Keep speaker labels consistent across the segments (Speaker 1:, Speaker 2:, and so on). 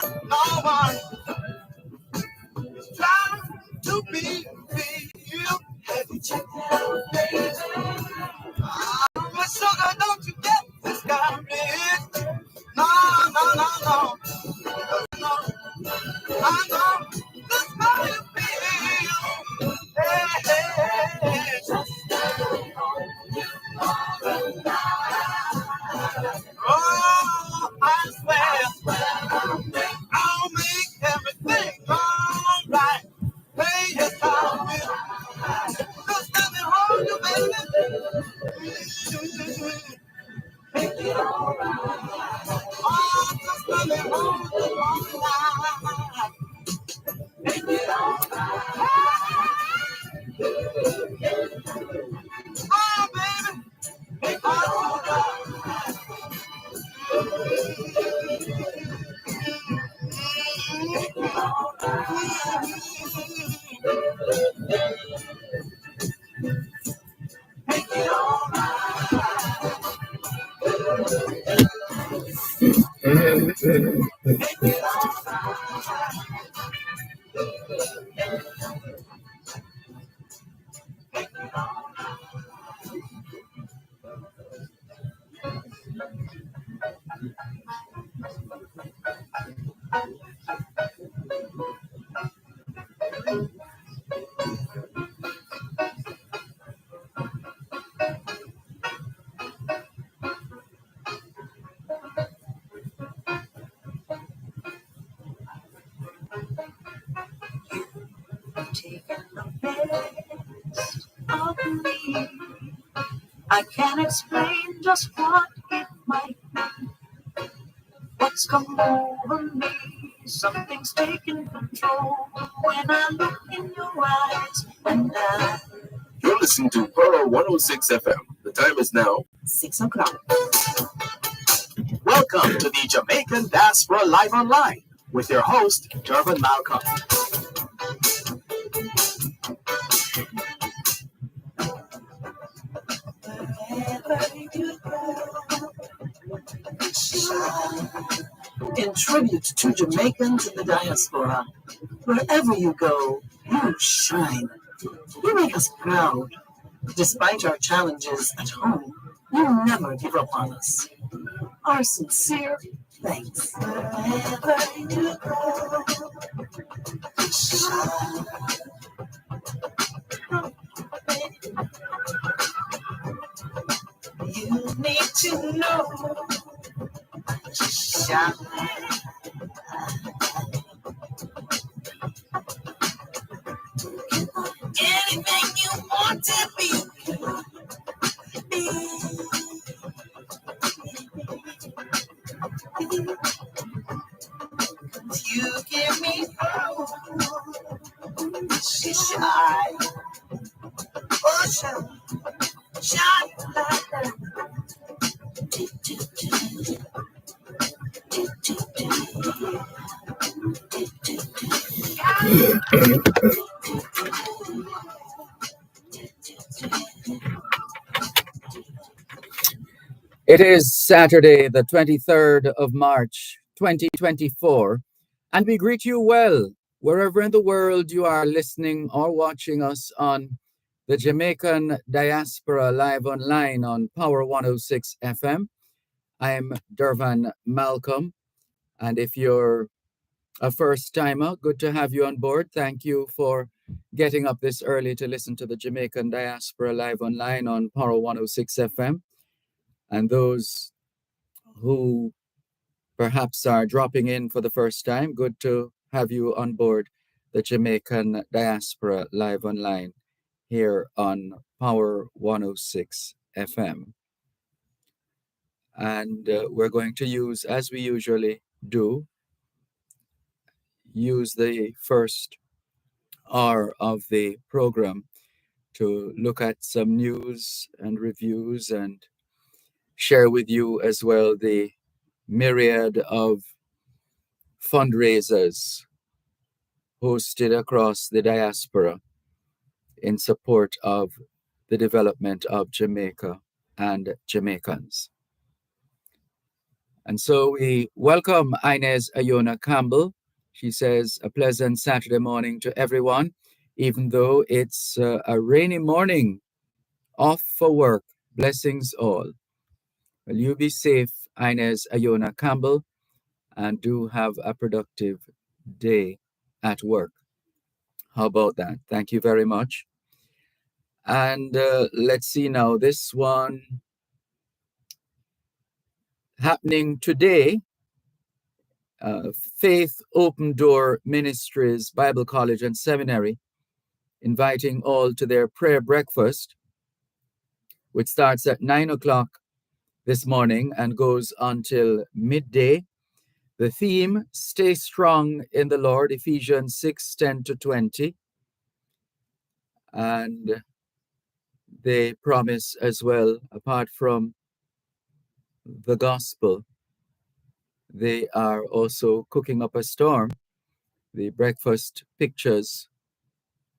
Speaker 1: No one is trying to be you. Have you checked it out, baby? My sugar, don't you get discouraged. No, no, no, no. No, I know that's how you feel. Hey, hey, hey. Oh, I swear I'll make everything alright. Hey, yes, I will. There's nothing wrong with you, baby. Make it alright. Oh, there's nothing wrong with you. Make it alright. Oh, baby. Make it alright. Taking the best of me. I can't explain just what it might be. What's come over me? Something's taking control when I look in your eyes and I. You're listening to Pearl 106 FM. The time is now 6 o'clock. Welcome to the Jamaican Diaspora Live Online with your host, Dervan Malcolm. In tribute to Jamaicans in the diaspora, wherever you go, you shine. You make us proud. Despite our challenges at home, you never give up on us. Our sincere thanks. Wherever you go, you shine. You need to know. Shine. Anything you want to be. You give me hope. Shine. Oh, shine. Shine like that. It is Saturday, the 23rd of March, 2024, and we greet you well, wherever in the world you are listening or watching us on the Jamaican Diaspora Live Online on Power 106 FM. I am Dervan Malcolm, and if you're a first-timer, good to have you on board. Thank you for getting up this early to listen to the Jamaican Diaspora Live Online on Power 106 FM. And those who perhaps are dropping in for the first time, good to have you on board the Jamaican Diaspora Live Online here on Power 106 FM. And we're going to use, as we usually do, use the first hour of the program to look at some news and reviews and share with you as well the myriad of fundraisers hosted across the diaspora in support of the development of Jamaica and Jamaicans. And so we welcome Inez Ayona Campbell. She says, a pleasant Saturday morning to everyone, even though it's a rainy morning, off for work. Blessings all. Well, you be safe, Inez Ayona Campbell, and do have a productive day at work. How about that? Thank you very much. And let's see now, this one happening today. Faith Open Door Ministries Bible College and Seminary inviting all to their prayer breakfast, which starts at 9 o'clock this morning and goes until midday. The theme, Stay Strong in the Lord, Ephesians 6:10-20. And they promise as well, apart from the gospel, they are also cooking up a storm. The breakfast pictures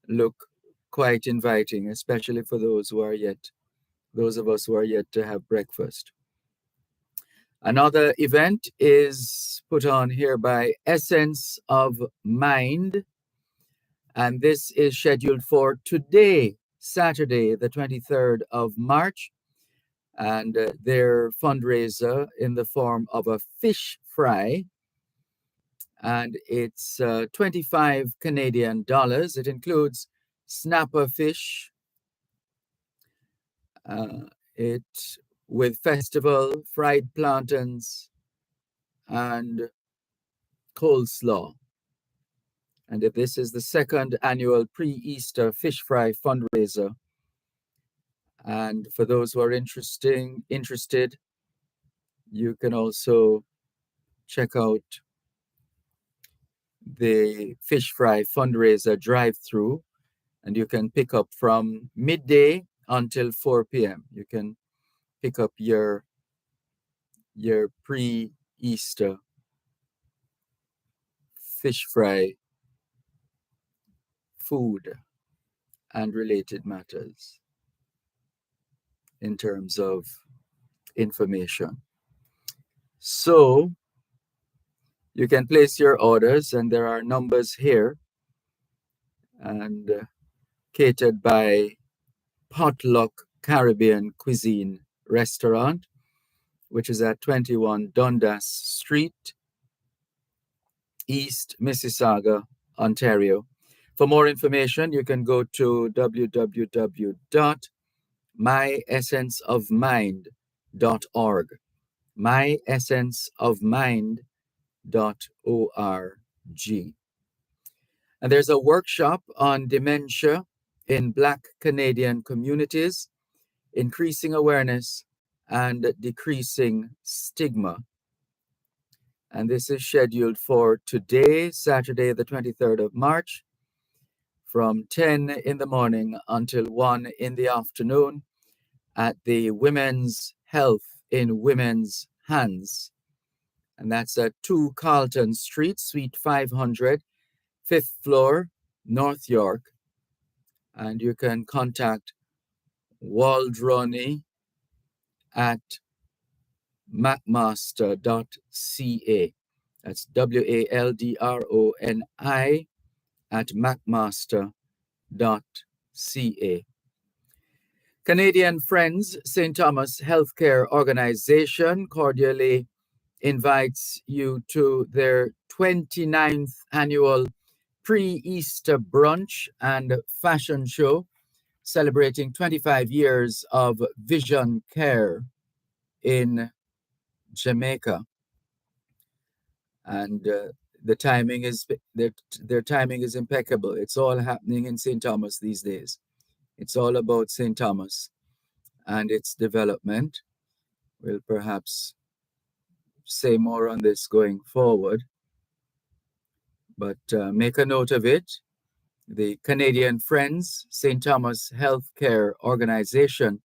Speaker 1: look quite inviting, especially for those of us who are yet to have breakfast. Another event is put on here by Essence of Mind, and this is scheduled for today, Saturday, the 23rd of March, and their fundraiser in the form of a fish fry, and it's 25 Canadian dollars. It includes snapper fish, it with festival, fried plantains, and coleslaw. And this is the second annual pre-Easter fish fry fundraiser. And for those who are interested, you can also check out the fish fry fundraiser drive-through, and you can pick up from midday until 4 p.m. You can pick up your pre-Easter fish fry food and related matters in terms of information. So you can place your orders, and there are numbers here, and catered by Potluck Caribbean Cuisine Restaurant, which is at 21 Dundas Street, East Mississauga, Ontario. For more information, you can go to www.myessenceofmind.org. myessenceofmind.org. And there's a workshop on dementia in Black Canadian communities, increasing awareness and decreasing stigma. And this is scheduled for today, Saturday, the 23rd of March, from 10 in the morning until 1 in the afternoon at the Women's Health in Women's Hands. And that's at 2 Carlton Street, Suite 500, 5th floor, North York. And you can contact Waldroni at macmaster.ca. That's WALDRONI at macmaster.ca. Canadian Friends St. Thomas Healthcare Organization cordially invites you to their 29th annual pre-Easter brunch and fashion show, celebrating 25 years of vision care in Jamaica. And their timing is impeccable. It's all happening in St. Thomas these days. It's all about St. Thomas and its development. We'll perhaps say more on this going forward, but make a note of it. The Canadian Friends St. Thomas Healthcare Organization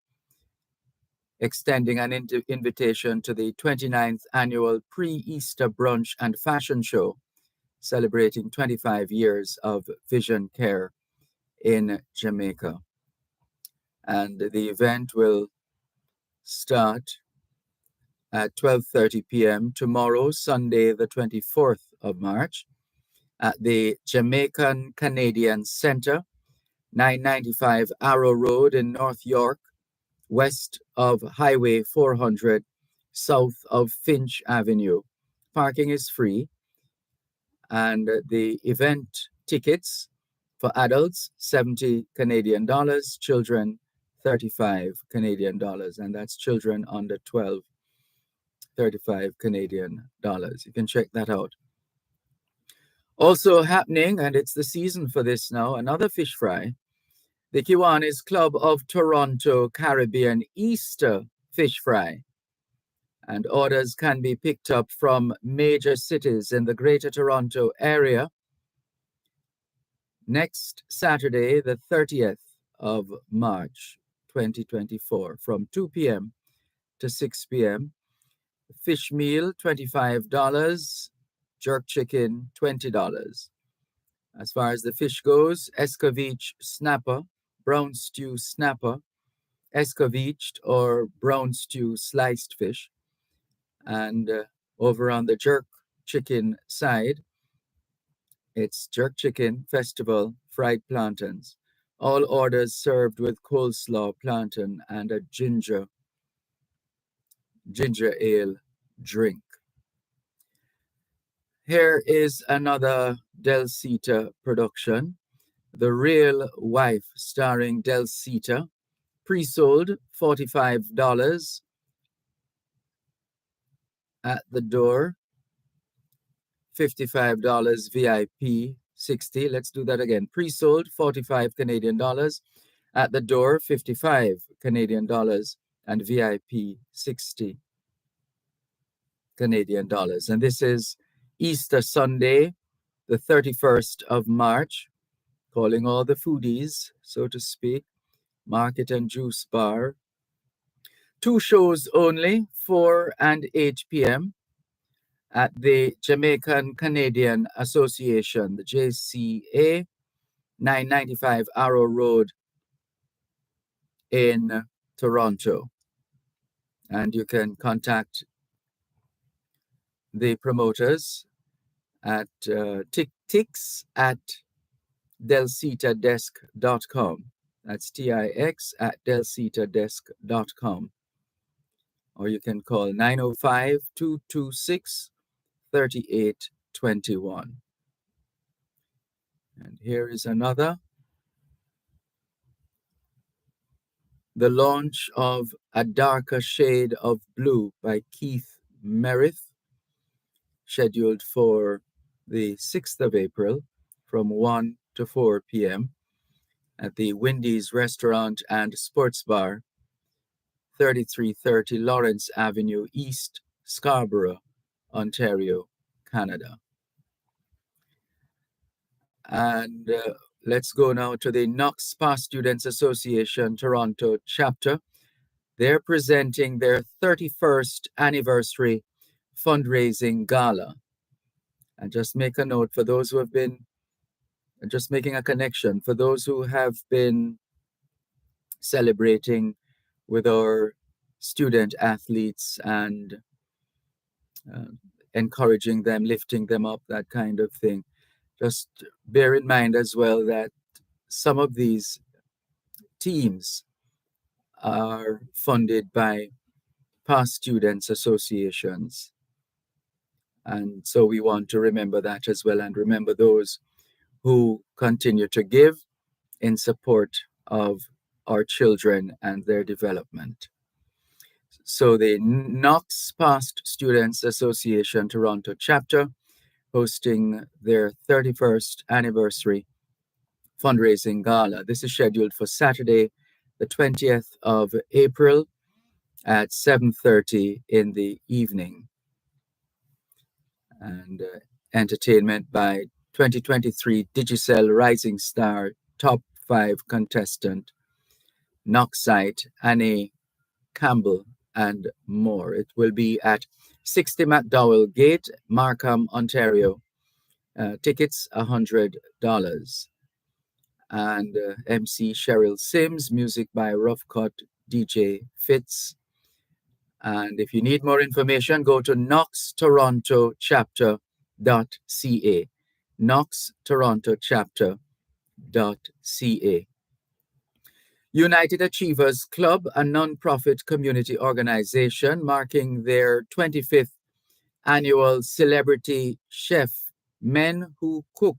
Speaker 1: extending an invitation to the 29th annual pre-Easter brunch and fashion show, celebrating 25 years of vision care in Jamaica. And the event will start at 12:30 p.m. tomorrow, Sunday, the 24th of March, at the Jamaican Canadian Center, 995 Arrow Road in North York, west of Highway 400, south of Finch Avenue. Parking is free, and the event tickets for adults, 70 Canadian dollars, children, 35 Canadian dollars, and that's children under 12, 35 Canadian dollars. You can check that out. Also happening, and it's the season for this now, another fish fry. The Kiwanis Club of Toronto Caribbean Easter Fish Fry. And orders can be picked up from major cities in the Greater Toronto area next Saturday, the 30th of March, 2024, from 2 p.m. to 6 p.m. Fish meal, $25. Jerk chicken, $20. As far as the fish goes, escovitch snapper, brown stew snapper, escovitched or brown stew sliced fish. And over on the jerk chicken side, it's jerk chicken, festival, fried plantains. All orders served with coleslaw, plantain, and a ginger ale drink. Here is another Del Cita production, The Real Wife, starring Del Cita. Pre-sold, $45 at the door, $55 VIP, 60. Let's do that again. Pre-sold, 45 Canadian dollars. At the door, 55 Canadian dollars, and VIP, 60 Canadian dollars. And this is Easter Sunday, the 31st of March, calling all the foodies, so to speak, Market and Juice Bar. 2 shows only, 4 and 8 p.m. at the Jamaican Canadian Association, the JCA, 995 Arrow Road in Toronto. And you can contact the promoters at tix at delcitadesk.com. That's TIX at delcitadesk.com. Or you can call 905-226-3821. And here is another. The launch of A Darker Shade of Blue by Keith Merritt, scheduled for the 6th of April from 1 to 4 p.m. at the Wendy's Restaurant and Sports Bar, 3330 Lawrence Avenue East, Scarborough, Ontario, Canada. And let's go now to the Knox Spa Students Association Toronto chapter. They're presenting their 31st anniversary fundraising gala. And just make a note for those who have been, just making a connection, for those who have been celebrating with our student athletes and encouraging them, lifting them up, that kind of thing. Just bear in mind as well that some of these teams are funded by past students associations. And so we want to remember that as well, and remember those who continue to give in support of our children and their development. So the Knox Past Students Association Toronto chapter hosting their 31st anniversary fundraising gala. This is scheduled for Saturday, the 20th of April at 7:30 in the evening. And entertainment by 2023 Digicel Rising Star Top 5 contestant, Knoxite Annie Campbell, and more. It will be at 60 McDowell Gate, Markham, Ontario. Tickets $100. And MC Cheryl Sims, music by Rough Cut DJ Fitz. And if you need more information, go to knoxtorontochapter.ca. knoxtorontochapter.ca. United Achievers Club, a non-profit community organization marking their 25th annual Celebrity Chef Men Who Cook.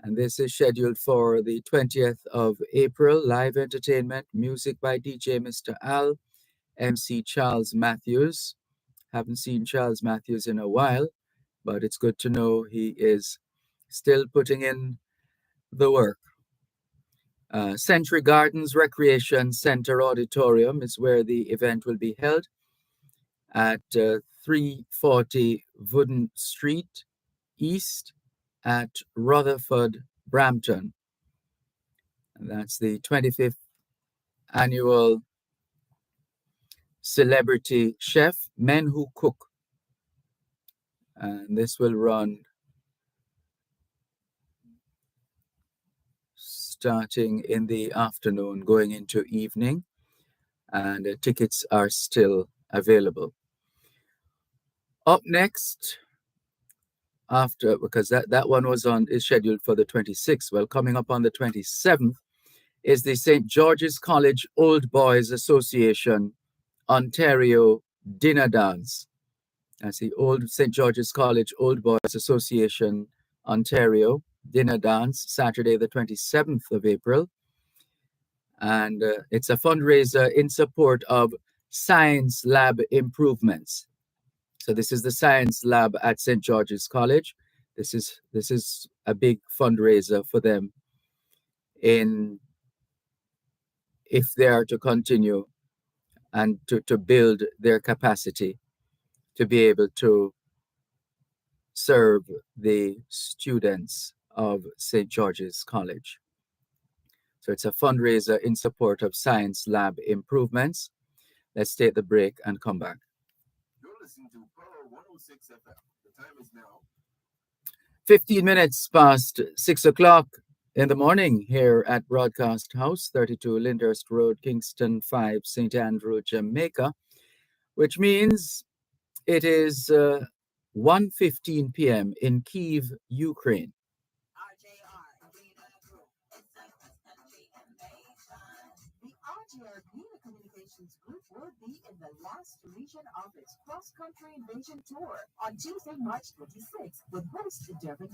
Speaker 1: And this is scheduled for the 20th of April. Live entertainment, music by DJ Mr. Al, MC Charles Matthews. Haven't seen Charles Matthews in a while, but it's good to know he is still putting in the work. Century Gardens Recreation Center Auditorium is where the event will be held at 340 Wooden Street East at Rutherford, Brampton. And that's the 25th annual Celebrity Chef Men Who Cook. And this will run starting in the afternoon, going into evening, and tickets are still available. Up next, because that one is scheduled for the 26th. Well, coming up on the 27th is the St. George's College Old Boys Association Ontario Dinner Dance. That's the old St. George's College Old Boys Association Ontario Dinner Dance, Saturday the 27th of April. And it's a fundraiser in support of Science Lab improvements. So this is the Science Lab at St. George's College. This is a big fundraiser for them if they are to continue and to build their capacity to be able to serve the students of St. George's College. So it's a fundraiser in support of Science Lab improvements. Let's take the break and come back. You're listening to Power 106 FM. The time is now 15 minutes past 6 o'clock in the morning here at Broadcast House, 32 Lyndhurst Road, Kingston 5, St. Andrew, Jamaica, which means it is 1:15 p.m. in Kyiv, Ukraine.
Speaker 2: Communications Group will be in the last region of its cross-country invasion tour on Tuesday, March 26th with host Dervan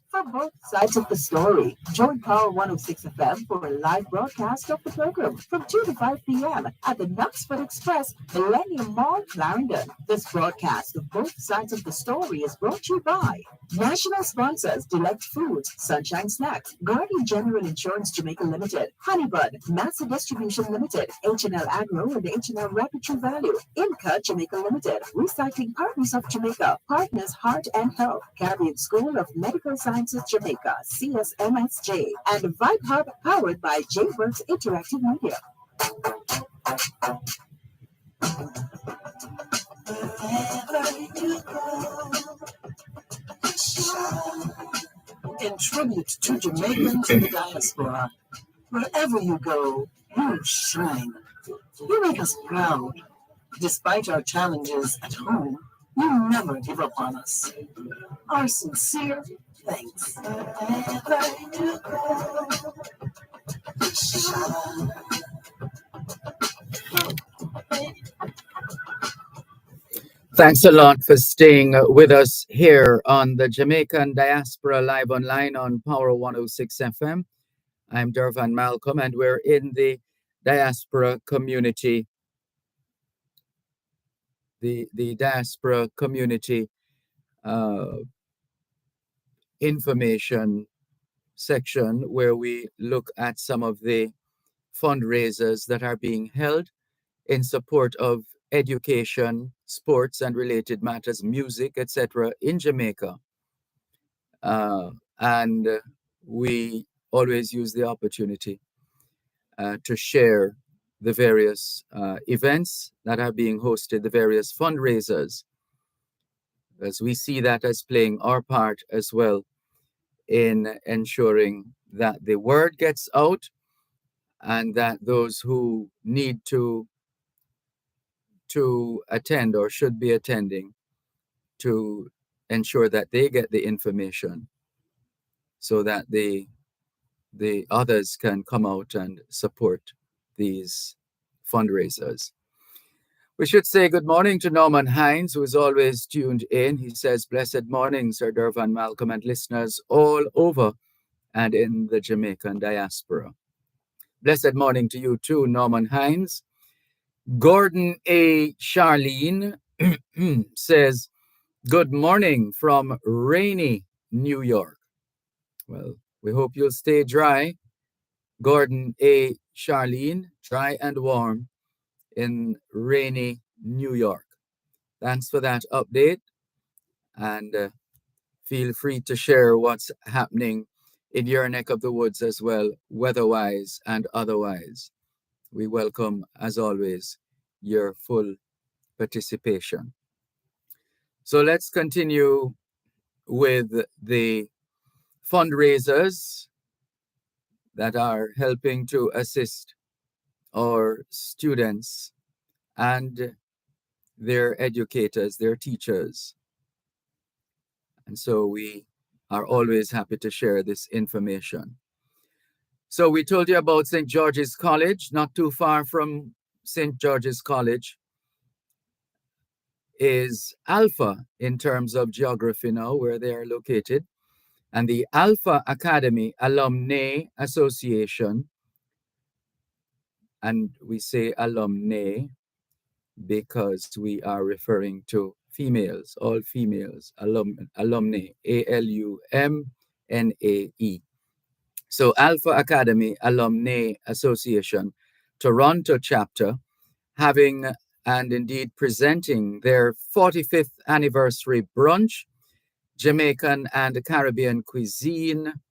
Speaker 2: for both sides of the story. Join Power 106 FM for a live broadcast of the program from 2 to 5 p.m. at the Knoxford Express, Millennium Mall, Clarendon. This broadcast of both sides of the story is brought to you by national sponsors Delect Foods, Sunshine Snacks, Guardian General Insurance Jamaica Limited, Honeybud, Master Distribution Limited, H&L Agro and H&L Rapid True Value, Inca Jamaica Limited, Recycling Partners of Jamaica, Partners Heart and Health, Caribbean School of Medical Sciences Jamaica, CSMSJ, and Vibe Hub powered by J-Works Interactive Media. In tribute to Jamaicans in the diaspora, wherever you go, you shine. You make us proud. Despite our challenges at home, you never give up on us. Our sincere thanks.
Speaker 1: Thanks a lot for staying with us here on the Jamaican Diaspora Live Online on Power 106 FM. I'm Dervan Malcolm, and we're in the diaspora community, the diaspora community information section, where we look at some of the fundraisers that are being held in support of education, sports and related matters, music, etc. in Jamaica. And we always use the opportunity to share the various events that are being hosted, the various fundraisers, as we see that as playing our part as well in ensuring that the word gets out and that those who need to to attend or should be attending to ensure that they get the information so that the others can come out and support these fundraisers. We should say good morning to Norman Hines, who is always tuned in. He says, "Blessed morning, Sir Dervan, Malcolm, and listeners all over and in the Jamaican diaspora." Blessed morning to you too, Norman Hines. Gordon A. Charlene says, "Good morning from rainy New York." Well, we hope you'll stay dry. Gordon A. Charlene, dry and warm in rainy New York. Thanks for that update, and feel free to share what's happening in your neck of the woods as well, weather-wise and otherwise. We welcome, as always, your full participation. So let's continue with the fundraisers that are helping to assist our students and their educators, their teachers. And so we are always happy to share this information. So we told you about St. George's College. Not too far from St. George's College is Alpha in terms of geography now, where they are located. And the Alpha Academy Alumni Association, and we say alumni because we are referring to females, all females, alumni, ALUMNAE. So Alpha Academy Alumni Association, Toronto chapter, having and indeed presenting their 45th anniversary brunch, Jamaican and Caribbean cuisine.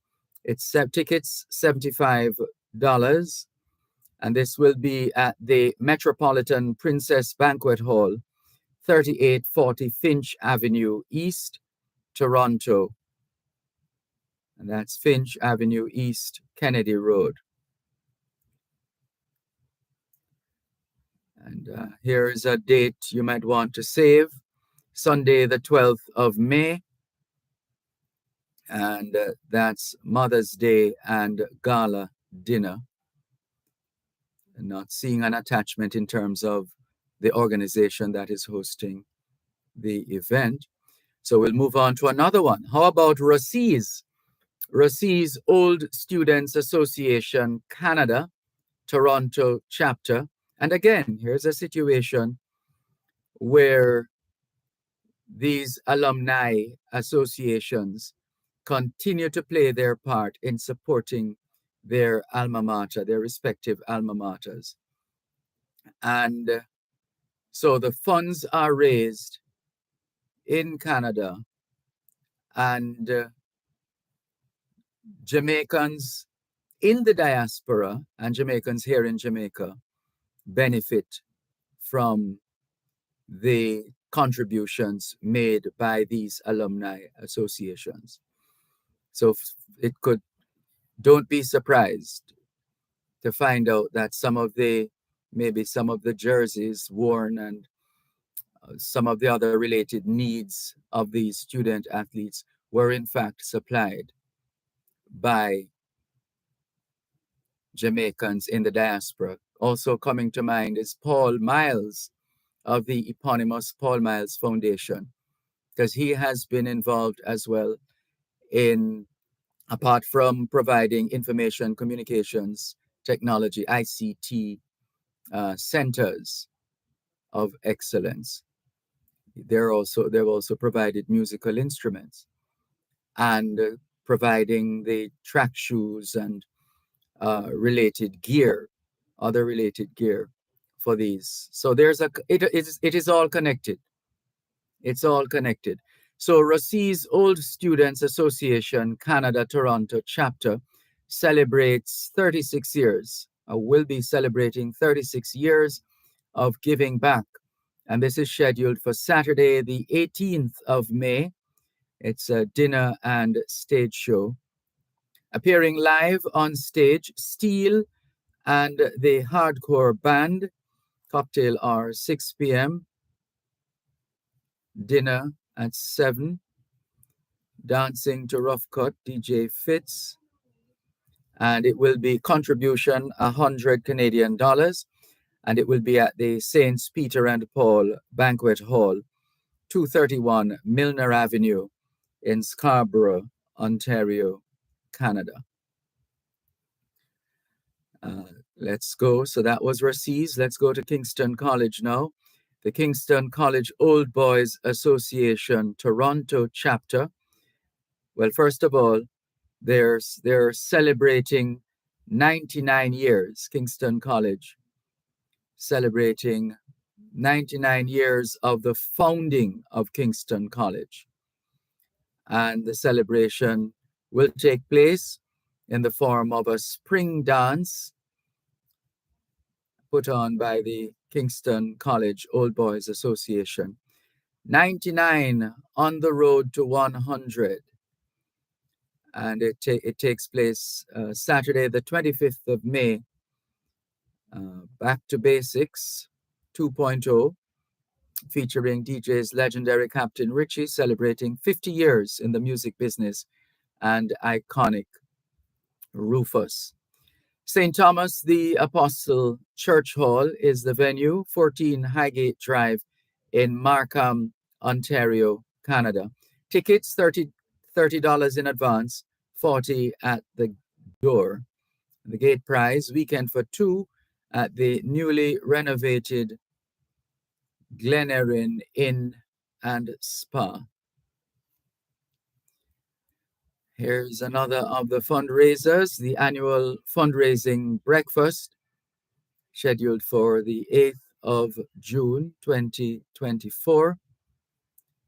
Speaker 1: It's tickets $75. And this will be at the Metropolitan Princess Banquet Hall, 3840 Finch Avenue East, Toronto. And that's Finch Avenue East, Kennedy Road. And here is a date you might want to save, Sunday, the 12th of May. And that's Mother's Day and Gala dinner. And not seeing an attachment in terms of the organization that is hosting the event. So we'll move on to another one. How about Rossi's Old Students Association Canada, Toronto chapter. And again, here's a situation where these alumni associations continue to play their part in supporting their alma mater, their respective alma maters. And so the funds are raised in Canada, and Jamaicans in the diaspora and Jamaicans here in Jamaica benefit from the contributions made by these alumni associations. So don't be surprised to find out that maybe some of the jerseys worn and some of the other related needs of these student athletes were in fact supplied by Jamaicans in the diaspora. Also coming to mind is Paul Miles of the eponymous Paul Miles Foundation, because he has been involved as well in, apart from providing information communications technology, ICT centers of excellence. They've also provided musical instruments and providing the track shoes and other related gear for these. So it is all connected. It's all connected. So Rossi's Old Students Association Canada Toronto chapter celebrates 36 years, will be celebrating 36 years of giving back. And this is scheduled for Saturday, the 18th of May. It's a dinner and stage show. Appearing live on stage, Steel and the Hardcore Band, Cocktail hour 6 p.m. Dinner at 7. Dancing to Rough Cut, DJ Fitz. And it will be contribution 100 Canadian dollars. And it will be at the Saints Peter and Paul Banquet Hall, 231 Milner Avenue in Scarborough, Ontario, Canada. Let's go. So that was Racees. Let's go to Kingston College now. The Kingston College Old Boys Association Toronto chapter. Well, first of all, they're celebrating 99 years, Kingston College, celebrating 99 years of the founding of Kingston College. And the celebration will take place in the form of a spring dance put on by the Kingston College Old Boys Association. 99 on the road to 100. And it takes place Saturday, the 25th of May. Back to Basics 2.0, featuring DJ's legendary Captain Richie, celebrating 50 years in the music business, and iconic Rufus. St. Thomas the Apostle Church Hall is the venue, 14 Highgate Drive in Markham, Ontario, Canada. Tickets, $30 in advance, $40 at the door. The gate price, weekend for two, at the newly renovated Glen Erin Inn and Spa. Here's another of the fundraisers, the annual fundraising breakfast, scheduled for the 8th of June 2024,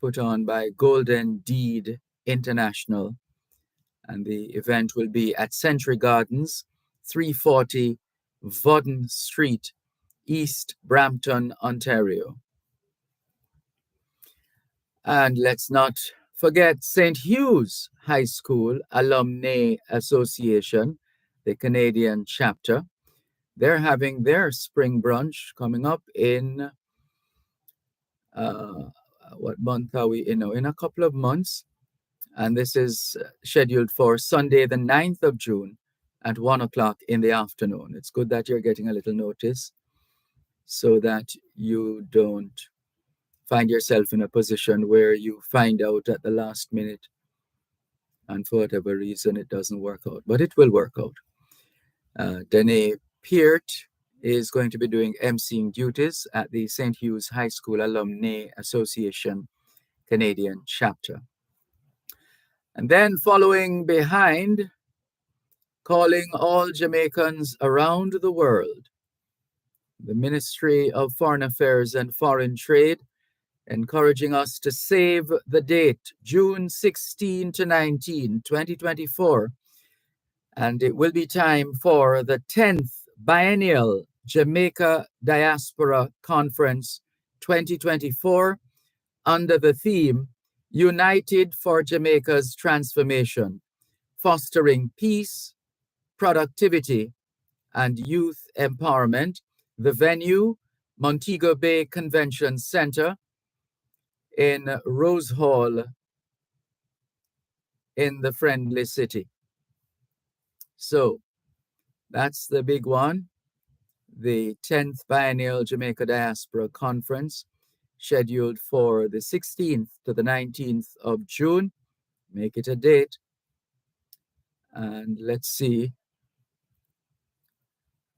Speaker 1: put on by Golden Deed International. And the event will be at Century Gardens, 340 Vodden Street, East Brampton, Ontario. And let's not forget St. Hugh's High School Alumni Association, the Canadian chapter. They're having their spring brunch coming up in, what month are we in? In a couple of months. And this is scheduled for Sunday, the 9th of June at 1 o'clock in the afternoon. It's good that you're getting a little notice so that you don't find yourself in a position where you find out at the last minute and for whatever reason it doesn't work out. But it will work out. Danae Peart is going to be doing emceeing duties at the St. Hugh's High School Alumni Association Canadian chapter. And then following behind, calling all Jamaicans around the world, the Ministry of Foreign Affairs and Foreign Trade, encouraging us to save the date, June 16 to 19, 2024. And it will be time for the 10th Biennial Jamaica Diaspora Conference 2024 under the theme, United for Jamaica's Transformation, Fostering Peace, Productivity, and Youth Empowerment. The venue, Montego Bay Convention Center in Rose Hall in the Friendly City. So that's the big one, the 10th Biennial Jamaica Diaspora Conference, scheduled for the 16th to the 19th of June. Make it a date. And let's see.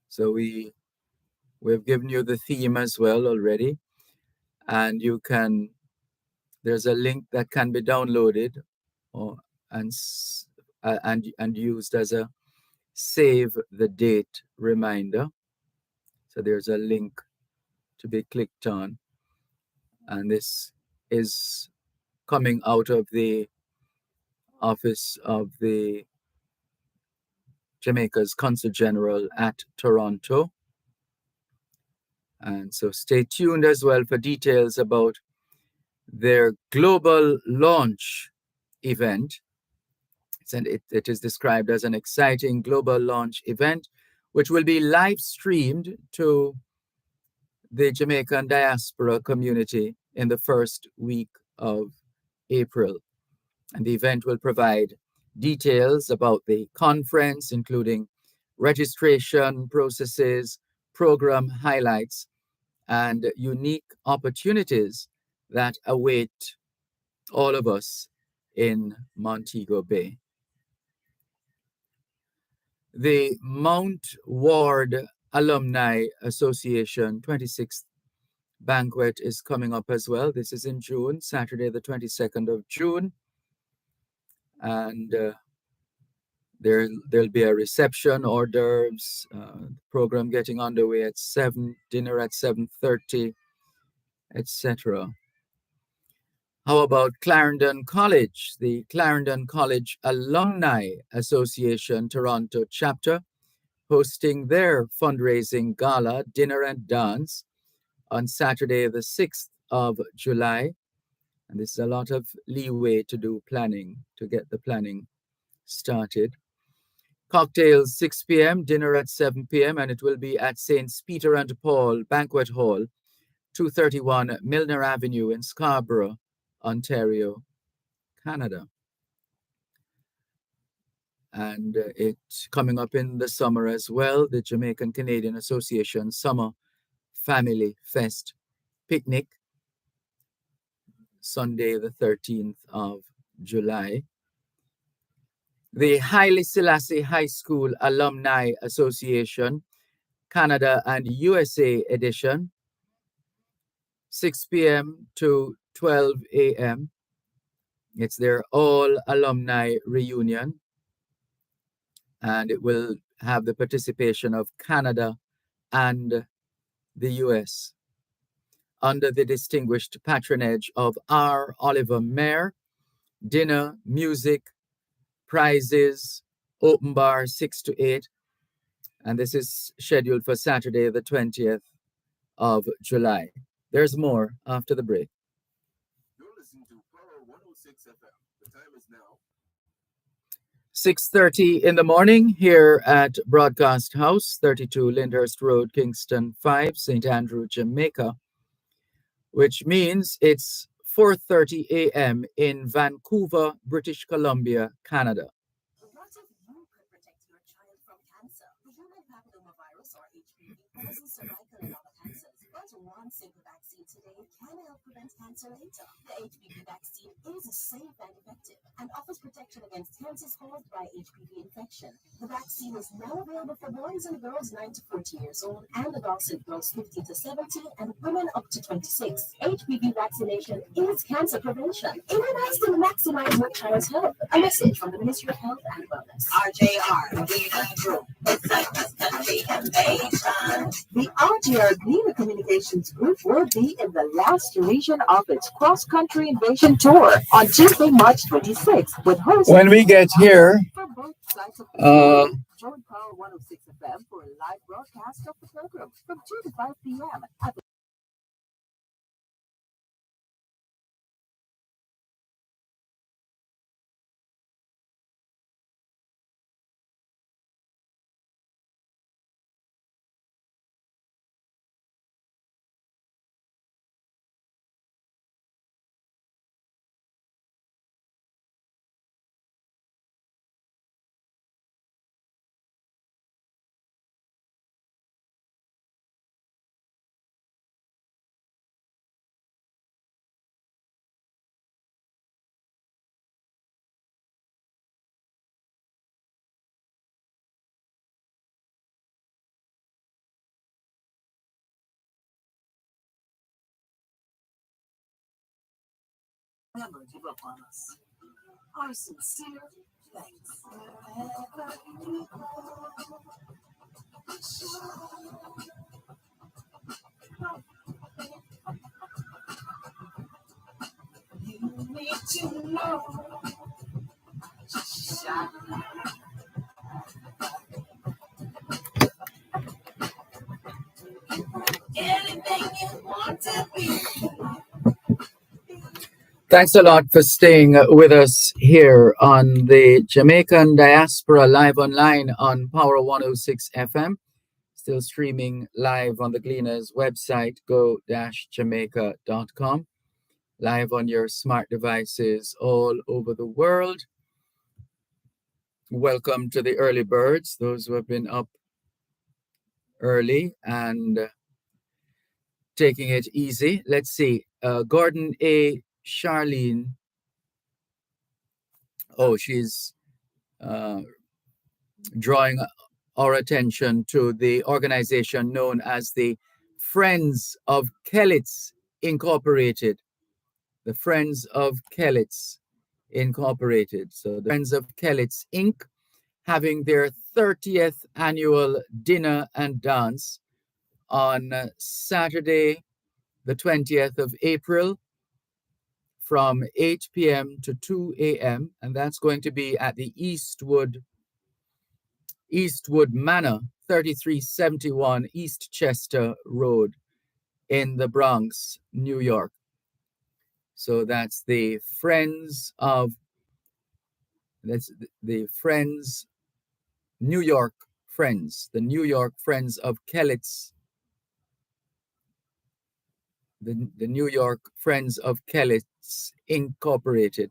Speaker 1: So we've given you the theme as well already. And you can, there's a link that can be downloaded and used as a save the date reminder. So there's a link to be clicked on. And this is coming out of the office of the Jamaica's Consul General at Toronto. And so stay tuned as well for details about their global launch event. And it is described as an exciting global launch event, which will be live streamed to the Jamaican Diaspora community in the first week of April. And the event will provide details about the conference, including registration processes, program highlights, and unique opportunities that await all of us in Montego Bay. The Mount Ward Alumni Association 26th banquet is coming up as well. This is in June, Saturday, the 22nd of June. And there'll be a reception, hors d'oeuvres, program getting underway at 7, dinner at 7:30, etc. How about Clarendon College? The Clarendon College Alumni Association Toronto chapter hosting their fundraising gala, dinner and dance on Saturday, the 6th of July. And this is a lot of leeway to do planning, to get the planning started. Cocktails 6 p.m., dinner at 7 p.m., and it will be at St. Peter and Paul Banquet Hall, 231 Milner Avenue in Scarborough, Ontario, Canada. And it's coming up in the summer as well, the Jamaican Canadian Association Summer Family Fest Picnic, Sunday, the 13th of July. The Haile Selassie High School Alumni Association, Canada and USA edition, 6 p.m. to 12 a.m. It's their all alumni reunion, and it will have the participation of Canada and the US under the distinguished patronage of R. Oliver Mayer. Dinner, music, prizes, open bar 6 to 8. And this is scheduled for Saturday, the 20th of July. There's more after the break.
Speaker 3: You're listening to Power 106 FM. The time is now
Speaker 1: 6:30 in the morning here at Broadcast House, 32 Lyndhurst Road, Kingston 5, St. Andrew, Jamaica, which means it's 4:30 a.m. in Vancouver, British Columbia, Canada.
Speaker 2: What if you could protect your child from cancer? The human papillomavirus or HPV causes cervical and other cancers. But one simple vaccine today can help prevent cancer later. The HPV vaccine is safe and effective and offers protection against cancers caused by HPV infection. The vaccine is now available for boys and girls 9 to 40 years old and adolescent girls 15 to 70 and women up to 26. HPV vaccination is cancer prevention. Immunize to maximize your child's health. A message from the Ministry of Health and Wellness.
Speaker 4: RJR, Gleaner Group. It's like this country invasion.
Speaker 2: The RJR Gleaner Communications Group will be in the last region of its cross-country invasion tour on Tuesday, March 26th with hosts.
Speaker 1: When we get here,
Speaker 2: For both sides of the story, join Power 106 FM for a live broadcast of the program from 2 to 5 p.m. at the
Speaker 4: Never give up on us. Our sincere thanks. You need to know. Anything you want to be.
Speaker 1: thanks a lot for staying with us here on the Jamaican Diaspora Live Online on Power 106 FM. It's Still streaming live on the Gleaners website, go-jamaica.com. Live on your smart devices all over the world. Welcome to the early birds, those who have been up early and taking it easy. Let's see. Gordon A. Charlene. Oh, she's drawing our attention to the organization known as the Friends of Kellits Incorporated. The Friends of Kellits Incorporated. So the Friends of Kellits Inc. having their 30th annual dinner and dance on Saturday, the 20th of April from 8 p.m. to 2 a.m. And that's going to be at the Eastwood Manor, 3371 East Chester Road in the Bronx, New York. So that's the Friends of, New York Friends, the New York Friends of Kellits, the New York Friends of Kellits Incorporated,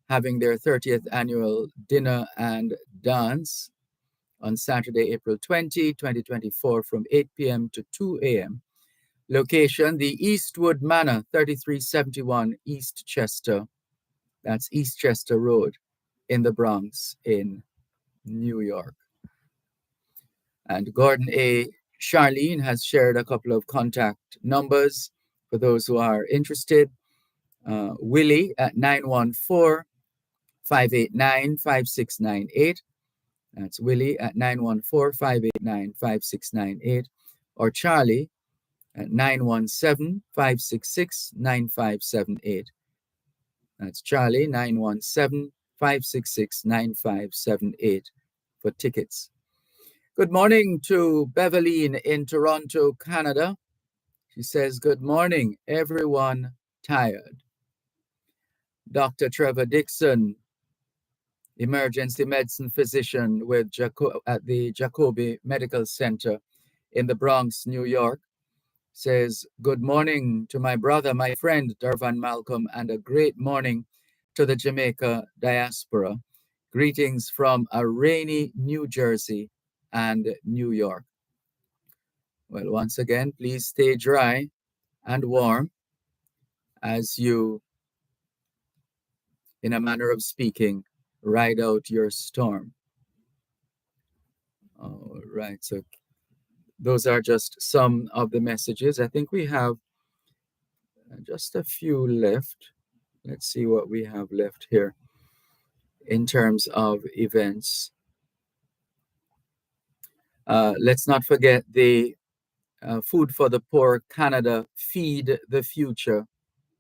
Speaker 1: having their 30th annual dinner and dance on Saturday, April 20, 2024, from 8 p.m. to 2 a.m. Location, the Eastwood Manor, 3371 East Chester. That's East Chester Road in the Bronx in New York. And Gordon A. Charlene has shared a couple of contact numbers for those who are interested. Willie at 914-589-5698. That's Willie at 914-589-5698. Or Charlie at 917-566-9578. That's Charlie, 917-566-9578 for tickets. Good morning to Beverline in Toronto, Canada. She says, good morning, everyone tired. Dr. Trevor Dixon, emergency medicine physician at the Jacobi Medical Center in the Bronx, New York, says, good morning to my brother, my friend, Dervan Malcolm, and a great morning to the Jamaica Diaspora. Greetings from a rainy New Jersey and New York. Well, once again, please stay dry and warm as you, in a manner of speaking, ride out your storm. All right, so those are just some of the messages. I think we have just a few left. Let's see what we have left here in terms of events. Let's not forget the Food for the Poor Canada Feed the Future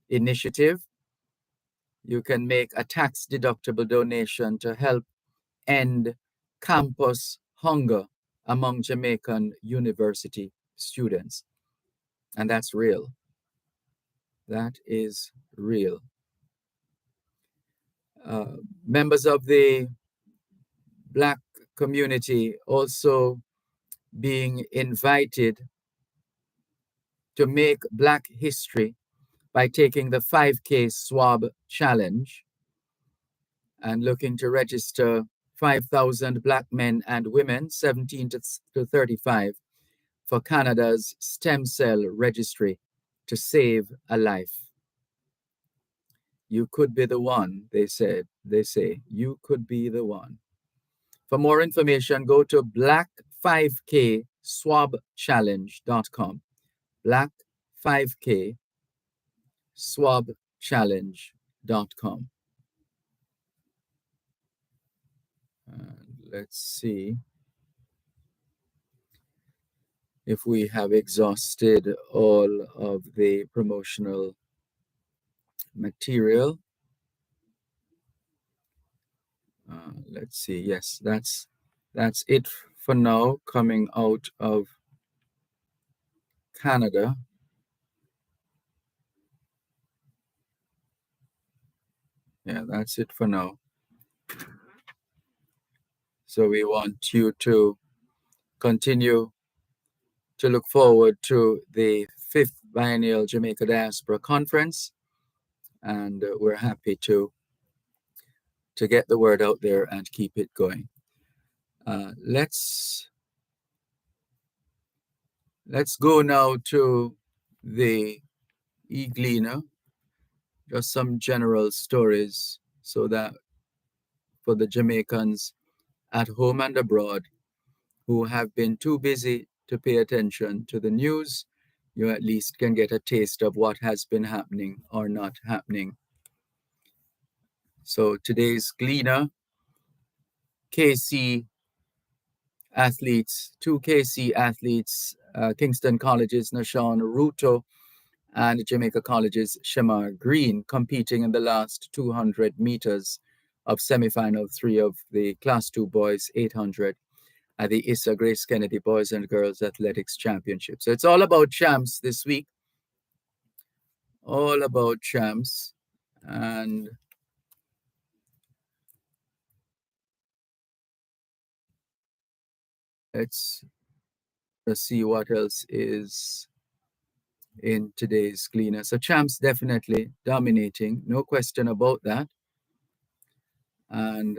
Speaker 1: initiative. You can make a tax-deductible donation to help end campus hunger among Jamaican university students. And that's real. That is real. Members of the Black community also being invited to make Black history by taking the 5K swab challenge and looking to register 5,000 Black men and women, 17 to 35, for Canada's stem cell registry to save a life. You could be the one, they say, you could be the one. For more information, go to black5kswabchallenge.com. black5kswabchallenge.com. Let's see if we have exhausted all of the promotional material. Let's see. Yes, that's it for now coming out of Canada. Yeah, that's it for now. So we want you to continue to look forward to the 5th Biennial Jamaica Diaspora Conference, and we're happy to get the word out there and keep it going. Let's go now to the e-gleaner, just some general stories so that for the Jamaicans at home and abroad who have been too busy to pay attention to the news, you at least can get a taste of what has been happening or not happening. So today's gleaner, KC athletes, two KC athletes, Kingston College's Nashawn Ruto and Jamaica College's Shamar Green, competing in the last 200 meters of semifinal 3 of the Class 2 Boys 800 at the Issa Grace Kennedy Boys and Girls Athletics Championship. So it's all about champs this week. All about champs. And let's see what else is in today's gleaner. So champs definitely dominating, no question about that.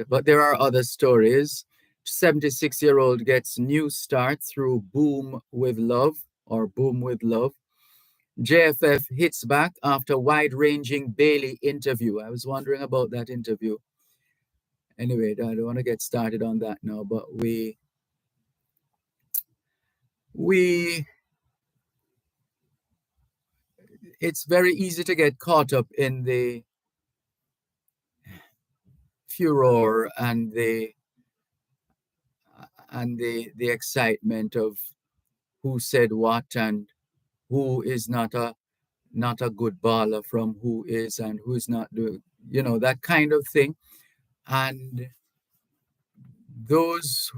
Speaker 1: But there are other stories. 76-year-old gets new start through Boom with Love. JFF hits back after wide-ranging Bailey interview. I was wondering about that interview. Anyway, I don't want to get started on that now, but it's very easy to get caught up in the furor and the excitement of who said what and who is not a good baller from who is and who's not doing, that kind of thing. And those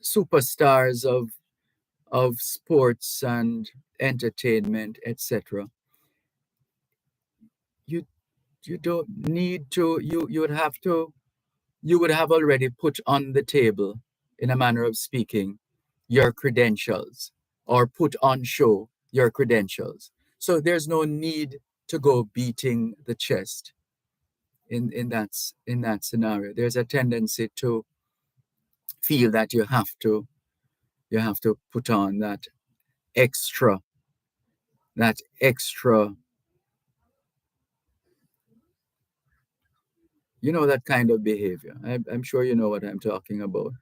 Speaker 1: superstars of sports and entertainment, etc., you don't need to, you would have already put on the table, in a manner of speaking, your credentials, or put on show your credentials. So there's no need to go beating the chest in that scenario. There's a tendency to feel that you have to put on that extra that kind of behavior. I'm sure you know what I'm talking about.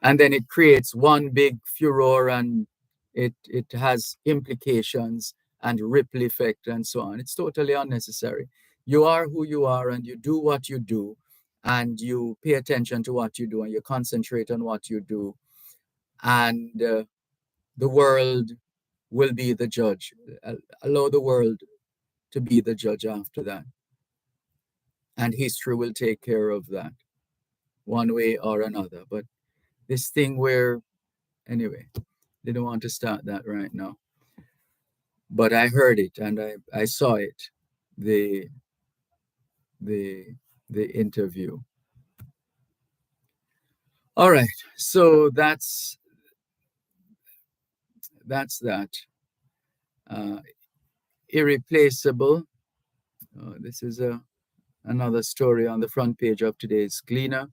Speaker 1: And then it creates one big furor, and it has implications and ripple effect and so on. It's totally unnecessary. You are who you are, and you do what you do, and you pay attention to what you do, and you concentrate on what you do, and the world will be the judge. Allow the world to be the judge after that. And history will take care of that one way or another. But this thing where, anyway, they don't want to start that right now. But I heard it and I saw it, the interview. All right, so that's that. Irreplaceable. This is another story on the front page of today's Gleaner.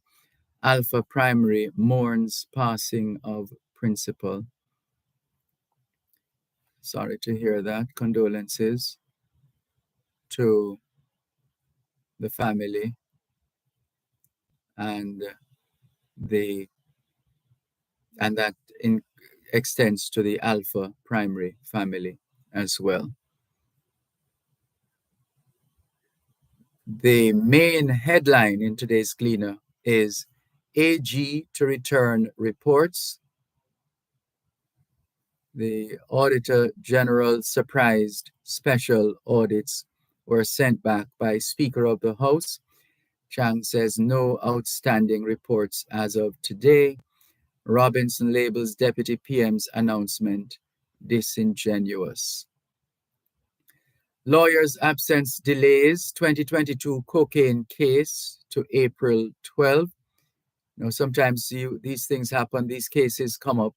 Speaker 1: Alpha Primary mourns passing of principal. Sorry to hear that. Condolences to the family and that extends to the Alpha Primary family as well. The main headline in today's Gleaner is AG to return reports. The Auditor General surprised special audits were sent back by Speaker of the House. Chang says no outstanding reports as of today. Robinson labels Deputy PM's announcement disingenuous. Lawyers' absence delays 2022 cocaine case to April 12. Sometimes these things happen, these cases come up,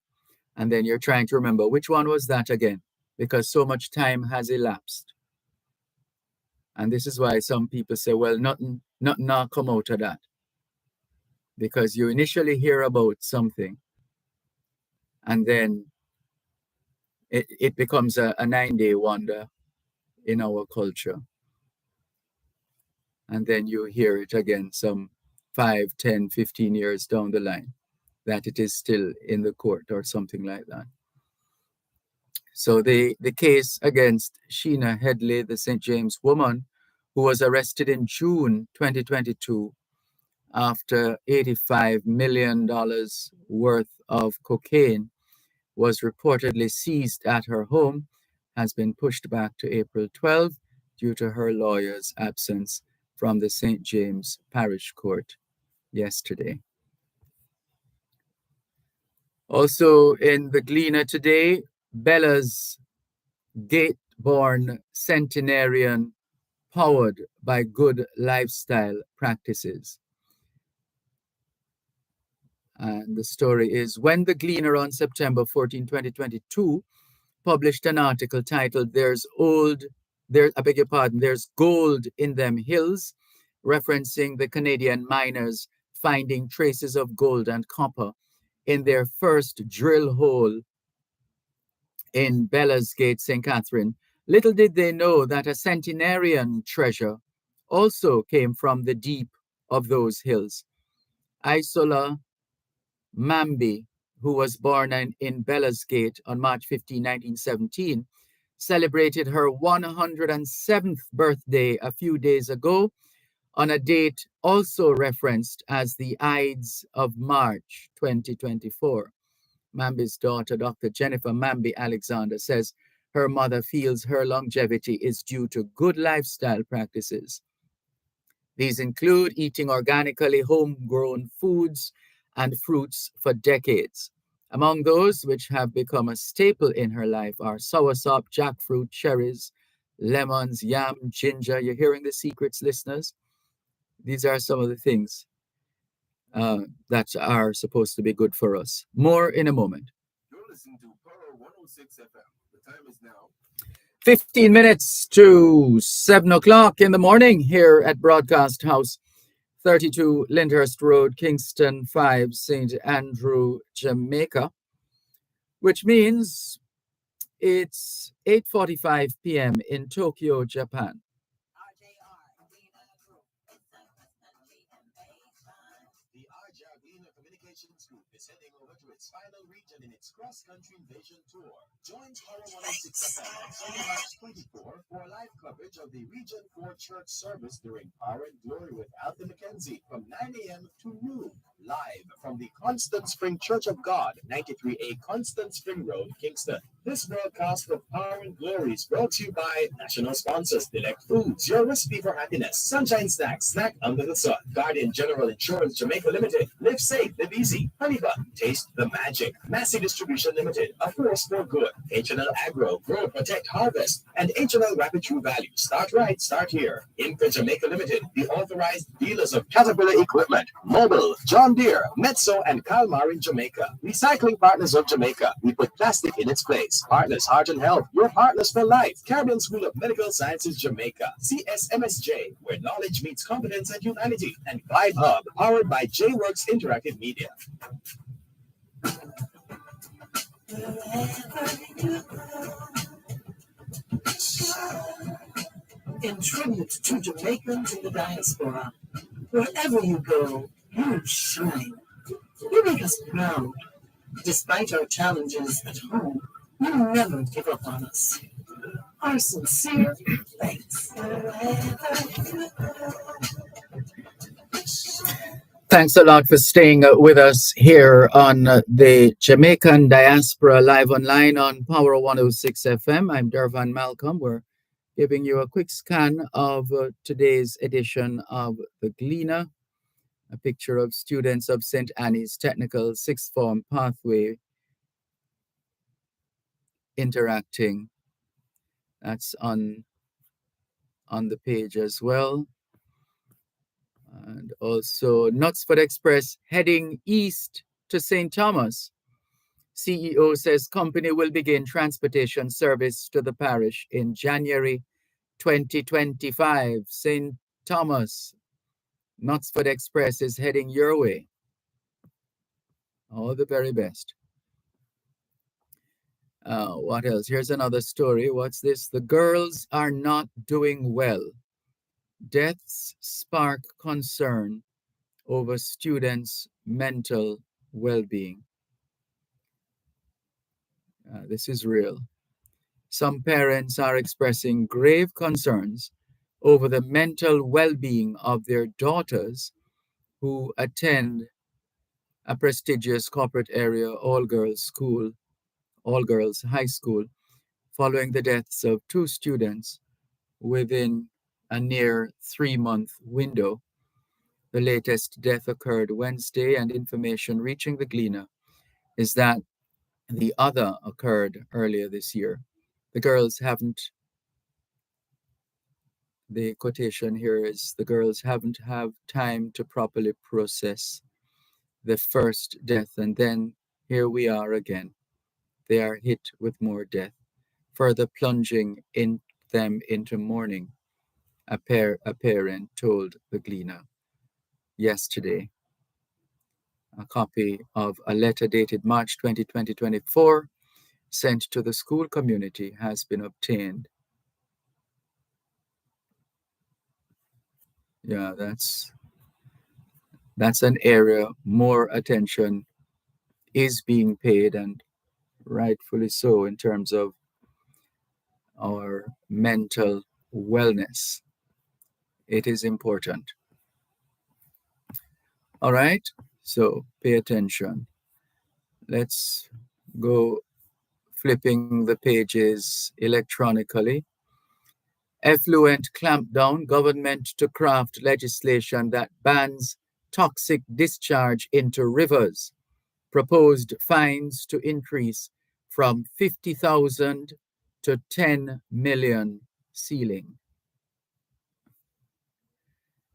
Speaker 1: And then you're trying to remember which one was that again, because so much time has elapsed. And this is why some people say, well, nothing now come out of that. Because you initially hear about something, and then it becomes a 9-day wonder in our culture. And then you hear it again some 5, 10, 15 years down the line, that it is still in the court or something like that. So the case against Sheena Headley, the St. James woman, who was arrested in June 2022 after $85 million worth of cocaine was reportedly seized at her home, has been pushed back to April 12 due to her lawyer's absence from the St. James Parish Court yesterday. Also in the Gleaner today, Bella's gate-born centenarian powered by good lifestyle practices. And the story is, when the Gleaner on September 14, 2022, published an article titled There's Gold in Them Hills, referencing the Canadian miners finding traces of gold and copper in their first drill hole in Bella's Gate, St. Catherine. Little did they know that a centenarian treasure also came from the deep of those hills. Isola Mambi, who was born in Bella's Gate on March 15, 1917, celebrated her 107th birthday a few days ago on a date also referenced as the Ides of March 2024. Mambi's daughter, Dr. Jennifer Mambi Alexander, says her mother feels her longevity is due to good lifestyle practices. These include eating organically homegrown foods and fruits for decades. Among those which have become a staple in her life are soursop, jackfruit, cherries, lemons, yam, ginger. You're hearing the secrets, listeners? These are some of the things that are supposed to be good for us. More in a moment.
Speaker 3: You're listening to Power 106 FM. The time is now
Speaker 1: 15 minutes to 7 o'clock in the morning here at Broadcast House, 32 Lyndhurst Road, Kingston 5, St. Andrew, Jamaica, which means it's 8:45 p.m. in Tokyo, Japan.
Speaker 5: The RJ Communications Group is heading over to its final region in its cross-country invasion tour. Join Power 106 FM on Sunday, March 24 for live coverage of the Region 4 church service during Power and Glory with Alton McKenzie from 9 a.m. to noon. Live from the Constant Spring Church of God, 93A Constant Spring Road, Kingston. This broadcast of Power and Glory is brought to you by national sponsors: Delect Foods, your recipe for happiness; Sunshine Snacks, snack under the sun; Guardian General Insurance Jamaica Limited, live safe, live easy; Honeybun, taste the magic; Massey Distribution Limited, a force for good; H&L Agro, grow, protect, harvest; and H&L Rapid True Value, start right, start here. Inca Jamaica Limited, the authorized dealers of Caterpillar equipment; Mobile, John Deere, Metso, and Kalmar in Jamaica. Recycling Partners of Jamaica, we put plastic in its place. Partners Heart and Health, your partners for life. Caribbean School of Medical Sciences Jamaica. CSMSJ, where knowledge meets competence and humanity. And Vibe Hub, powered by J-Works Interactive Media.
Speaker 4: In tribute to Jamaicans in the diaspora, wherever you go, you shine. You make us proud. Despite our challenges at home, you never give up on us. Our sincere thanks.
Speaker 1: Thanks a lot for staying with us here on the Jamaican Diaspora live online on Power 106 FM. I'm Dervan Malcolm. We're giving you a quick scan of today's edition of The Gleaner, a picture of students of St. Annie's Technical Sixth Form Pathway interacting. That's on the page as well. And also Knutsford Express heading east to St. Thomas. CEO says company will begin transportation service to the parish in January 2025. St. Thomas, Knutsford Express is heading your way. All the very best. What else? Here's another story. What's this? The girls are not doing well. Deaths spark concern over students' mental well-being. This is real. Some parents are expressing grave concerns over the mental well-being of their daughters who attend a prestigious corporate area all-girls high school, following the deaths of 2 students within a near 3-month window. The latest death occurred Wednesday, and information reaching the Gleaner is that the other occurred earlier this year. The girls haven't, the quotation here is, the girls haven't had time to properly process the first death, and then here we are again. They are hit with more death, further plunging them into mourning, a parent told the Gleaner yesterday. A copy of a letter dated March 20, 2024, sent to the school community has been obtained. Yeah, that's an area more attention is being paid, and rightfully so, in terms of our mental wellness. It is important. All right, so pay attention. Let's go flipping the pages electronically. Effluent clampdown, government to craft legislation that bans toxic discharge into rivers. Proposed fines to increase from 50,000 to 10 million ceiling.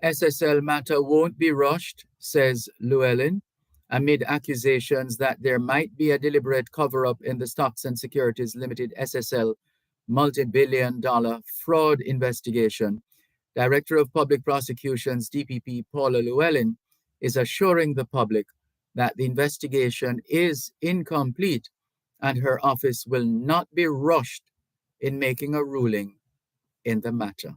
Speaker 1: SSL matter won't be rushed, says Llewellyn, amid accusations that there might be a deliberate cover-up in the Stocks and Securities Limited SSL multi-billion-dollar fraud investigation. Director of Public Prosecutions, DPP Paula Llewellyn, is assuring the public that the investigation is incomplete and her office will not be rushed in making a ruling in the matter.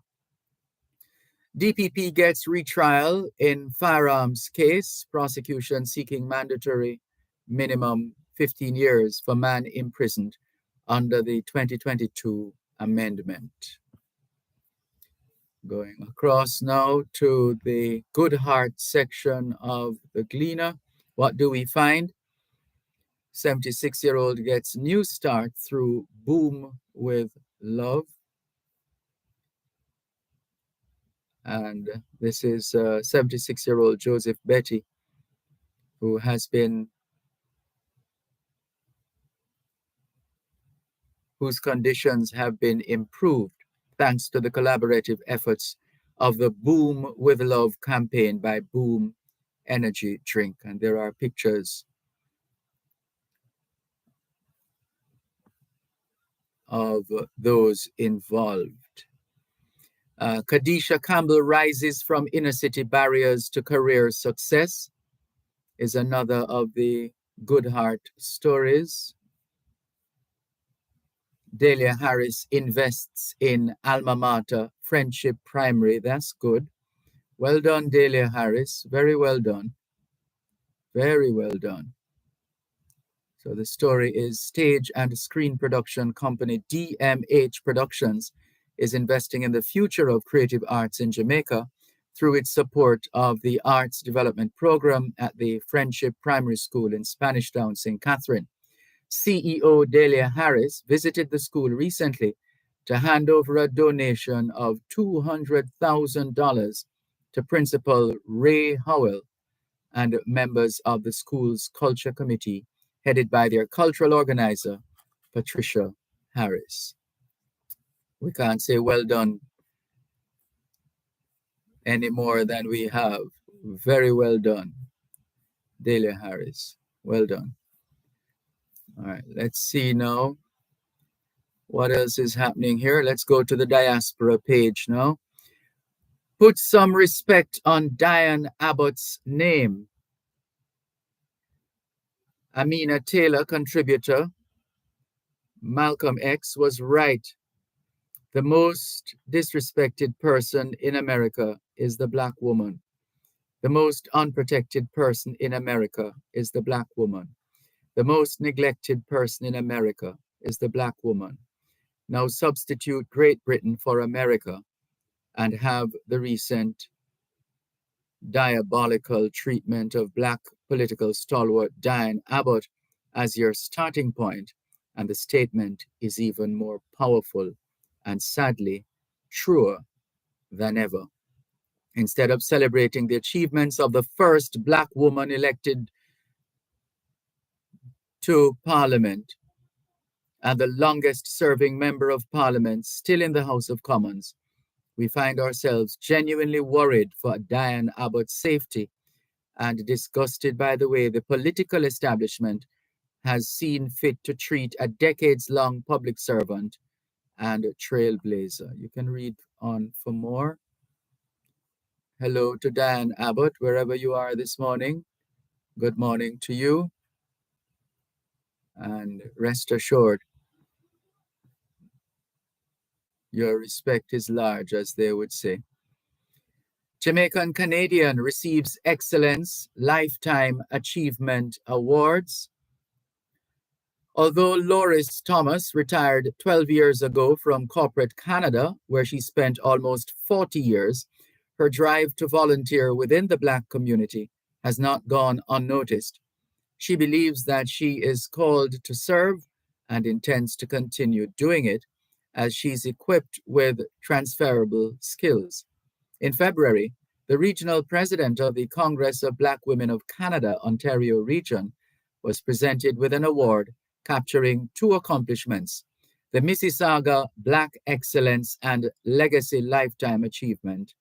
Speaker 1: DPP gets retrial in firearms case, prosecution seeking mandatory minimum 15 years for man imprisoned under the 2022 amendment. Going across now to the Good Heart section of the Gleaner. What do we find? 76-year-old gets new start through Boom with Love. And this is 76-year-old Joseph Betty, whose conditions have been improved thanks to the collaborative efforts of the Boom with Love campaign by Boom Energy Drink. And there are pictures of those involved. Kadisha Campbell rises from inner city barriers to career success is another of the Good Heart stories. Delia Harris invests in Alma Mater Friendship Primary. That's good. Well done, Delia Harris. Very well done. Very well done. So the story is stage and screen production company DMH Productions is investing in the future of creative arts in Jamaica through its support of the Arts Development Program at the Friendship Primary School in Spanish Town, St. Catherine. CEO Delia Harris visited the school recently to hand over a donation of $200,000 to Principal Ray Howell and members of the school's culture committee, headed by their cultural organizer, Patricia Harris. We can't say well done any more than we have. Very well done, Delia Harris. Well done. All right, let's see now what else is happening here. Let's go to the diaspora page now. Put some respect on Diane Abbott's name. Amina Taylor, contributor, Malcolm X, was right. The most disrespected person in America is the Black woman. The most unprotected person in America is the Black woman. The most neglected person in America is the Black woman. Now substitute Great Britain for America and have the recent diabolical treatment of Black political stalwart Diane Abbott as your starting point, and the statement is even more powerful and sadly truer than ever. Instead of celebrating the achievements of the first Black woman elected to Parliament and the longest serving member of Parliament still in the House of Commons, we find ourselves genuinely worried for Diane Abbott's safety and disgusted by the way the political establishment has seen fit to treat a decades-long public servant and a trailblazer. You can read on for more. Hello to Diane Abbott, wherever you are this morning. Good morning to you. And rest assured, your respect is large, as they would say. Jamaican Canadian receives Excellence Lifetime Achievement Awards. Although Loris Thomas retired 12 years ago from corporate Canada, where she spent almost 40 years, her drive to volunteer within the Black community has not gone unnoticed. She believes that she is called to serve and intends to continue doing it as she's equipped with transferable skills. In February, the regional president of the Congress of Black Women of Canada, Ontario region, was presented with an award capturing two accomplishments: the Mississauga Black Excellence and Legacy Lifetime Achievement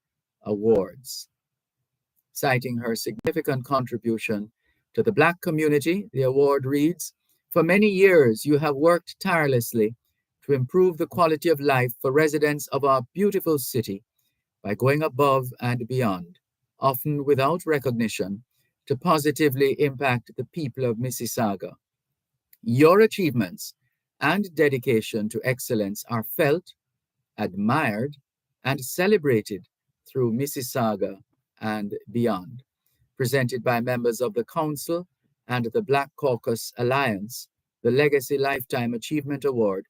Speaker 1: Awards. Citing her significant contribution to the Black community, the award reads, "For many years, you have worked tirelessly to improve the quality of life for residents of our beautiful city by going above and beyond, often without recognition, to positively impact the people of Mississauga. Your achievements and dedication to excellence are felt, admired, and celebrated through Mississauga and beyond." Presented by members of the Council and the Black Caucus Alliance, the Legacy Lifetime Achievement Award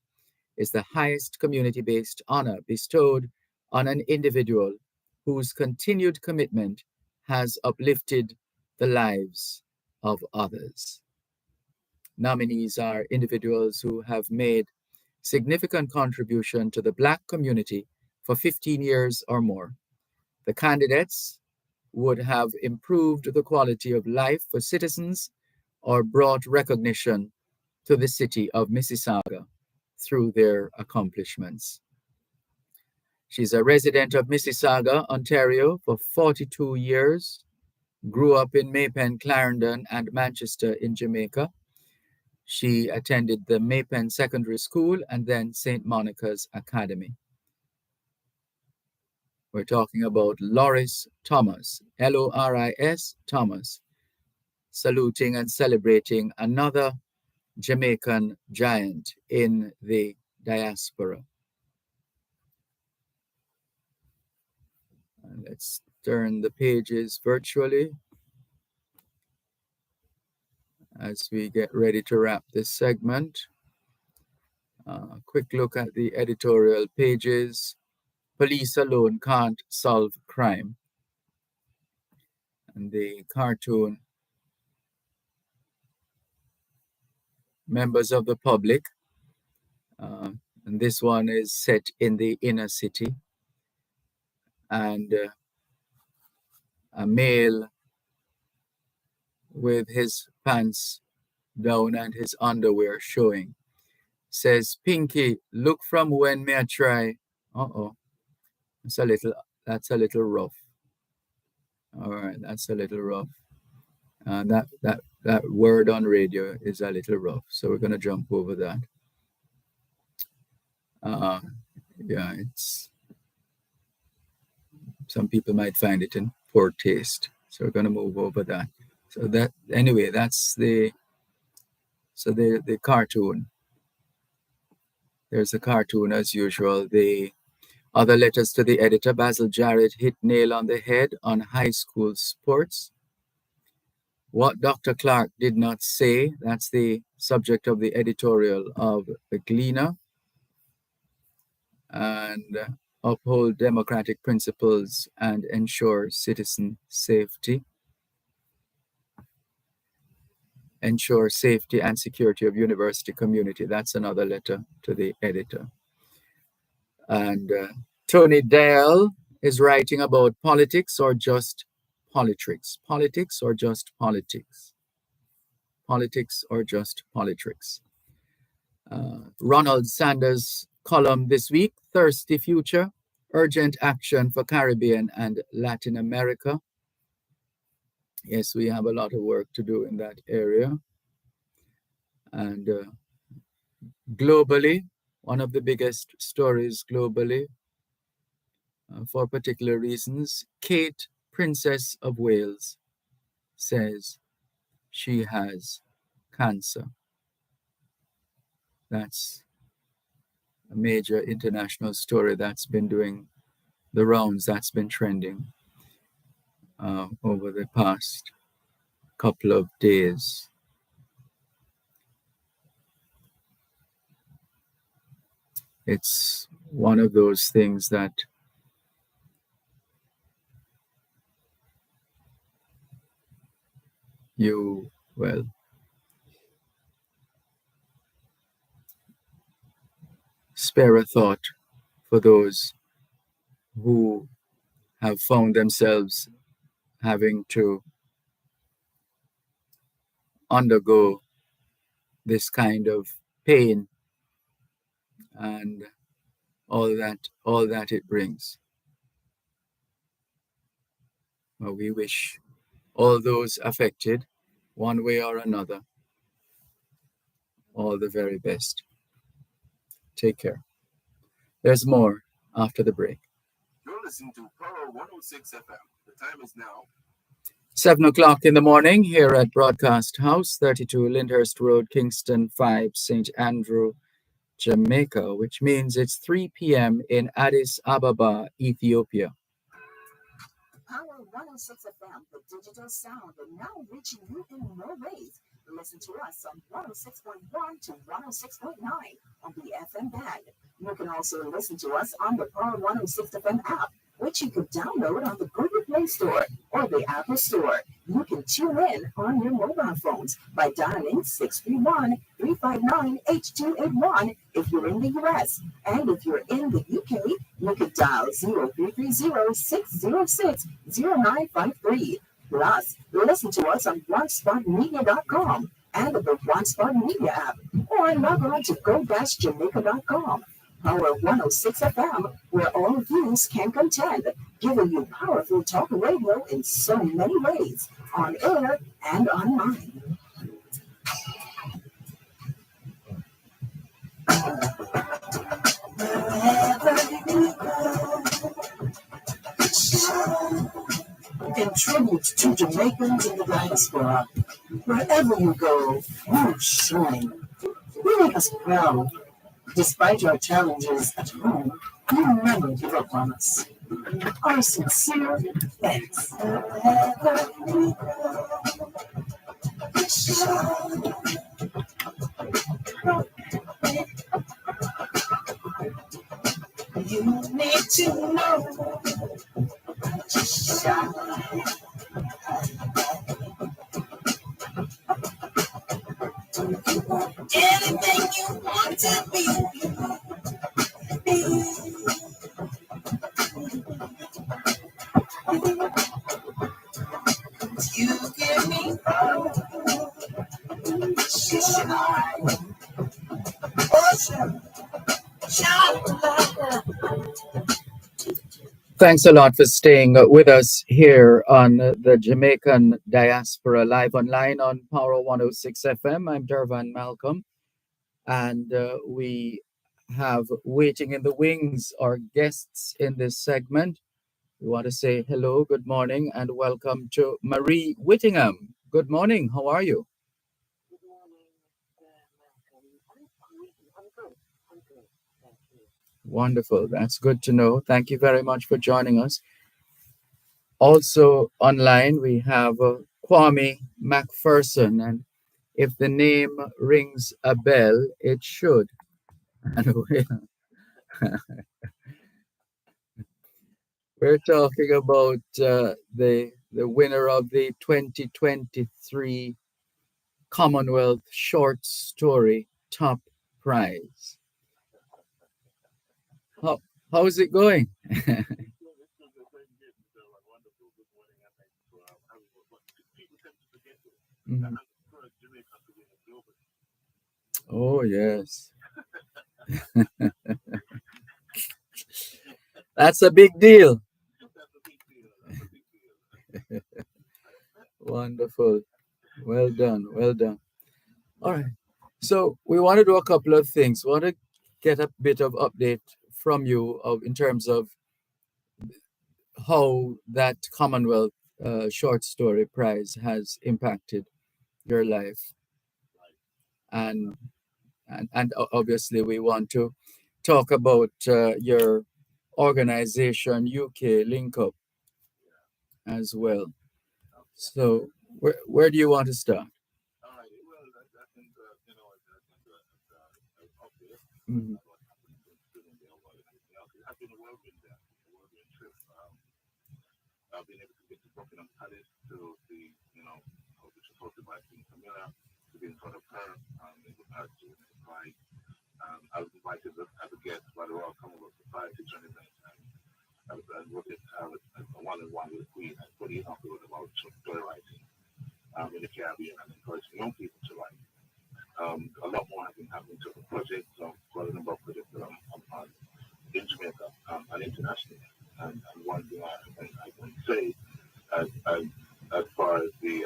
Speaker 1: is the highest community-based honor bestowed on an individual whose continued commitment has uplifted the lives of others. Nominees are individuals who have made significant contribution to the Black community for 15 years or more. The candidates would have improved the quality of life for citizens or brought recognition to the city of Mississauga through their accomplishments. She's a resident of Mississauga, Ontario for 42 years, grew up in Maypen, Clarendon, and Manchester in Jamaica. She attended the Maypen Secondary School and then St. Monica's Academy. We're talking about Loris Thomas, Loris Thomas, saluting and celebrating another Jamaican giant in the diaspora. And let's turn the pages virtually as we get ready to wrap this segment. Quick look at the editorial pages. Police alone can't solve crime. And the cartoon, members of the public. And this one is set in the inner city. And a male with his pants down and his underwear showing says, "Pinky, look from when may I try." That's a little rough. All right, that's a little rough. That word on radio is a little rough, so we're going to jump over that. Yeah, it's some people might find it in poor taste, so we're going to move over that. So that anyway, that's the cartoon. There's a cartoon as usual. The other letters to the editor, Basil Jarrett hit nail on the head on high school sports. What Dr. Clark did not say, that's the subject of the editorial of the Gleaner. And uphold democratic principles and ensure citizen safety. Ensure safety and security of university community. That's another letter to the editor. And Tony Dale is writing about politics or just politics. Politics or just politics. Politics or just politics. Ronald Sanders' column this week, Thirsty Future, Urgent Action for Caribbean and Latin America. Yes, we have a lot of work to do in that area. And globally, one of the biggest stories globally, for particular reasons, Kate, Princess of Wales, says she has cancer. That's a major international story that's been doing the rounds, that's been trending over the past couple of days. It's one of those things that you, well, spare a thought for those who have found themselves having to undergo this kind of pain and all that it brings. Well, we wish all those affected, one way or another, all the very best. Take care. There's more after the break.
Speaker 3: You're listening to Power 106 FM. The time is now
Speaker 1: 7 o'clock in the morning here at Broadcast House, 32 Lyndhurst Road, Kingston 5, St. Andrew, Jamaica, which means it's 3 p.m. in Addis Ababa, Ethiopia.
Speaker 2: Power 106 FM, the digital sound, and now reaching you in more ways. Listen to us on 106.1 to 106.9 on the FM band. You can also listen to us on the Power 106 FM app, which you can download on the Google Play Store or the Apple Store. You can tune in on your mobile phones by dialing 631-359-8281 if you're in the US. And if you're in the UK, you can dial 0330-606-0953. Plus, listen to us on blogspotmedia.com and the Blogspot Media app, or log on to go-jamaica.com. Power 106 FM, where all views can contend, giving you powerful talk radio in so many ways, on air and online.
Speaker 4: In tribute to Jamaicans in the diaspora, wherever you go, you shine. You make us proud. Despite our challenges at home, you never give up on us. Our sincere thanks. You need to know. Anything you want to be. You give me hope. Shine. Oh, shine. Shine.
Speaker 1: thanks a lot for staying with us here on the Jamaican Diaspora live online on Power 106 FM. I'm Dervan Malcolm, and we have waiting in the wings our guests in this segment. We want to say hello, good morning, and welcome to Marie Whittingham. Good morning. How are you?
Speaker 6: Good morning, Malcolm. I'm fine. I'm good. I'm good. Thank you.
Speaker 1: Wonderful. That's good to know. Thank you very much for joining us. Also online, we have Kwame McPherson, and if the name rings a bell, it should. And we're talking about the winner of the 2023 Commonwealth Short Story Top Prize. How's it going? Mhm. Oh, yes. That's a big deal. Wonderful. Well done. Well done. All right. So we want to do a couple of things. We want to get a bit of update from you in terms of how that Commonwealth Short Story Prize has impacted your life, and obviously we want to talk about your organization UK Link Up as well. So where do you want to start? Mhm.
Speaker 3: I've been able to get to Buckingham Palace to see, which was hosted by Queen Camilla, to be in front of her, in regard to the prize. I was invited as a guest by the Royal Commonwealth Society during the event, and I was voted as a one-on-one with the Queen and putting up about story writing in the Caribbean and encouraging young people to write. A lot more has been happening to the project, so quite a number of projects that I'm on in Jamaica and internationally. And one thing I can say as far as the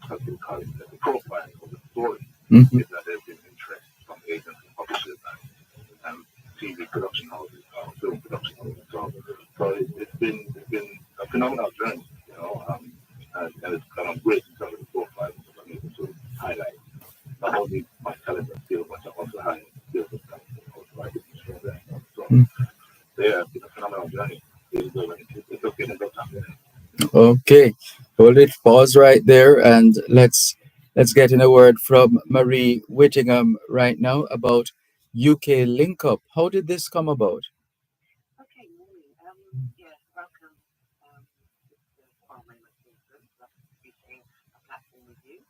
Speaker 3: the profile of the story is that there's been interest from agents and publishers and TV production houses, film production houses. So it's been a phenomenal journey, and I'm great in terms of the profile because I'm able to highlight not only my talent and skills, but also highlight skills and talent and also I get to share that. So yeah, it's been a phenomenal journey. It's okay to go time.
Speaker 1: Okay, hold it. Pause right there, and let's get in a word from Marie Whittingham right now about UK Link Up. How did this come about?
Speaker 6: Okay, morning. Yeah, welcome. This is Kwame McPherson. Love to be sharing a platform with you.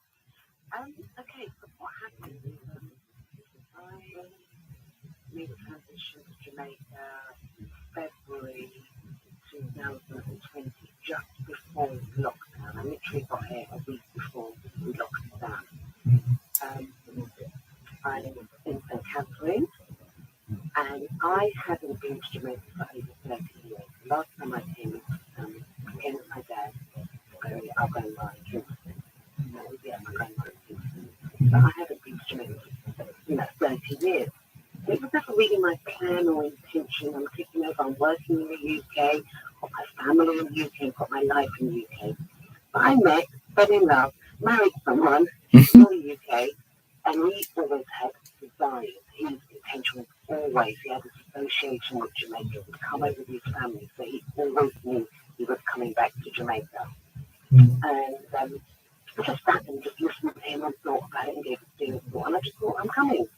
Speaker 6: Okay, so what happened is I made a transition to Jamaica February 2020, just before lockdown. I literally got here a week before we locked down. I'm in St. Catherine, and I hadn't been to Jamaica for over 30 years. Last time I came with my dad, our grandma in Kingston. My grandma in Kingston. But I haven't been to Jamaica for 30 years. It was never really my plan or intention. I'm thinking of I'm working in the UK, got my family in the UK, got my life in the UK. But I met, fell in love, married someone in the UK, and we always had desires. His intention was always, he had this association with Jamaica, would come over with his family, so he always knew he was coming back to Jamaica. And I just sat and just listened to him and thought about it and gave it serious thought. And I just thought, I'm coming.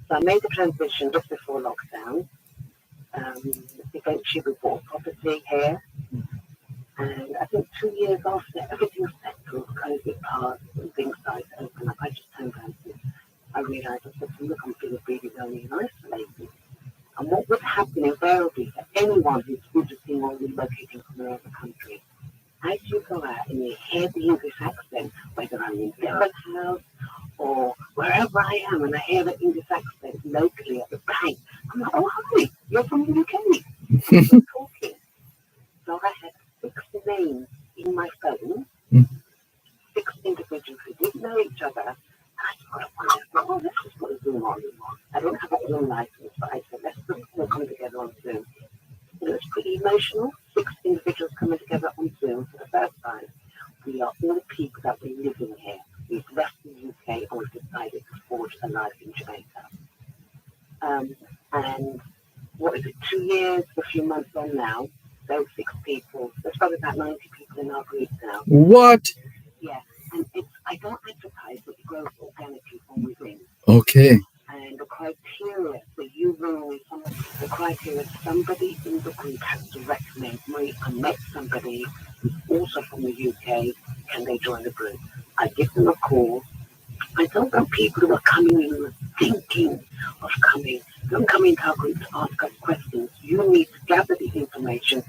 Speaker 6: So I made the transition just before lockdown. Eventually we bought property here. And I think 2 years after everything settled, COVID passed and things started to open up, I just turned around and I realised, I said, look, I'm feeling really lonely and isolated. And what would happen invariably for anyone who's visiting or relocating from another country, as you go out and you hear the English accent, whether I'm in Dervan House or wherever I am, and I hear the English accent locally at the bank, I'm like, oh, hi, you're from the UK. And we're talking. So I had 6 names in my phone, 6 individuals who didn't know each other. And I just got to find out, let's just put a Zoom on. I don't have a Zoom license, but I said, let's just all come together on Zoom. And it was pretty emotional. 6 individuals coming together on Zoom for the first time. We are all people that we live in here. We've left the UK and we've decided to forge a life in Jamaica. And what is it, 2 years, a few months on now, those 6 people, there's probably about 90 people in our group now.
Speaker 1: What?
Speaker 6: Yeah, and I don't advertise, but it grows organically from within.
Speaker 1: Okay.
Speaker 6: And the criteria for you ring the criteria somebody in the group has to recommend me. I met somebody who's also from the UK, can they join the group? I give them a call. I don't want people who are coming in thinking of coming. Don't come into our group to ask us questions. You need to gather the information,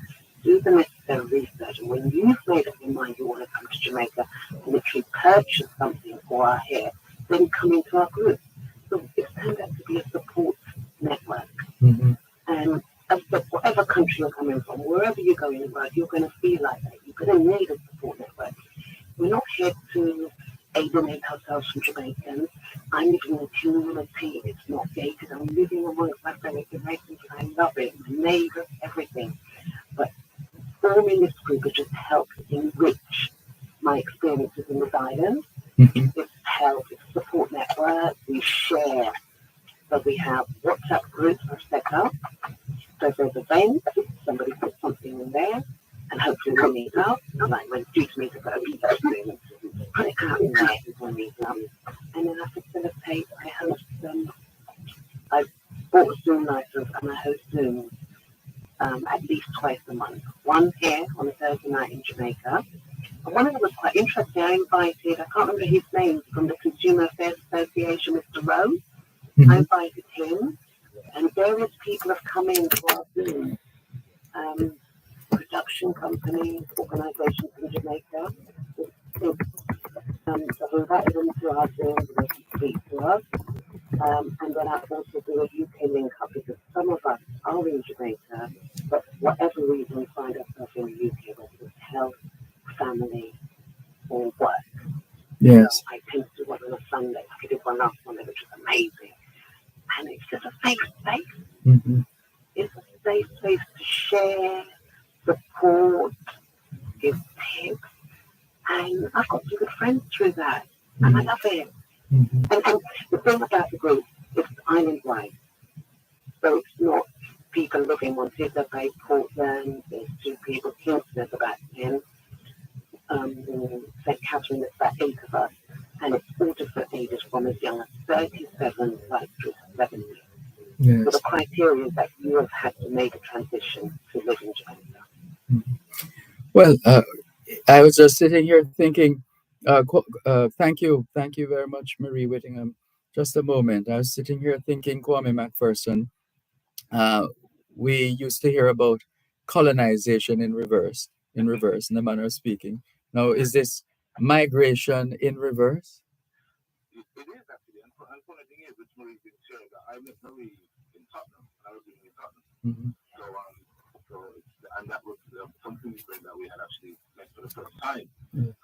Speaker 6: do the necessary research, and when you've made up your mind you want to come to Jamaica and literally purchase something for our hair, then come into our group. So it's turned out to be a support network. And whatever country you're coming from, wherever you go in the world, you're going to feel like that. You're going to need a support network. We're not here to alienate ourselves from Jamaicans. I'm living in a community. It's not gated. I'm living amongst my fellow Jamaicans. I love it. My neighbours, everything. But forming this group has just helped enrich my experiences in this island. It's helped. It's a support network. We share. So we have WhatsApp groups are set up. So if there's events, somebody puts something in there, and hopefully we'll meet up. Like when due to meet up at a pizza thing, put it out in there when we meet up. And then I facilitate, I host them. I bought a Zoom license and I host Zoom at least twice a month. One here on a Thursday night in Jamaica. And one of them was quite interesting. I invited, I can't remember his name, from the Consumer Affairs Association, Mr. Rowe. I invited him, and various people have come in to our Zoom. Production companies, organisations in Jamaica. So we invited them to our Zoom and they can speak to us. And then I also do a UK link up because some of us are in Jamaica, but for whatever reason we find ourselves in the UK, whether it's health, family, or work.
Speaker 1: Yes.
Speaker 6: So I tend to do one on a Sunday. I did one last Sunday, which was amazing. And it's just a safe space. It's a safe place to share, support, give tips. And I've got some good friends through that. And I love it. And the thing about the group, it's island-wide. So it's not people living on Montego Bay, Portland, there's 2 people, Kingston, there's about 10. St. Catherine, there's about 8 of us. And it's all different ages from as young as 37 right through to 70.
Speaker 1: Yes.
Speaker 6: So the criteria is that you have had to make a transition to live in Jamaica.
Speaker 1: Well, I was just sitting here thinking, thank you very much, Marie Whittingham. Just a moment. I was sitting here thinking, Kwame McPherson, we used to hear about colonization in reverse, in the manner of speaking. Now, is this migration in reverse?
Speaker 3: It is actually. And funny thing is, which Marie didn't share, that I met Marie in Tottenham. I was living in Tottenham. And that was something that we had actually met for the first time.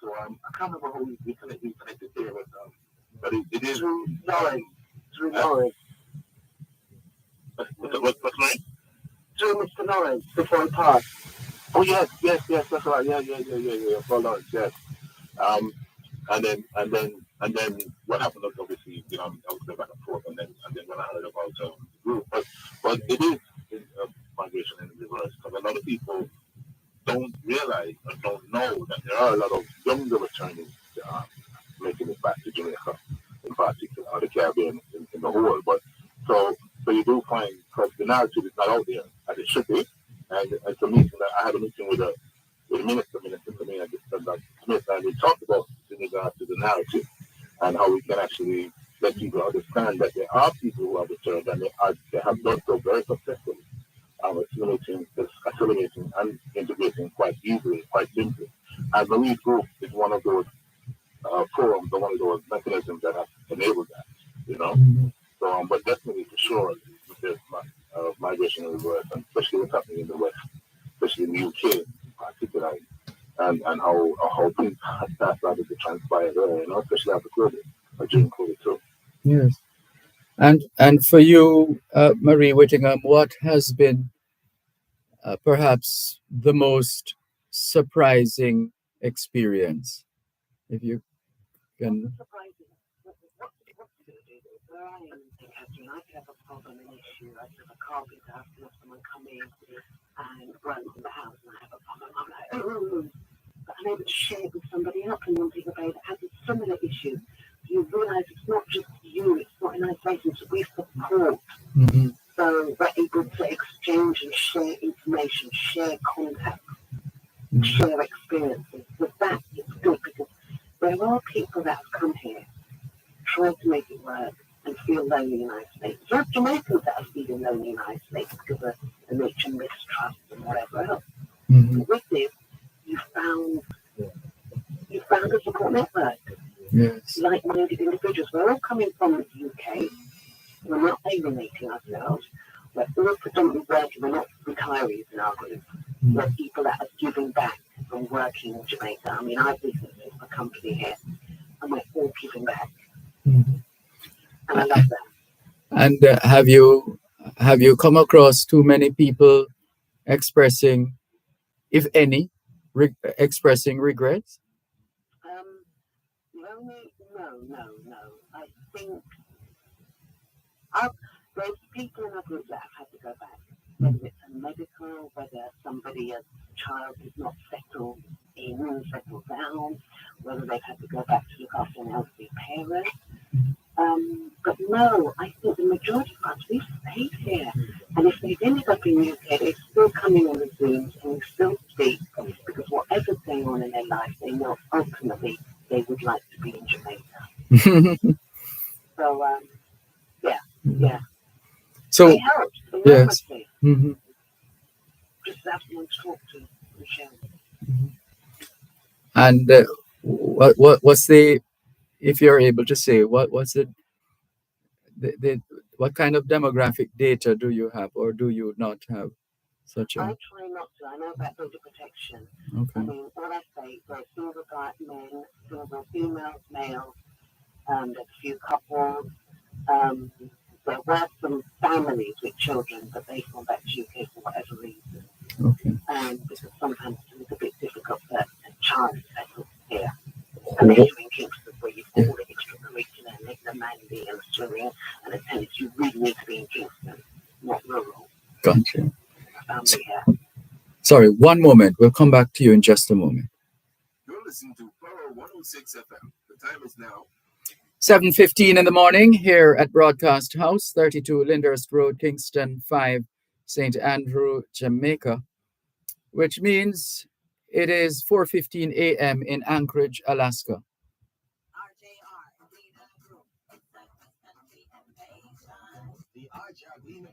Speaker 3: So I can't remember how we connected there, but it is through Lawrence. Through Lawrence. What's my name?
Speaker 6: Through Mr. Lawrence before he passed.
Speaker 3: Oh yes, that's right. Yeah. For Lawrence, yes. And then what happened was obviously, I was going back and forth, and then when I heard about the group, but it is migration in reverse, because a lot of people don't realize or don't know that there are a lot of younger returnees making it back to Jamaica, in particular, or the Caribbean in the whole. But so you do find, because the narrative is not out there as it should be, and it's a meeting that I had a meeting with the minister Samina Smith, and we talked about in regards to the narrative and how we can actually let people understand that there are people who have returned and they have done so very successfully, assimilating and integrating quite easily, quite simply. And Marie's group is one of those forums or one of those mechanisms that have enabled that, So, but definitely for sure, there's of migration in the West, and especially what's happening in the West, especially in the UK, particularly, and how things that started to transpire there, especially after COVID, or during COVID too.
Speaker 1: Yes. And for you, Marie Whittingham, what has been perhaps the most surprising experience, if you can?
Speaker 6: Surprising. What's it going to do? Where I am in Catherine, I could have a problem, an issue. I could have a carpenter, I could have someone come in and run from the house, and I have a problem. I'm like, oh, but I'm able to share it with somebody else, and one thing about it has a similar issue. You realise it's not just you, it's not in isolation, so we support.
Speaker 1: Mm-hmm.
Speaker 6: So we're able to exchange and share information, share contacts, share experiences. So that is good, because there are people that have come here, try to make it work, and feel lonely and isolated. There are Jamaicans that are feeling lonely and isolated because of the nature mistrust and whatever else.
Speaker 1: Mm-hmm.
Speaker 6: With this, you found a support network.
Speaker 1: Yes.
Speaker 6: Like-minded individuals. We're all coming from the UK. We're not alienating ourselves. We're all predominantly working. We're not retirees in our group. We're people that are giving back and working in Jamaica. I mean, I've recently set up a company here, and we're all giving back.
Speaker 1: Mm-hmm.
Speaker 6: And I love that.
Speaker 1: And have you come across too many people expressing, if any, expressing regrets?
Speaker 6: No. I think there's people in our group that have had to go back, whether it's a medical, whether somebody, a child is not settled down, whether they've had to go back to look after an elderly parent. But no, I think the majority of us, we've stayed here. And if they've ended up in the UK, they're still coming on the Zooms and we still speak, because whatever's going on in their life, they know ultimately they would like to be in Jamaica. So, yeah.
Speaker 1: So,
Speaker 6: it helps.
Speaker 1: yes. Mm-hmm.
Speaker 6: Just have someone to talk to, Michelle.
Speaker 1: And what's the, if you're able to say, what's the what kind of demographic data do you have, or do you not have such a?
Speaker 6: I try not to. I know about data protection.
Speaker 1: Okay.
Speaker 6: I mean, all I say, there are single black men, single females, males, there's a few couples. There were some families with children, but they've gone back to UK for whatever reason.
Speaker 1: Okay.
Speaker 6: Because sometimes it's a bit difficult that a child settles here. And then you're in Kingston, where you've got all the extracurricular, and the manly and swimming and the tennis. You really need to be in Kingston, not rural.
Speaker 1: Gotcha.
Speaker 6: Family here.
Speaker 1: Sorry, one moment. We'll come back to you in just a moment.
Speaker 5: You're listening to Power 106 FM. The time is now
Speaker 1: 7:15 in the morning here at Broadcast House, 32 Lyndhurst Road, Kingston 5, St. Andrew, Jamaica, which means it is 4:15 a.m. in Anchorage, Alaska.
Speaker 5: the RJ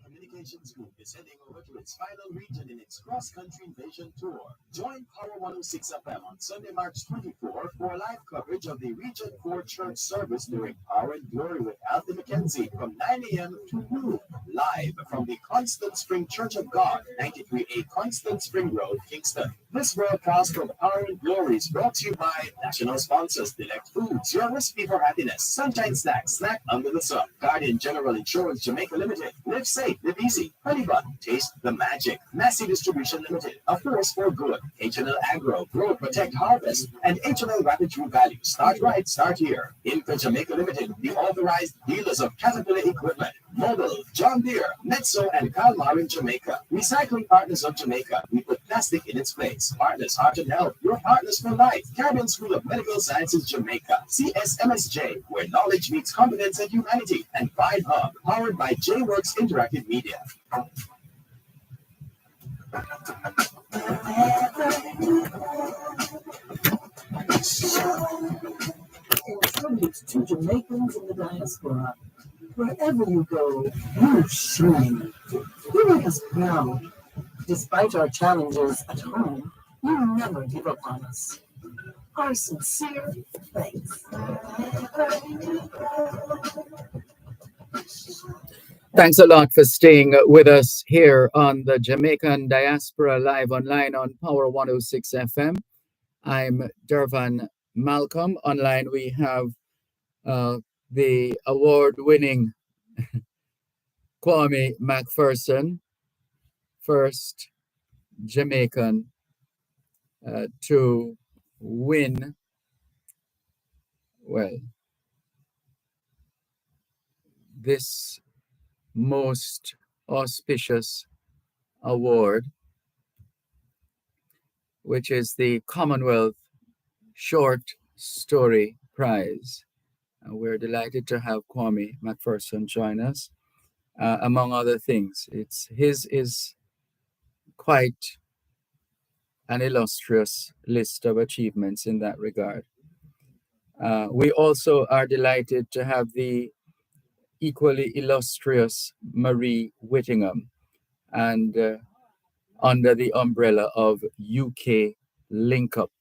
Speaker 5: Communications Group is heading over to its final region in its cross-country invasion tour. Join Power 106 FM on Sunday, March 24 for live coverage of the Region 4 church service during Power and Glory with Alfie McKenzie from 9 a.m. to noon, live from the Constant Spring Church of God, 93A Constant Spring Road, Kingston. This broadcast from Power and Glory is brought to you by national sponsors Delect Foods, your recipe for happiness, Sunshine Snacks, Snack Under the Sun, Guardian General Insurance Jamaica Limited, Live Safe, Live Easy, Honeybun, Taste the Magic, Massey Distribution Limited, A Force for Good, H&L Agro, Grow, Protect, Harvest, and H&L Rapid True Value. Start right, start here. Inca Jamaica Limited, the authorized dealers of Caterpillar equipment, Mobile, John Deere, Metso, and Kalmar in Jamaica. Recycling Partners of Jamaica, we put plastic in its place. Partners Heart and Health, your partners for life. Caribbean School of Medical Sciences Jamaica. CSMSJ, where knowledge meets competence and humanity. And Vibe Hub, powered by J-Works Interactive Media.
Speaker 4: In tribute to Jamaicans in the diaspora, wherever you go, you shine. You make us proud. Despite our challenges at home, you never give up on us. Our sincere thanks.
Speaker 1: Thanks a lot for staying with us here on the Jamaican Diaspora live online on Power 106 FM. I'm Dervan Malcolm. Online we have the award-winning Kwame McPherson, first Jamaican to win, well, this most auspicious award, which is the Commonwealth Short Story Prize. And we're delighted to have Kwame McPherson join us. Among other things, his is quite an illustrious list of achievements in that regard. We also are delighted to have the equally illustrious Marie Whittingham, and under the umbrella of UK Link Up.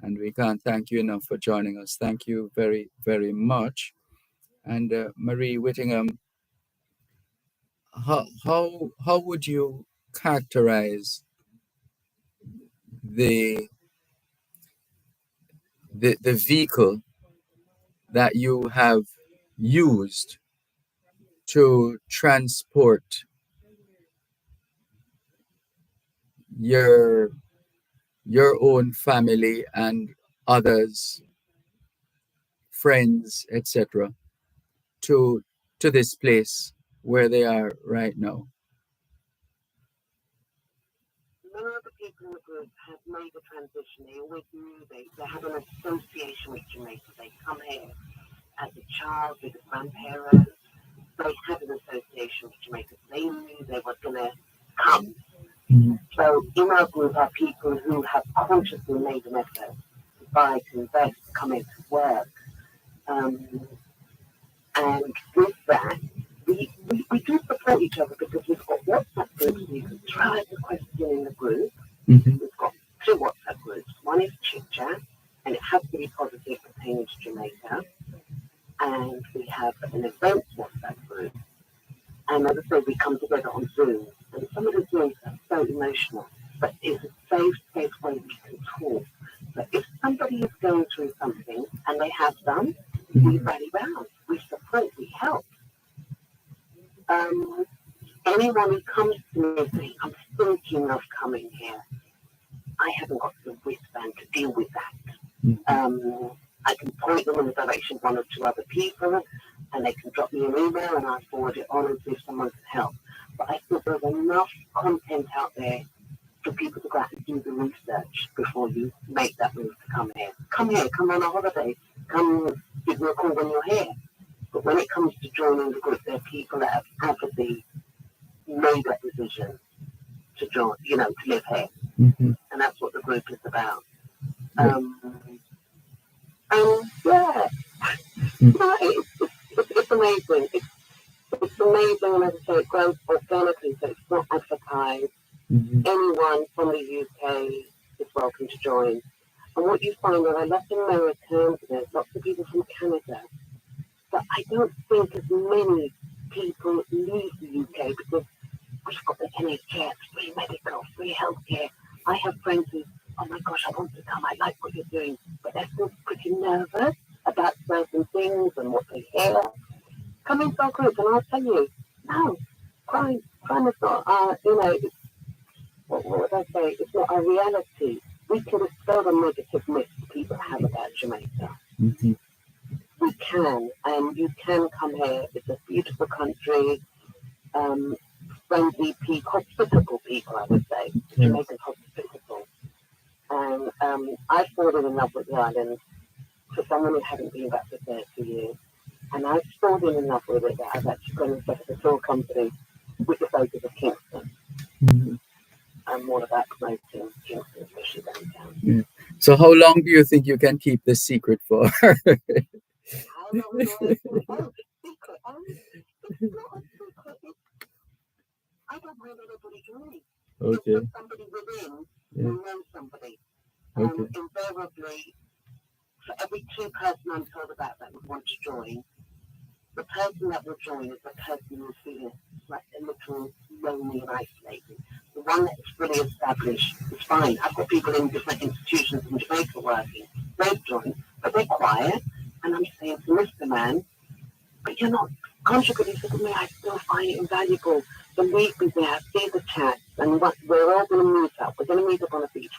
Speaker 1: And we can't thank you enough for joining us. Thank you very, very much. And Marie Whittingham, how would you characterize the vehicle that you have used to transport your own family and others, friends, etc., to this place where they are right now?
Speaker 6: Many of the people in the group have made a transition. They always knew they have an association with Jamaica. They come here as a child with a grandparent. They had an association with Jamaica. They knew they were going to come.
Speaker 1: Mm-hmm.
Speaker 6: So in our group are people who have consciously made an effort to buy, to invest, to come into work. And with that, we do support each other because we've got WhatsApp groups. You can try the question in the group.
Speaker 1: Mm-hmm.
Speaker 6: We've got 2 WhatsApp groups. One is Chit Chat, and it has to be positive pertaining to Jamaica. And we have an events WhatsApp group. And as I said, we come together on Zoom. And some of the Zooms are so emotional, but it's a safe space where we can talk. But if somebody is going through something, and they have done, we rally round, we support, we help. Anyone who comes to me saying, I'm thinking of coming here, I haven't got the wristband to deal with that. I can point them in the direction of 1 or 2 other people, and they can drop me an email, and I forward it on and see if someone can help. But I think there's enough content out there for people to go out and do the research before you make that move to come here. Come here, come on a holiday, come give me a call when you're here. But when it comes to joining the group, there are people that have avidly made that decision to join, to live here.
Speaker 1: Mm-hmm.
Speaker 6: And that's what the group is about.
Speaker 1: Yeah.
Speaker 6: Yeah. No, it's amazing. It's amazing, and as I say, it grows organically, so it's not advertised.
Speaker 1: Mm-hmm.
Speaker 6: Anyone from the UK is welcome to join. And what you find, there are lots of Americans, there's lots of people from Canada, but I don't think as many people leave the UK because we've got the NHS, free medical, free healthcare. I have friends who, oh my gosh, I want to come, I like what you're doing, but they're still pretty nervous about certain things and what they hear. Come into our group and I'll tell you, no, crime is not, what would I say? It's not a reality. We can dispel the negative myths people have about Jamaica.
Speaker 1: Mm-hmm.
Speaker 6: We can, and you can come here. It's a beautiful country, friendly people, hospitable people, I would say.
Speaker 1: Yeah.
Speaker 6: Jamaica's hospitable. And I've fallen in love with the island for someone who hadn't been back for 30 years. And I've fallen in love with it that I've actually gone and set a tour company with the focus of Kingston.
Speaker 1: Mm-hmm.
Speaker 6: I'm all about promoting Kingston, especially downtown.
Speaker 1: Yeah. So how long do you think you can keep this secret for?
Speaker 6: How long do I think? Oh, secret. It's not a secret. I don't mind anybody joining.
Speaker 1: Okay.
Speaker 6: If there's somebody within who knows somebody.
Speaker 1: Okay.
Speaker 6: Invariably, for every 2 person I'm told about that would want to join, the person that will join is the person who's feeling like a little lonely and isolated. The one that is fully established is fine. I've got people in different institutions in Jamaica working. They've joined, but they're quiet. And I'm saying to Mr. Man, but you're not contributing to me. I still find it invaluable. So leave me there, see the chat, and we're all going to meet up. We're going to meet up on a beach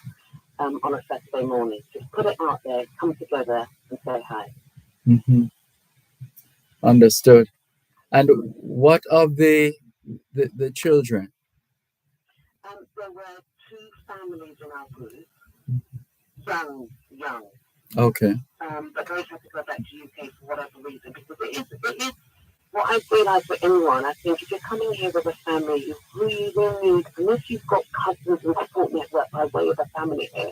Speaker 6: on a Saturday morning. Just put it out there, come together and say hi.
Speaker 1: Mm-hmm. Understood. And what of the children?
Speaker 6: There were 2 families in our group, young.
Speaker 1: Okay.
Speaker 6: But those had to go back to UK for whatever reason, because it is what I've realised for anyone. I think if you're coming here with a family, you really need, unless you've got cousins and support network by way of a family here,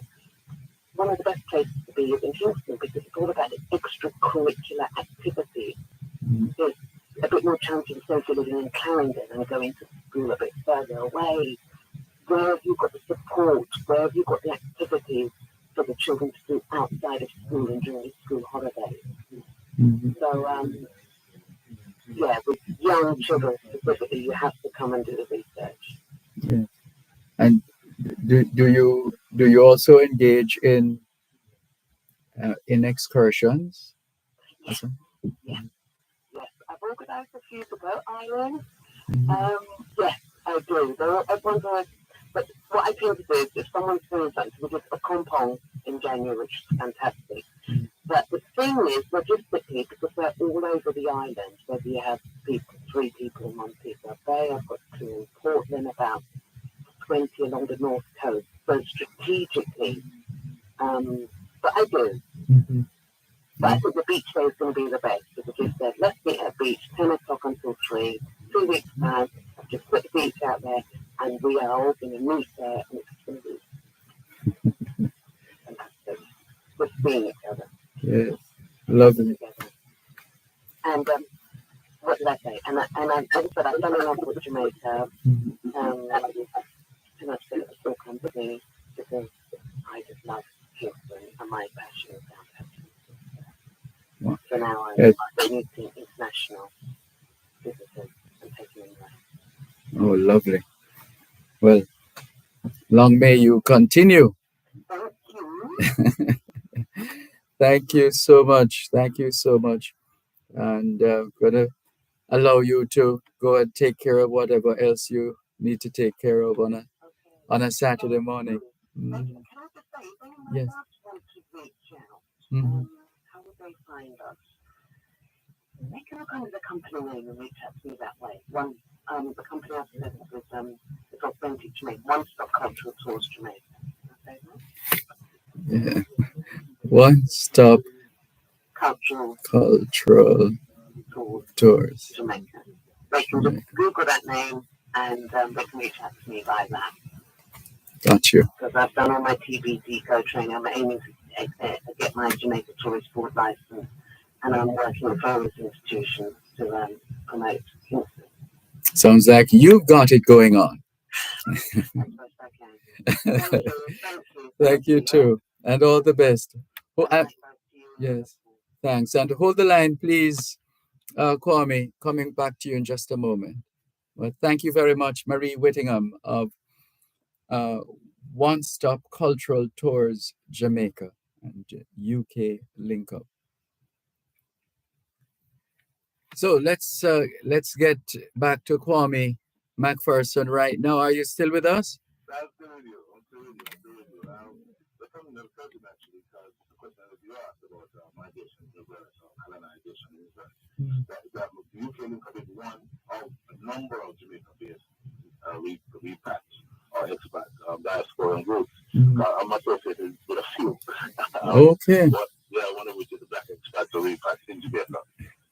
Speaker 6: one of the best places to be is in Kingston, because it's all about the extracurricular activity. There's a bit more challenging social living in Clarendon and going to school a bit further away. Where have you got the support? Where have you got the activities for the children to do outside of school and during the school holidays?
Speaker 1: Mm-hmm.
Speaker 6: So, yeah, with young children specifically, you have to come and do the research.
Speaker 1: Yeah. And do you also engage in excursions?
Speaker 6: Yes. I've organised a few to go islands.
Speaker 1: Mm-hmm.
Speaker 6: Yes, I do. But what I tend to do is if someone's doing something, we just a compound in January, which is fantastic.
Speaker 1: Mm-hmm.
Speaker 6: But the thing is, logistically, because they're all over the island, whether you have 3 people in Montego Bay, I've got 2 in Portland, about 20 along the north coast. So strategically, but I do.
Speaker 1: Mm-hmm.
Speaker 6: But I think the beach day is going to be the best, because you said, let's meet at the beach, 10 o'clock until 3, 2 weeks time, just put the beach out there, and we are all going to meet there, and it's going to be fantastic. We're seeing each other.
Speaker 1: Yes, lovely.
Speaker 6: And what did I say? And I said, I fell in love with Jamaica. Too much that it still comes to me, because I just love Houston, and my passion is down there.
Speaker 1: Wow.
Speaker 6: So now I'm meeting international visitors and taking them there.
Speaker 1: Oh, lovely. Well, long may you continue.
Speaker 6: Thank you.
Speaker 1: Thank you so much. Thank you so much. And gonna allow you to go and take care of whatever else you need to take care of on a Saturday morning.
Speaker 6: Can I just say, if anyone
Speaker 1: Yes.
Speaker 6: else wants to reach out,
Speaker 1: Mm-hmm.
Speaker 6: how would they find us? They can look under the company name and reach out to me that way. The company I've said is it's Authentic Jamaica, One Stop Cultural Tours Jamaica. Okay,
Speaker 1: Yeah. One Stop
Speaker 6: Cultural
Speaker 1: Tours
Speaker 6: Jamaica. They can just Google that name and they can reach out to me by that.
Speaker 1: Got you.
Speaker 6: Because I've done all my TBD training. I'm aiming to get my Jamaica Tourist Board license, and I'm working with various institutions to promote Kingston.
Speaker 1: Sounds like you've got it going on.
Speaker 6: As best I can. Thank you.
Speaker 1: Thank you too, and all the best. Yes, thanks. And hold the line, please, Kwame. Coming back to you in just a moment. Well, thank you very much, Marie Whittingham of One Stop Cultural Tours Jamaica and UK Link Up. So let's get back to Kwame McPherson right now. Are you still with us?
Speaker 3: I'm still with you. There's something that occurred to me actually, because the question that you asked about migration as well, so colonization is that the UK Link Up is one of a number of Jamaica-based repats or expat diaspora groups. I'm associated with a few.
Speaker 1: Okay.
Speaker 3: One of which is the Black Expats or repats in Jamaica.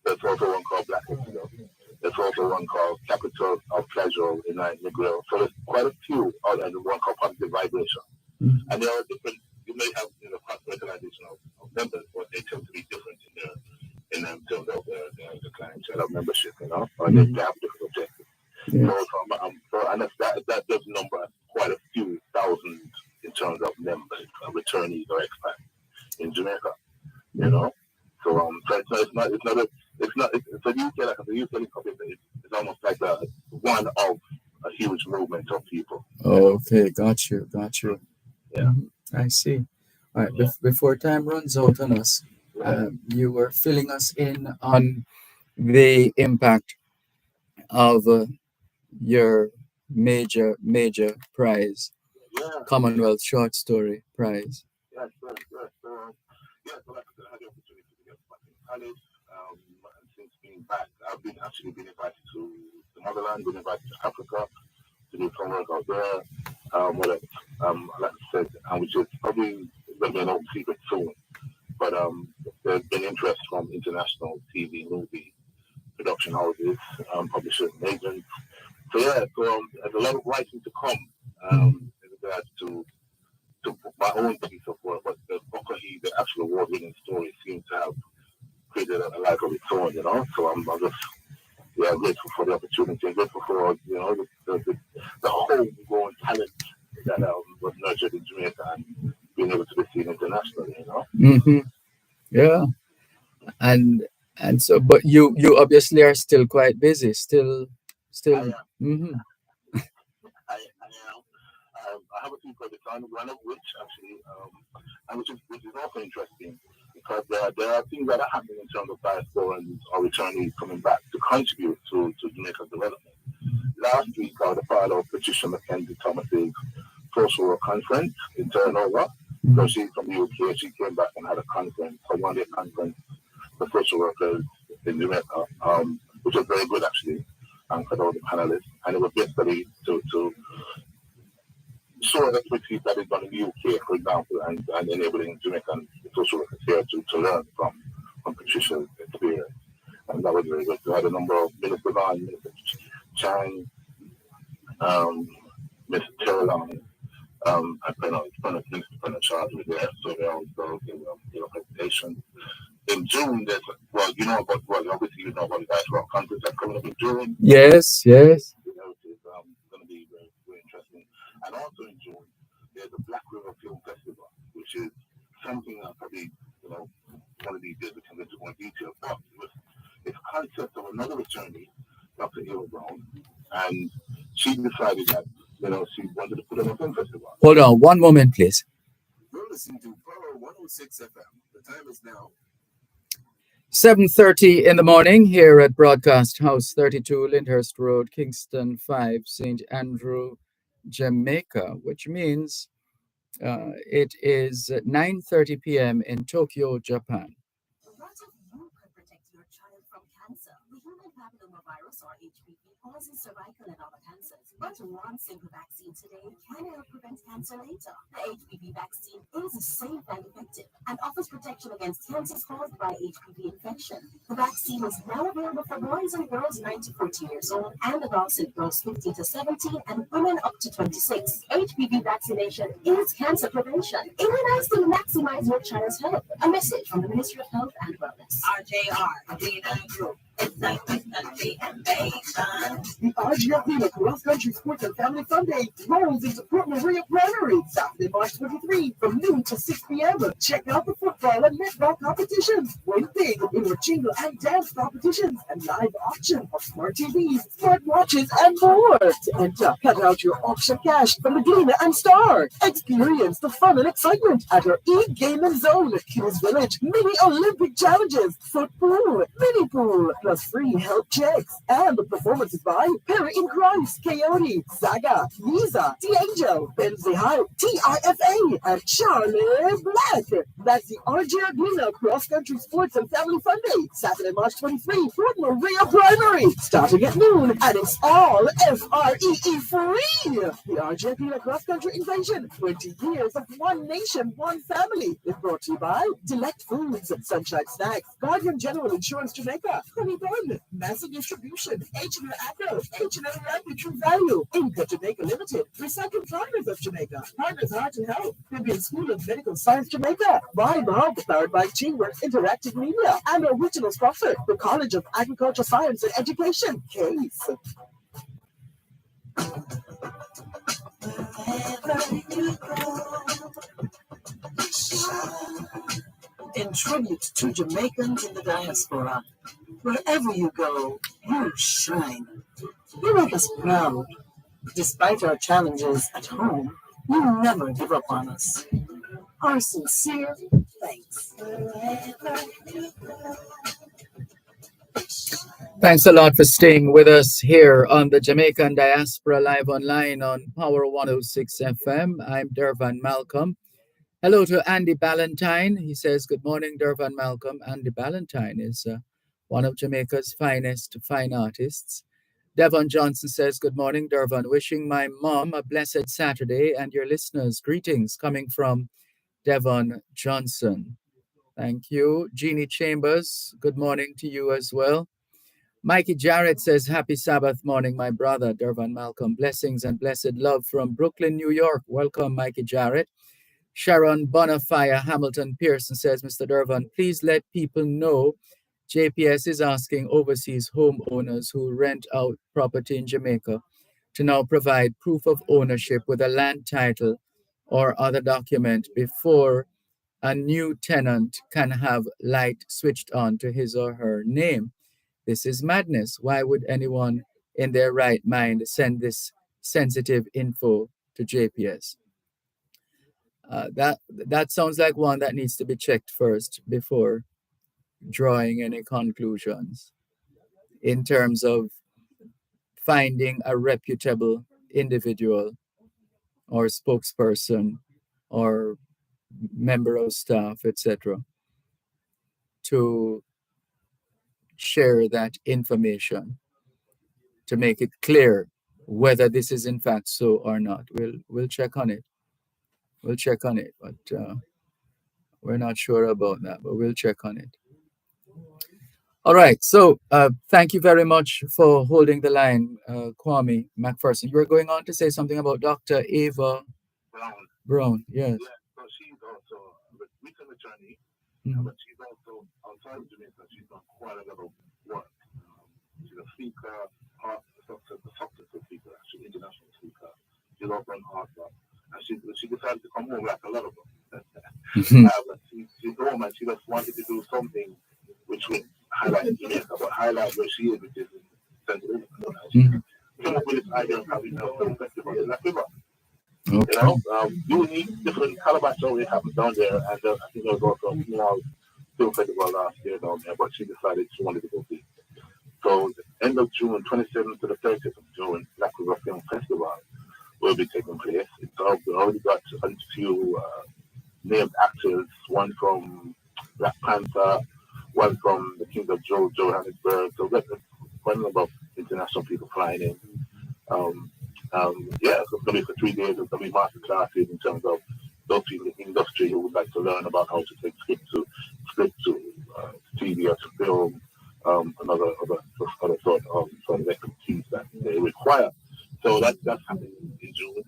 Speaker 3: There's also one called Black Expat. There's also one called Capital of Pleasure in Negril. So there's quite a few, and one called Positive Vibration. And they are different. You may have cross-fertilization of members, but they tend to be different in terms of the clientele of membership, or they have different objectives.
Speaker 1: Yes.
Speaker 3: So and that does number quite a few thousand in terms of members, returnees or expats in Jamaica. So it's it's not. It's a UK, like the UK Cup is almost like one of a huge movement of people.
Speaker 1: Okay, got you.
Speaker 3: Yeah.
Speaker 1: I see. All right, before time runs out on us, you were filling us in on the impact of your major prize,
Speaker 3: Yeah.
Speaker 1: Commonwealth Short Story Prize.
Speaker 3: Yes. So like I said, I had the opportunity to get back in college. And since being back, I've been invited to the motherland, been invited to Africa to do some work out there. Like I said, which is probably going to be an open secret soon. But there's been interest from international TV, movie production houses, publishers, and agents. So yeah, there's a lot of writing to come in regards to my own piece of work, but the Okahi, the actual award-winning story, seems to have created a life of its own, you know. So I'm just grateful for the opportunity, and grateful for the homegrown talent that was nurtured in Jamaica and being able to be seen internationally, you know.
Speaker 1: Mm-hmm. Yeah, and so, but you obviously are still quite busy, still. Mm-hmm.
Speaker 3: I am. I have a few projects on, one of which actually, and which is also interesting because there are things that are happening in terms of diasporans or returnees coming back to contribute to Jamaica's development. Last week, I was a part of Patricia Mackenzie Thomas's social work conference in Turnover. So she's from the UK. She came back and had a conference, a one-day conference for social workers in Jamaica, which was very good actually, for all the panelists. And it was basically to show the expertise that is done in the UK, for example, and enabling Jamaican social workers here to learn from Patricia's experience. And that was very good. We had a number of ministers on, Minister Chang, Mr. Terrelon, Minister Penal Charge was there, so they all gave a presentation. In June, obviously you know about the Diaspora Conference that's coming up in June.
Speaker 1: Yes.
Speaker 3: It's going to be very, very interesting. And also in June, there's a Black River Film Festival, which is something that probably, one of these days we can get into more detail. But it's a concept of another attorney, Dr. Eva Brown, and she decided that, she wanted to put on a film festival.
Speaker 1: Hold on, one moment, please.
Speaker 5: You're listening to Power 106 FM. The time is now
Speaker 1: 7:30 in the morning here at Broadcast House 32, Lyndhurst Road, Kingston 5, St. Andrew, Jamaica, which means it is 9:30 p.m. in Tokyo, Japan.
Speaker 2: What if you could protect your child from cancer? The human papillomavirus, or HPV, causes cervical and other cancers. But one simple vaccine today can help prevent cancer later. The HPV vaccine is safe and effective and offers protection against cancers caused by HPV infection. The vaccine is now available for boys and girls 9 to 14 years old and adults and girls 15 to 17 and women up to 26. HPV vaccination is cancer prevention. Immunize to maximize your child's health. A message from the Ministry of Health and Wellness.
Speaker 4: RJR, D9 Group. Excitement, country, and baseline. The RGF Cross Country Sports and Family Fun Day rolls into Port Maria Primary Saturday, March 23 from noon to 6 p.m. Check out the football and netball competitions. Win big in our jingle and dance competitions and live auction of smart TVs, smart watches, and more. To enter, cut out your auction cash from the Gleaner and Star. Experience the fun and excitement at our e-gaming zone, Kings Village, mini Olympic challenges, foot pool, mini pool, plus free health checks. And the performances by Perry in Christ, Coyote, Zaga, Visa, D'Angel, Benzie High, TIFA, and Charlie Black. That's the RJ Arduino Cross Country Sports and Family Fun Day, Saturday, March 23, Fort Maria Primary, starting at noon, and it's all FREE free. The RJ Arduino Cross Country Invasion, 20 years of one nation, one family, is brought to you by Delect Foods, Sunshine Snacks, Guardian General Insurance Jamaica, Honey Bun, Massive Distribution, H&R Agro, H&R Land True Value, Inca Jamaica Limited, Recycling Partners of Jamaica, Partners Heart and Health, Caribbean School of Medical Science Jamaica, Vibe Hub, powered by Teamwork Interactive Media, and our original sponsor, the College of Agriculture Science and Education, CASE. In tribute to Jamaicans in the diaspora, Wherever you go, you shine. You make us proud. Despite our challenges at home, you never give up on us. Our sincere thanks.
Speaker 1: Thanks a lot for staying with us here on the Jamaican Diaspora live online on Power 106 FM. I'm Dervan Malcolm. Hello to Andy Ballantyne. He says, good morning, Dervan Malcolm. Andy Ballantyne is one of Jamaica's finest fine artists. Devon Johnson says, good morning, Dervan. Wishing my mom a blessed Saturday and your listeners greetings coming from Devon Johnson. Thank you. Jeannie Chambers, good morning to you as well. Mikey Jarrett says, happy Sabbath morning, my brother, Dervan Malcolm. Blessings and blessed love from Brooklyn, New York. Welcome, Mikey Jarrett. Sharon Bonafire Hamilton Pearson says, Mr. Dervan, please let people know JPS is asking overseas homeowners who rent out property in Jamaica to now provide proof of ownership with a land title or other document before a new tenant can have light switched on to his or her name. This is madness. Why would anyone in their right mind send this sensitive info to JPS? That sounds like one that needs to be checked first before drawing any conclusions in terms of finding a reputable individual or spokesperson or member of staff, etc., to share that information to make it clear whether this is in fact so or not. We'll check on it. We'll check on it, but we're not sure about that, but we'll check on it. All right. So thank you very much for holding the line, Kwame McPherson. You were going on to say something about Dr. Ava Brown. Yes.
Speaker 3: Yeah, so she's also a recent attorney,
Speaker 1: Mhm.
Speaker 3: but she's also outside of Jamaica. She's done quite a lot of work. She's a speaker, a successful speaker, actually, international speaker. She's also an author. And she decided to come home like a lot of them. But she's home and she just wanted to do something which would highlight Jamaica, but highlight where she is, which is in Central Africa. She came up with this idea of having a film festival in La River.
Speaker 1: Okay.
Speaker 3: You know, unique, different calabash always happens down there, and I think there was also a small film festival last year down there, but she decided she wanted to go big. So the end of June, 27th to the 30th of June, Black River Film Festival will be taking place. We already got a few named actors, one from Black Panther, one from the King of Johannesburg. So we've got quite a number of international people flying in. Yeah, so it's going to be for 3 days. It's going to be master classes in terms of those people in the industry who would like to learn about how to take script to TV or to film, other sort of expertise that they require. So that's happening in June.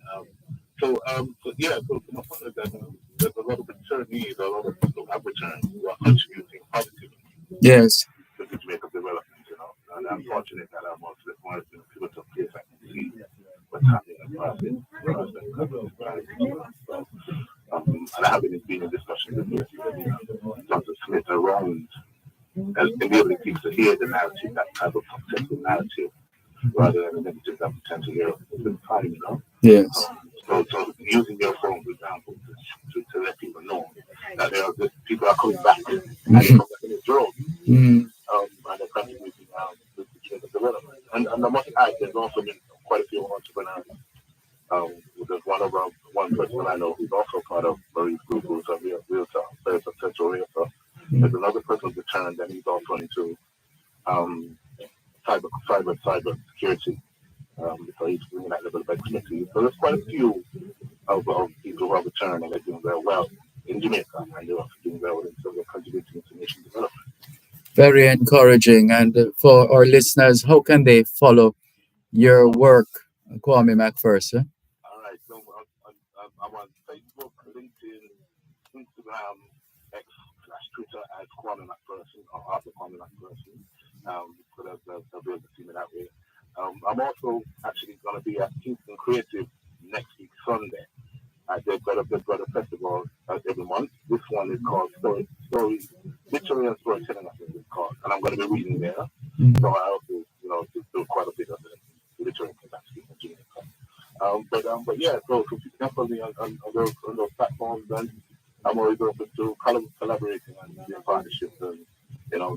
Speaker 3: So my point is that there's a lot of returnees, a lot of people who have returned who are contributing positively.
Speaker 1: Yes.
Speaker 3: To the Jamaican development, you know. And I'm fortunate that I'm also one of the people to place I can see what's happening across it. And I have been in discussions with Dr. Smith around and the ability to hear the narrative, that type of successful narrative, rather than the negative that we tend to hear all the time, you know.
Speaker 1: Yes.
Speaker 3: So using your phone, for example, to let people know that there are people are coming back and they come back in the drone, and they're contributing to the development. And I must add, there's also been quite a few entrepreneurs. There's one person I know who's also part of Marie's group, who's a realtor, very successful realtor. There's another person who's returned, and he's also into cyber security. So he's bringing that level of expertise. So there's quite a few of people who have returned and they're doing very well in Jamaica, and they're also doing very well in terms of contributing to nation development. Very
Speaker 1: encouraging. And for our listeners, how can they follow your work, Kwame McPherson?
Speaker 3: All right, so I'm on Facebook, LinkedIn, Instagram, X/Twitter as Kwame McPherson or Arthur Kwame McPherson. So they'll be able to see me that way. I'm also actually going to be at Kingston Creative next week, Sunday. They've got a festival every month. This one is called Story Literary and Storytelling, I think it's called. And I'm going to be reading there.
Speaker 1: Mhm.
Speaker 3: So I also, do quite a bit of the literary capacity in Jamaica. But yeah, so definitely on those platforms, and I'm always open to collaborating and doing partnerships and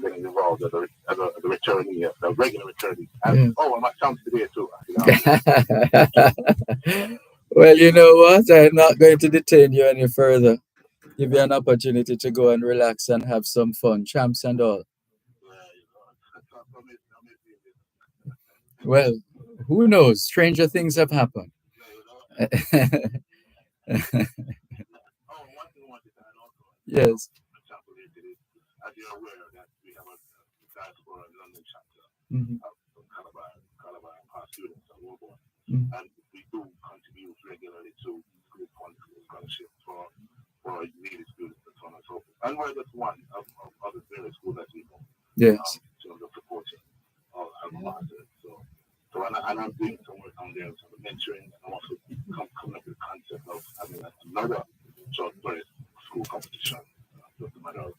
Speaker 3: getting involved as a returnee, as a regular returnee. And I'm at chance today too.
Speaker 1: Well, you know what? I'm not going to detain you any further. Give you an opportunity to go and relax and have some fun, champs and all. Well, who knows? Stranger things have happened.
Speaker 3: One thing I wanted to add also,
Speaker 1: Yes.
Speaker 3: for example, as you're aware that we have a diaspora London chapter
Speaker 1: Mhm.
Speaker 3: of Calabar past students at Woburn,
Speaker 1: Mhm.
Speaker 3: and we do contribute regularly to school funds, scholarships for needy students and so on and so forth. And we're just one of other various schools that we know
Speaker 1: Yes.
Speaker 3: in terms of supporting our alma mater. So and I'm doing some work on there, some mentoring, and I'm also coming up with the concept of having another short story school competition. Just a matter of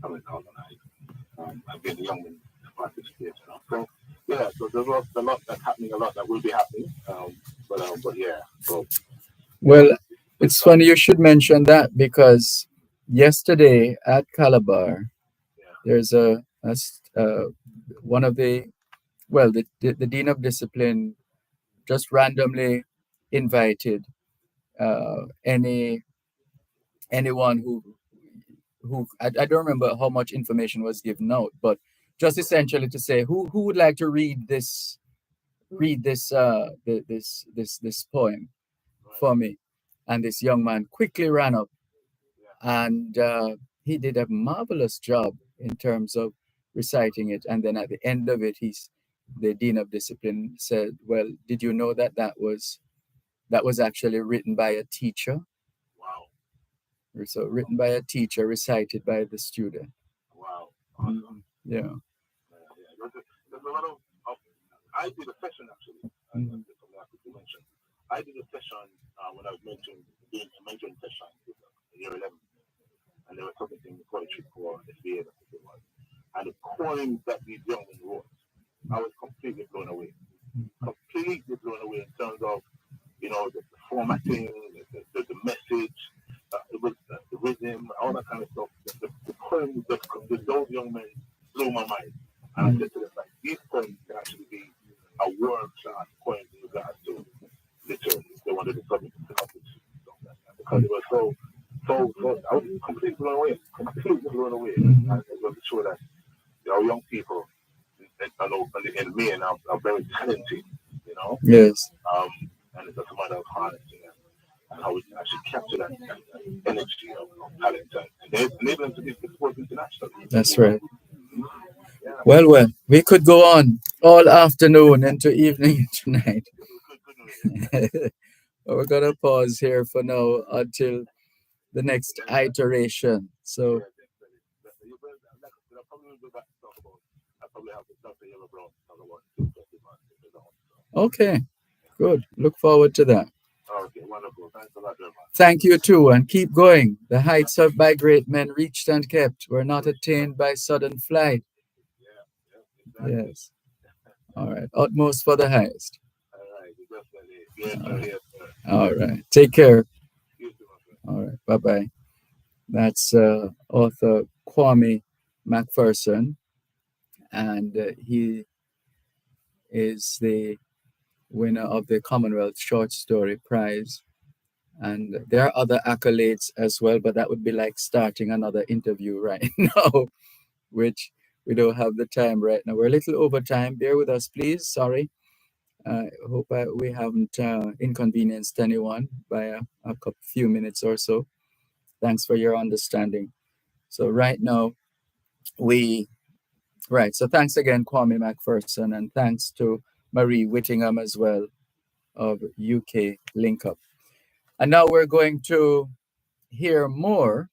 Speaker 3: having it organized and getting young men to participate. So yeah, so there's a lot that's happening, a lot that will be happening. But yeah, so
Speaker 1: Well, it's funny you should mention that because yesterday at Calabar, there's one of the dean of discipline just randomly invited anyone who I don't remember how much information was given out, but just essentially to say who would like to read this poem for me, and this young man quickly ran up and he did a marvelous job in terms of reciting it, and then at the end of it the dean of discipline said, well, did you know that was actually written by a teacher?
Speaker 3: wow,
Speaker 1: So written by a teacher, recited by the student.
Speaker 3: wow, awesome.
Speaker 1: Yeah.
Speaker 3: There's a lot of I did a session actually.
Speaker 1: Mhm.
Speaker 3: That's something I could mention. I did a session when I was doing a mentoring session with year 11, and they were submitting poetry for SBA, I think it was. And the poems that these young men wrote, I was completely blown away. Completely blown away in terms of the formatting, the message, the rhythm, all that kind of stuff. The poems, those young men blew my mind. And I said to them, like, these poems can actually be a world-class poem in regards to literature if they wanted to submit to the competition. Because it was so, I was completely blown away. Completely blown away. And it was to show that our young people, and men are very talented,
Speaker 1: Yes.
Speaker 3: And it's just a matter of harnessing it and how we can actually capture that energy of talent and enable them to be exported internationally.
Speaker 1: That's right.
Speaker 3: Yeah.
Speaker 1: Well, we could go on all afternoon into evening tonight. But we're gonna pause here for now until the next iteration. So okay, good. Look forward to that.
Speaker 3: Okay, wonderful. Thanks a lot, Dervan.
Speaker 1: Thank you too, and keep going. The heights of by great men reached and kept were not attained by sudden flight.
Speaker 3: Exactly.
Speaker 1: Yes. All right. Utmost for the highest.
Speaker 3: All right, definitely. Yes, sir. Yes, sir.
Speaker 1: All right. Take care.
Speaker 3: You too, my friend.
Speaker 1: All right. Bye bye. That's author Kwame McPherson, and he is the winner of the Commonwealth Short Story Prize. And there are other accolades as well, but that would be like starting another interview right now, which we don't have the time right now. We're a little over time. Bear with us, please. Sorry. I hope we haven't inconvenienced anyone by a few minutes or so. Thanks for your understanding. So right now, so thanks again, Kwame McPherson, and thanks to Marie Whittingham as well of UK Link Up. And now we're going to hear more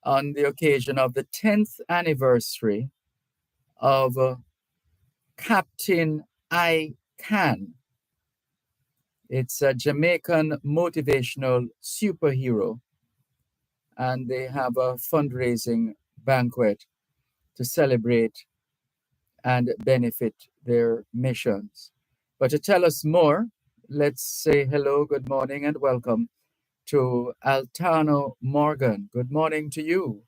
Speaker 1: on the occasion of the 10th anniversary of Captain I Can. It's a Jamaican motivational superhero, and they have a fundraising banquet to celebrate and benefit their missions. But to tell us more, let's say hello, good morning, and welcome to Altano Morgan. Good morning to you.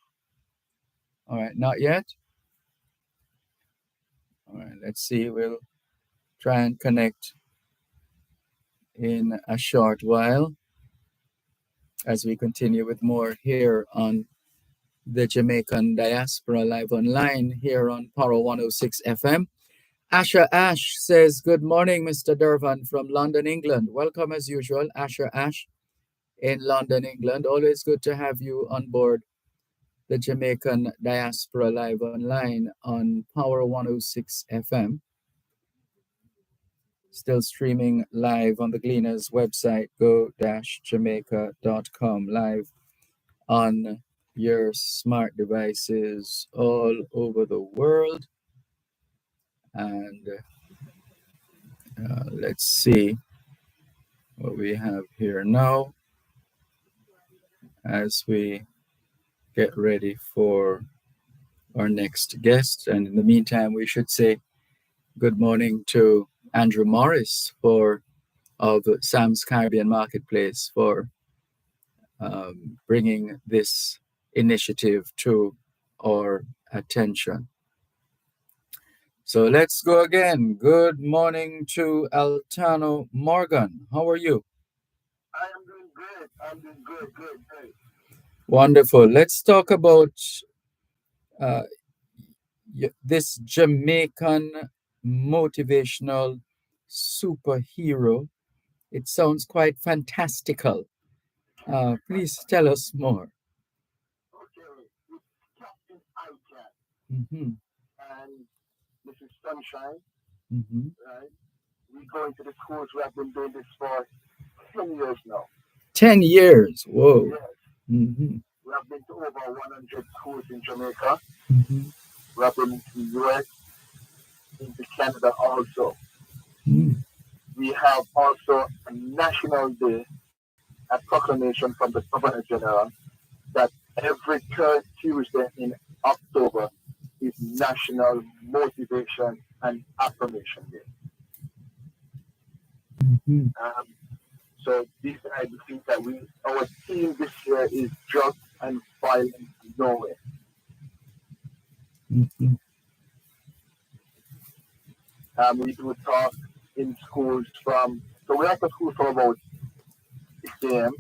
Speaker 1: All right, not yet? All right, let's see. We'll try and connect in a short while as we continue with more here on the Jamaican Diaspora Live Online here on Power 106 FM. Asha Ash says, good morning, Mr. Dervan from London, England. Welcome as usual, Asha Ash in London, England. Always good to have you on board the Jamaican Diaspora Live Online on Power 106 FM. Still streaming live on the Gleaners website, go-jamaica.com, live on your smart devices all over the world. And let's see what we have here now as we get ready for our next guest. And in the meantime, we should say good morning to Andrew Morris of Sam's Caribbean Marketplace for bringing this initiative to our attention. So let's go again. Good morning to Altano Morgan. How are you?
Speaker 3: I am doing good. I'm doing good.
Speaker 1: Wonderful. Let's talk about this Jamaican motivational superhero. It sounds quite fantastical. Please tell us more.
Speaker 3: Okay, it's Captain Icat
Speaker 1: Mm-hmm.
Speaker 3: and Mrs. Sunshine,
Speaker 1: Mm-hmm.
Speaker 3: right? We go into the schools. We have been doing this for 10 years now.
Speaker 1: 10 years. Whoa.
Speaker 3: Yes.
Speaker 1: Mm-hmm.
Speaker 3: We have been to over 100 schools in Jamaica.
Speaker 1: Mm-hmm.
Speaker 3: We have been to the US, into Canada also.
Speaker 1: Mm-hmm.
Speaker 3: We have also a national day, a proclamation from the Governor General that every third Tuesday in October is National Motivation and Affirmation Day.
Speaker 1: Mm-hmm.
Speaker 3: So these are the things that our theme this year is drugs and violence nowhere.
Speaker 1: Mm-hmm.
Speaker 3: We do talk in schools so we have a school for about 6 a.m.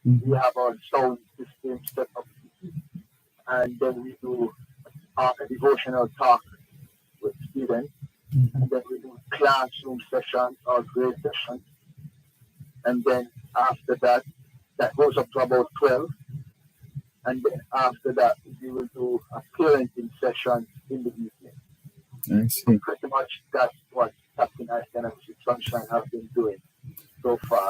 Speaker 1: Mm-hmm.
Speaker 3: We have our sound system set up, and then we do a devotional talk with students,
Speaker 1: Mm-hmm.
Speaker 3: and then we do classroom sessions or grade sessions, and then after that goes up to about 12, and then after that we will do a parenting session in the evening.
Speaker 1: I see.
Speaker 3: Pretty much that's what Captain Ice and Sunshine have been doing so far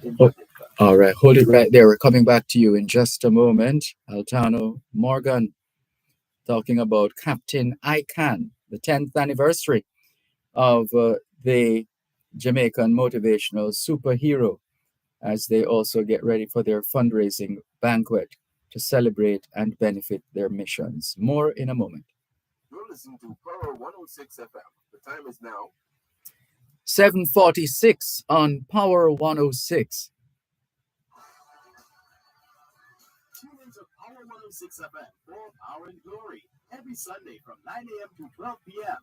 Speaker 3: in Jamaica.
Speaker 1: All right, hold it right there. We're coming back to you in just a moment. Altano Morgan talking about Captain ICANN, the 10th anniversary of the Jamaican motivational superhero, as they also get ready for their fundraising banquet to celebrate and benefit their missions. More in a moment.
Speaker 5: You're listening to Power 106 FM. The time is now
Speaker 1: 7:46 on Power 106.
Speaker 5: Tune into Power 106 FM for Power and Glory every Sunday from 9 a.m. to 12 p.m.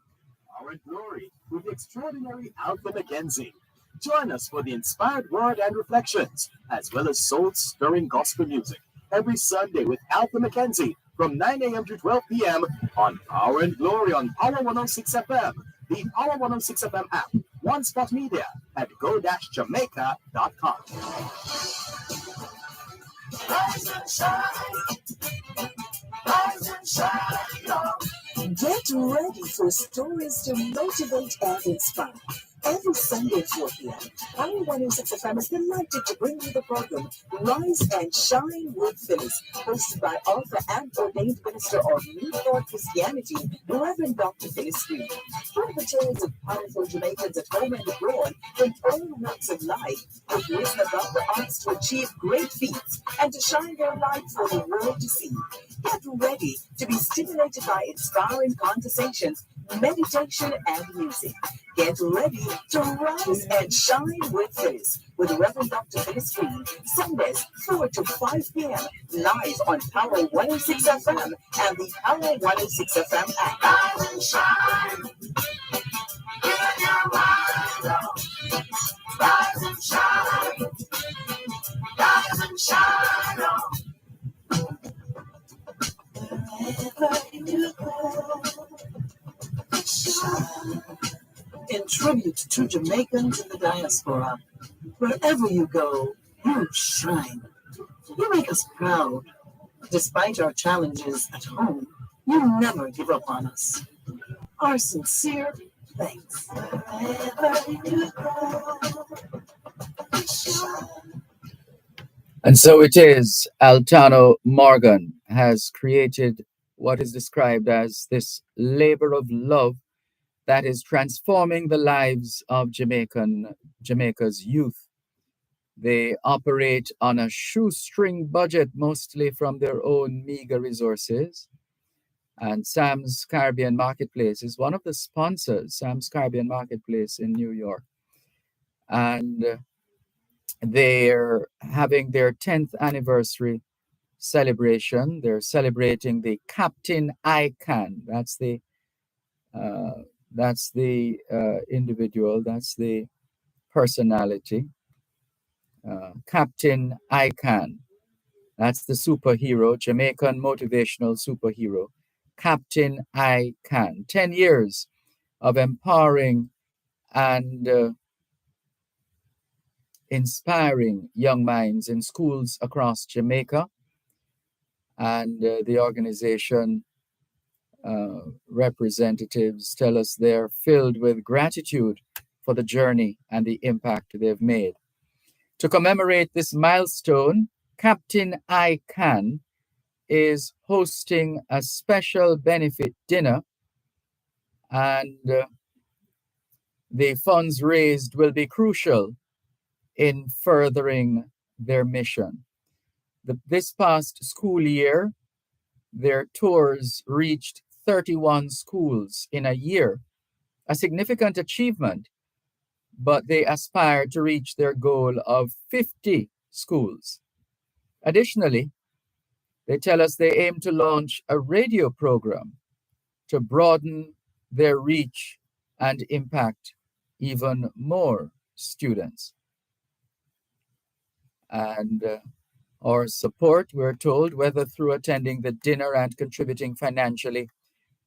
Speaker 5: Power and Glory with the extraordinary Alpha McKenzie. Join us for the inspired word and reflections, as well as soul-stirring gospel music every Sunday with Alpha McKenzie from 9 a.m. to 12 p.m. on Power and Glory on Power 106 FM, the Power 106 FM app, One Spot Media, at go-jamaica.com.
Speaker 4: Rise and shine. Rise and shine. Get ready for stories to motivate and inspire. Every Sunday at 4 p.m., Power 106 FM is delighted to bring you the program Rise and Shine with Phyllis, hosted by author and ordained minister of New Thought Christianity, Reverend Dr. Phyllis Green. From the tales of powerful Jamaicans at home and abroad, from all walks of life, who've risen above the odds to achieve great feats and to shine their light for the world to see. Get ready to be stimulated by inspiring conversations, meditation, and music. Get ready to rise and shine with Phyllis with Reverend Dr. Phyllis Green, Sundays 4 to 5 p.m. live on Power 106 FM and the Power 106 FM app. Rise and shine. Get your mind on. Rise and shine. Rise and shine on. Wherever you go, shine. In tribute to Jamaicans in the diaspora, wherever you go, you shine. You make us proud. Despite our challenges at home, you never give up on us. Our sincere thanks. Wherever you go, shine.
Speaker 1: And so it is, Altano Morgan has created what is described as this labor of love that is transforming the lives of Jamaica's youth. They operate on a shoestring budget, mostly from their own meager resources. And Sam's Caribbean Marketplace is one of the sponsors, Sam's Caribbean Marketplace in New York. And they're having their 10th anniversary celebration. They're celebrating the Captain Icon. That's the individual. That's the personality. Captain Icon. That's the superhero, Jamaican motivational superhero. Captain Icon. 10 years of empowering and inspiring young minds in schools across Jamaica. And the organization representatives tell us they're filled with gratitude for the journey and the impact they've made. To commemorate this milestone, Captain Icon is hosting a special benefit dinner, and the funds raised will be crucial in furthering their mission. This past school year, their tours reached 31 schools in a year, a significant achievement, but they aspire to reach their goal of 50 schools. Additionally, they tell us they aim to launch a radio program to broaden their reach and impact even more students. And our support, we're told, whether through attending the dinner and contributing financially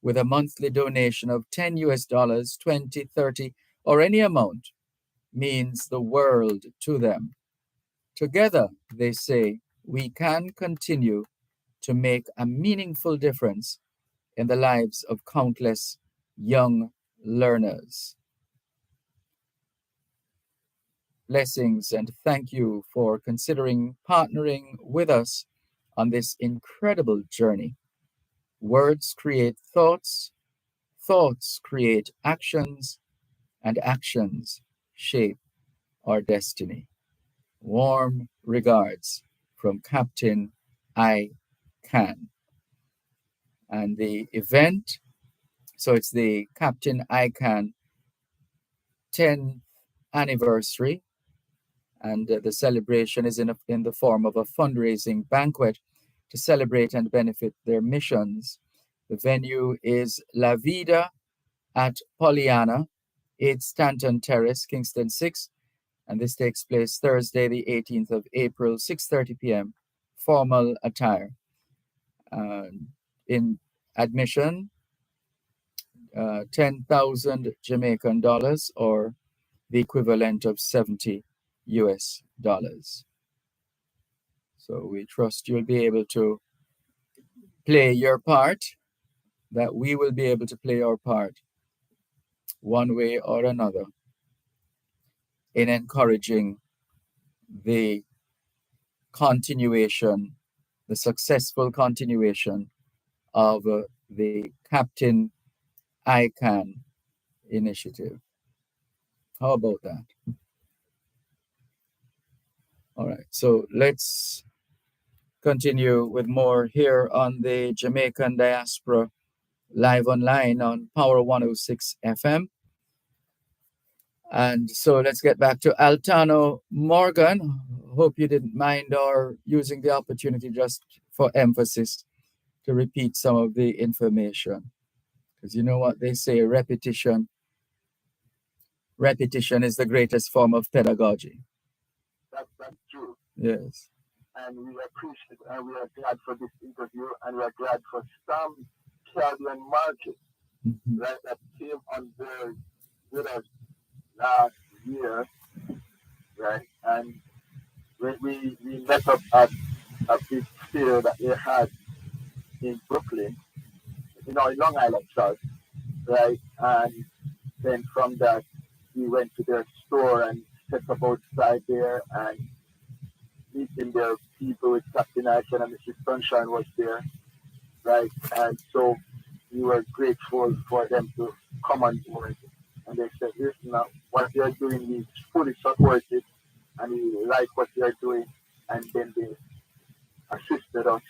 Speaker 1: with a monthly donation of $10 US, 20, 30, or any amount, means the world to them. Together, they say, we can continue to make a meaningful difference in the lives of countless young learners. Blessings and thank you for considering partnering with us on this incredible journey. Words create thoughts, thoughts create actions, and actions shape our destiny. Warm regards from Captain I Can. And the event, so it's the Captain I Can 10th anniversary, and the celebration is in the form of a fundraising banquet to celebrate and benefit their missions. The venue is La Vida at Pollyanna, 8 Stanton Terrace, Kingston 6, and this takes place Thursday, the 18th of April, 6:30 p.m., formal attire. In admission, 10,000 Jamaican dollars, or the equivalent of $70 US. So we trust you'll be able to play your part, that we will be able to play our part one way or another in encouraging the continuation, the successful continuation of the Captain ICANN initiative. How about that? All right, so let's continue with more here on the Jamaican Diaspora live online on Power 106 FM. And so let's get back to Altano Morgan. Hope you didn't mind our using the opportunity just for emphasis to repeat some of the information. Because you know what they say, repetition is the greatest form of pedagogy.
Speaker 3: That's true.
Speaker 1: Yes.
Speaker 3: And we appreciate and we are glad for this interview, and we are glad for Sam, Kelly, and Marcus, right, that came on board with us last year, right? And we met up at a big fair that they had in Brooklyn, in Long Island, South, right? And then from that, we went to their store and set up outside there and meeting their people with Captain Action and Mrs. Sunshine was there, right? And so we were grateful for them to come on board. And they said, listen, now, what they're doing, we fully support it, and we like what they're doing. And then they assisted us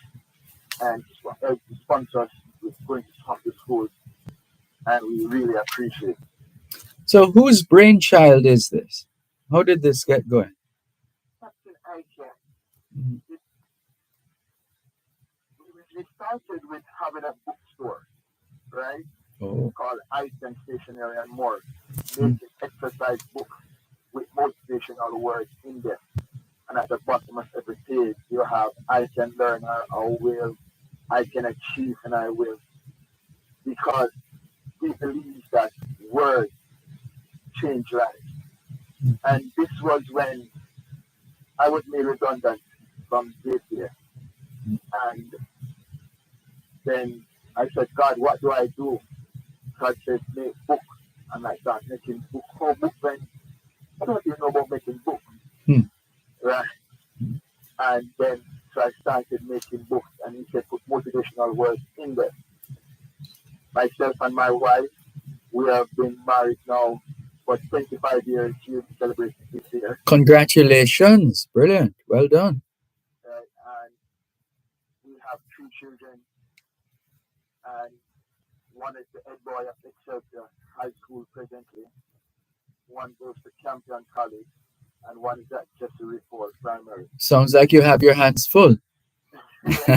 Speaker 3: and helped to sponsor us with going to some of the schools. And we really appreciate it.
Speaker 1: So whose brainchild is this? How did this get going?
Speaker 3: Captain Action. We started with having a bookstore, right?
Speaker 1: Oh.
Speaker 3: Called Ice and Stationery and More, making exercise books with motivational words in them. And at the bottom of every page, you have I can learn, or I will, I can achieve, and I will. Because we believe that words change lives. And this was when I was made redundant from daycare. And then I said, God, what do I do? God said, make books. And I started making books. Oh, book when I don't even know about making books. Right. And then so I started making books, and he said put motivational words in them. Myself and my wife, we have been married now for 25 years. We'll be celebrating this year.
Speaker 1: Congratulations. Brilliant. Well done.
Speaker 3: And we have 2 children, and one is the head boy of Excelsior High School presently. One goes to Campion College, and one is at Jesse Falls Primary.
Speaker 1: Sounds like you have your hands full.
Speaker 3: So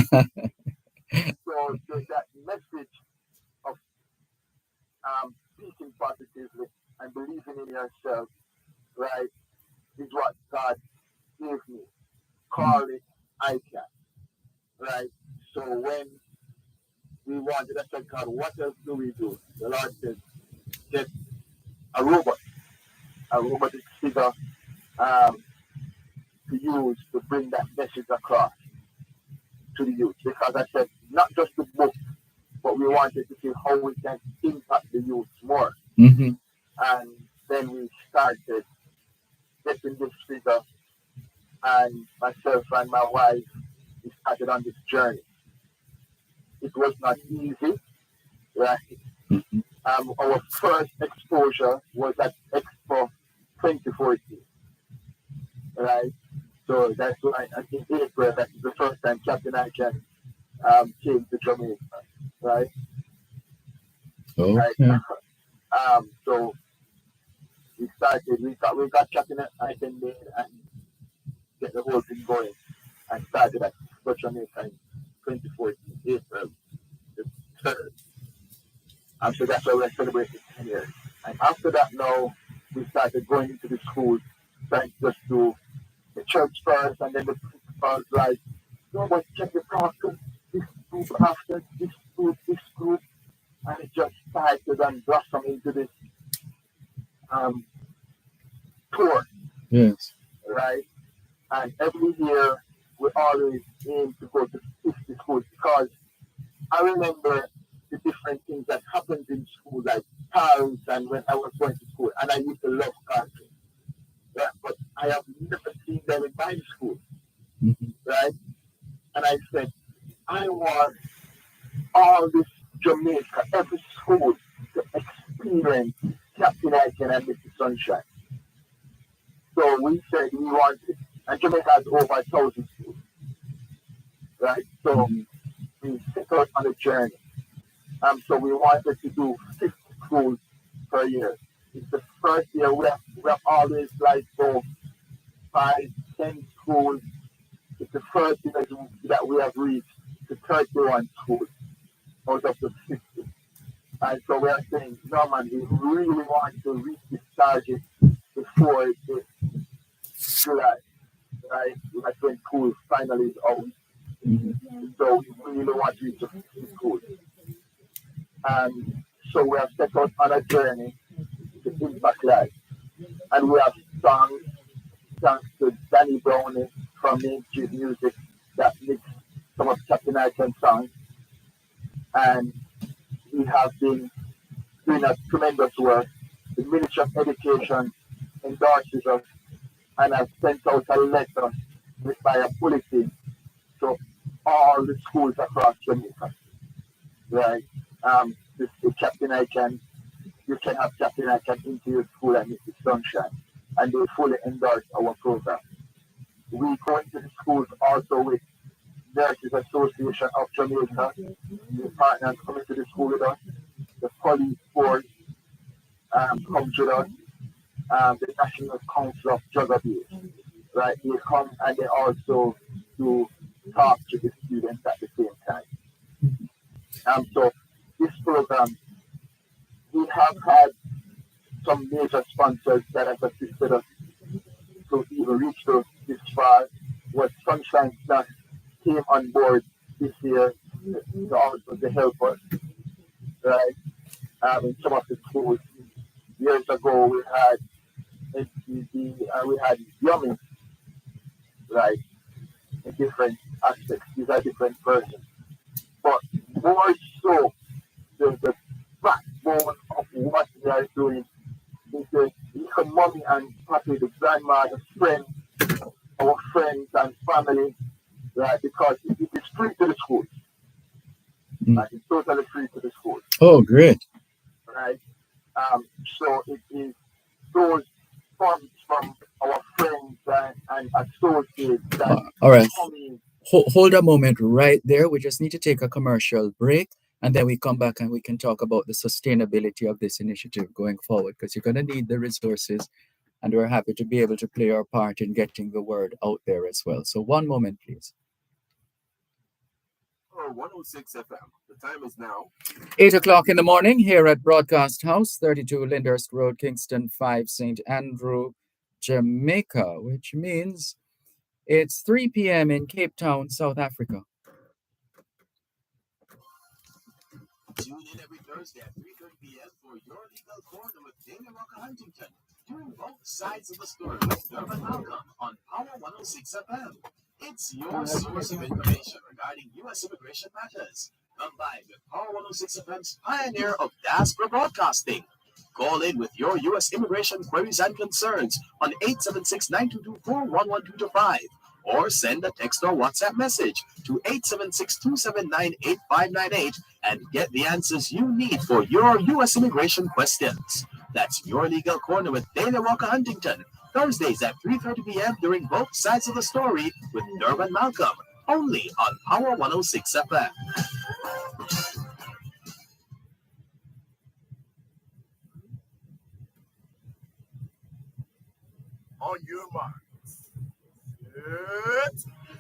Speaker 3: that message of speaking positively and believing in yourself, right, is what God gave me. Call it I can, right? So when we wanted, I said, God, what else do we do? The Lord said, get a robotic figure to use to bring that message across to the youth. Because I said, not just the book, but we wanted to see how we can impact the youth more. And then we started getting this figure, and myself and my wife, we started on this journey. It was not easy, right? Our first exposure was at Expo 2014, right? So that's why I think April, that's the first time Captain Action came to Jamaica, right?
Speaker 1: Okay.
Speaker 3: Right? So we started, we got Captain Action made and get the whole thing going, and started at Expo Jamaica in 2014, April the 3rd. And so that's why we're celebrating 10 years. And after that now, we started going into the schools, trying to just do the church first, and then the principals like, no, but check the process, this group after this group, and it just started and blossomed into this tour.
Speaker 1: Yes.
Speaker 3: Right? And every year, we always aim to go to 50 schools, because I remember the different things that happened in school, like times and when I was going to school, and I used to love country. Yeah, but I have never seen them in my school,
Speaker 1: Mhm.
Speaker 3: right? And I said, I want all this Jamaica, every school to experience Captain Icon and Mr. Sunshine. So we said we wanted, and Jamaica has over 1,000 schools, right? So
Speaker 1: Mhm.
Speaker 3: we set out on a journey. So we wanted to do 50 schools per year. It's the first year we have always like go 5, 10 schools. It's the first year that we have reached to 31 schools out of the 50. And so we are saying, no man, we really want to reach this target before the July, right? That's when school finally is out.
Speaker 1: Mhm.
Speaker 3: So we really want to reach the 50 schools. And so we have set out on a journey to impact lives. And we have songs, thanks to Danny Brownie from Main Street Music that mixed some of Captain Icon's songs. And we have been doing a tremendous work. The Ministry of Education endorses us and has sent out a letter by a bulletin to all the schools across Jamaica. Right? The Captain Icon, you can have Captain Icon into your school and it's Sunshine. And they fully endorse our program. We go into the schools also with Nurses Association of Jamaica. The partners coming to the school with us. The police force comes with us. The National Council of Drug Abuse. Right? They come and they also do talk to the students at the same time. So this program, we have had some major sponsors that have assisted us to even reach this far. What Sunshine Plus came on board this year to also to help us, right? In some of the schools. Years ago, we had we had Yummy, right? In different aspects. These are different persons. But more so, the backbone of what we are doing is the little mommy and papi, the grandma, the friends, our friends and family, right? Because it is free to the schools.
Speaker 1: Mm.
Speaker 3: It's totally free to the schools,
Speaker 1: Oh, great.
Speaker 3: right? So it is those funds from our friends and associates that
Speaker 1: All right.
Speaker 3: come in.
Speaker 1: Hold a moment right there. We just need to take a commercial break and then we come back and we can talk about the sustainability of this initiative going forward because you're going to need the resources and we're happy to be able to play our part in getting the word out there as well. So, one moment, please.
Speaker 5: 106 FM. The time is now
Speaker 1: 8 o'clock in the morning here at Broadcast House, 32 Lyndhurst Road, Kingston 5, St. Andrew, Jamaica, which means it's 3 p.m. in Cape Town, South Africa.
Speaker 5: Tune in every Thursday at 3:30 p.m. for your legal corner with Dana Walker Huntington. Hearing both sides of the story with Dervan Malcolm on Power 106 FM. It's your source of information regarding U.S. immigration matters. Combined with Power 106 FM's pioneer of diaspora broadcasting. Call in with your U.S. immigration queries and concerns on 876-922-41125 or send a text or WhatsApp message to 876-279-8598 and get the answers you need for your U.S. immigration questions. That's Your Legal Corner with Dana Walker Huntington, Thursdays at 3:30 p.m. during both sides of the story with Dervan Malcolm, only on Power 106 FM. On your mark.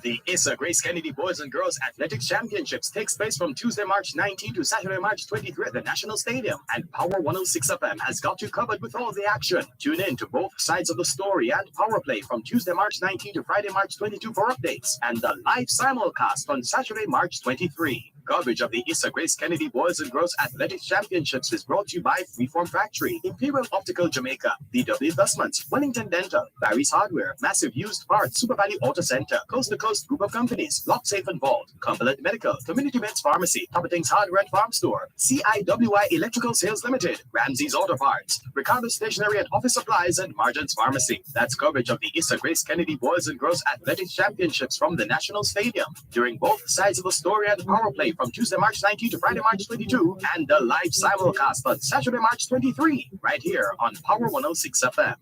Speaker 5: The Issa Grace Kennedy Boys and Girls Athletics Championships takes place from Tuesday, March 19 to Saturday, March 23 at the National Stadium, and Power 106 FM has got you covered with all the action. Tune in to both sides of the story and Power Play from Tuesday, March 19 to Friday, March 22 for updates, and the live simulcast on Saturday, March 23. Coverage of the Issa Grace Kennedy Boys and Girls Athletics Championships is brought to you by Freeform Factory, Imperial Optical Jamaica, DW Investments, Wellington Dental, Barry's Hardware, Massive Used Parts, Super Value Auto Center, Coast to Coast Group of Companies, Lock Safe and Vault, Cumberland Medical, Community Meds Pharmacy, Topping's Hardware and Farm Store, CIWI Electrical Sales Limited, Ramsey's Auto Parts, Ricardo Stationery and Office Supplies, and Margins Pharmacy. That's coverage of the Issa Grace Kennedy Boys and Girls Athletics Championships from the National Stadium during both sides of the story and power play from Tuesday, March 19 to Friday, March 22, and the live simulcast on Saturday, March 23, right here on Power 106 FM.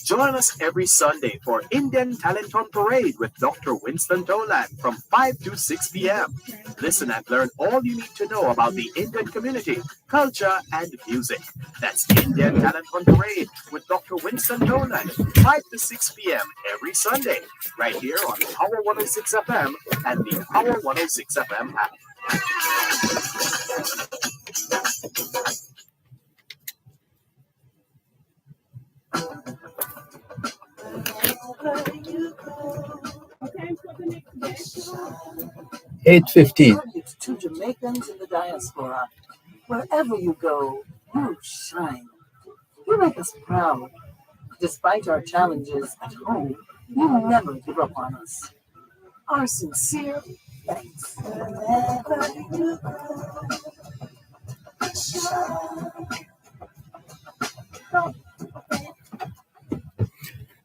Speaker 5: Join us every Sunday for Indian Talent on Parade with Dr. Winston Tolan from 5 to 6 p.m. Listen and learn all you need to know about the Indian community, culture, and music. That's Indian Talent on Parade with Dr. Winston Tolan, 5 to 6 p.m. every Sunday, right here on Power 106 FM and the Power 106 FM app.
Speaker 1: Eight 15.
Speaker 4: To Jamaicans in the diaspora, wherever you go, you shine. You make us proud. Despite our challenges at home, you never give up on us. Our sincere thanks. Wherever you go.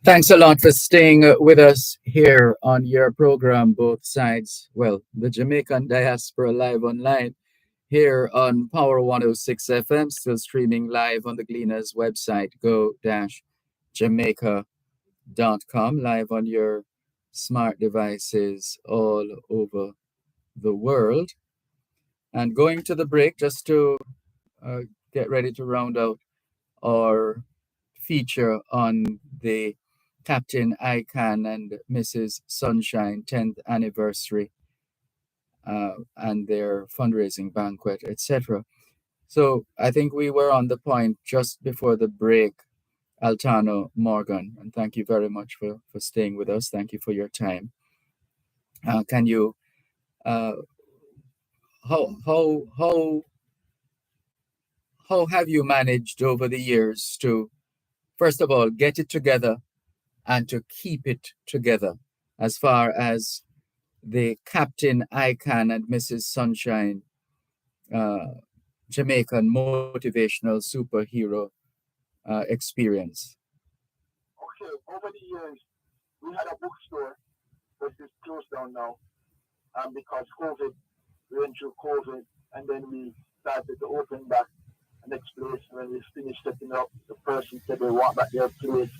Speaker 1: Thanks a lot for staying with us here on your program, Both Sides. Well, the Jamaican Diaspora live online here on Power 106 FM, still streaming live on the Gleaners website, go-jamaica.com, live on your smart devices all over the world. And going to the break just to get ready to round out our feature on the Captain Icon and Mrs. Sunshine 10th anniversary and their fundraising banquet, etc. So I think we were on the point just before the break, Altano Morgan, and thank you very much for staying with us. Thank you for your time. Can you how have you managed over the years to, first of all, get it together and to keep it together as far as the Captain Icon and Mrs. Sunshine Jamaican motivational superhero experience?
Speaker 3: Okay, over the years, we had a bookstore, but it's closed down now because COVID, we went through COVID, and then we started to open back the next place. When we finished setting up, the person said they want back their place.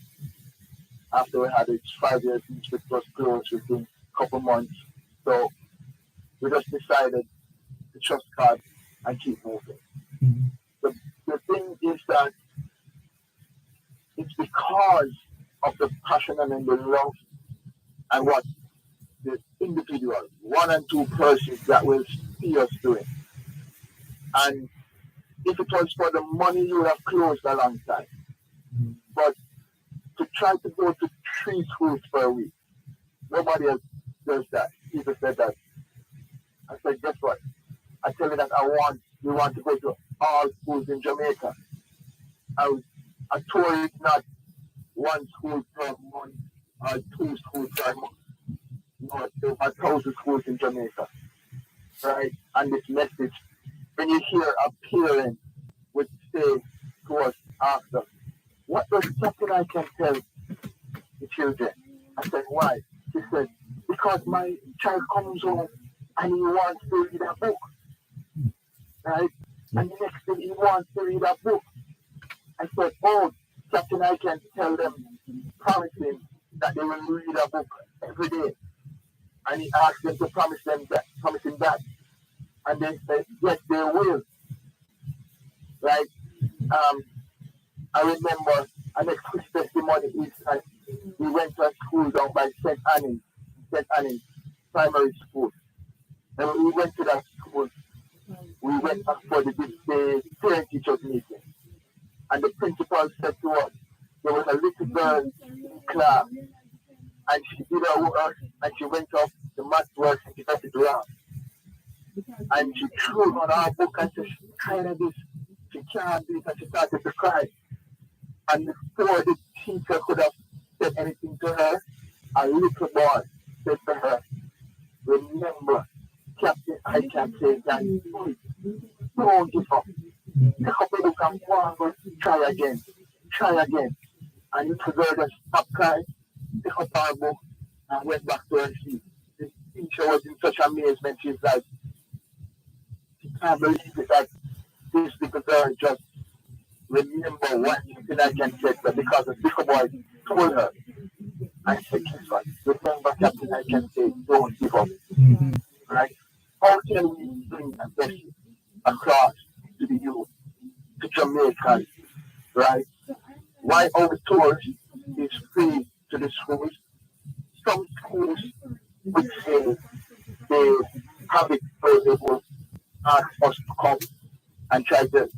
Speaker 3: After we had it 5 years since it was closed within a couple months. So we just decided to trust God and keep moving.
Speaker 1: Mm-hmm.
Speaker 3: The thing is that it's because of the passion and the love and what the individual, 1 and 2 persons that will see us doing. And if it was for the money, you would have closed a long time.
Speaker 1: Mm-hmm.
Speaker 3: But to try to go to 3 schools per week, nobody else does that. People said that. I said, guess what? I tell you that we want to go to all schools in Jamaica. I told it not 1 school per month or 2 schools per month. No, there are 1,000 schools in Jamaica. Right? And this message, when you hear a parent would say to us after, what does something I can tell the children? I said, why? She said, because my child comes home and he wants to read a book. Right? And the next thing he wants to read a book. I said, oh, something I can tell them, promise him that they will read a book every day. And he asked them to promise him that. And they said, yes, they will. Right? I remember our next quick testimony is that we went to a school down by St. Annie's Primary School. And when we went to that school, we went up for the parent teachers meeting. And the principal said to us, there was a little girl in class, and she did her work, and she went up the math work and she got it wrong. And she threw on her book and said, she's tired of this. She can't do it, and she started to cry. And before the teacher could have said anything to her, a little boy said to her, remember, Captain, I can say that don't give up. Pick up the book and go on, try again. Try again. And little girl just stopped crying, pick up her book, and went back to her seat. The teacher was in such amazement. She's like, she can't believe it that this little girl just remember one thing I can say because the little boy told her. I said, guess what? Remember, Captain, I can say, don't give up.
Speaker 1: Mm-hmm.
Speaker 3: Right? How can we bring a message across to the youth, to Jamaicans, right? Why our tours is free to the schools? Some schools would say they have it so they will ask us to come and try to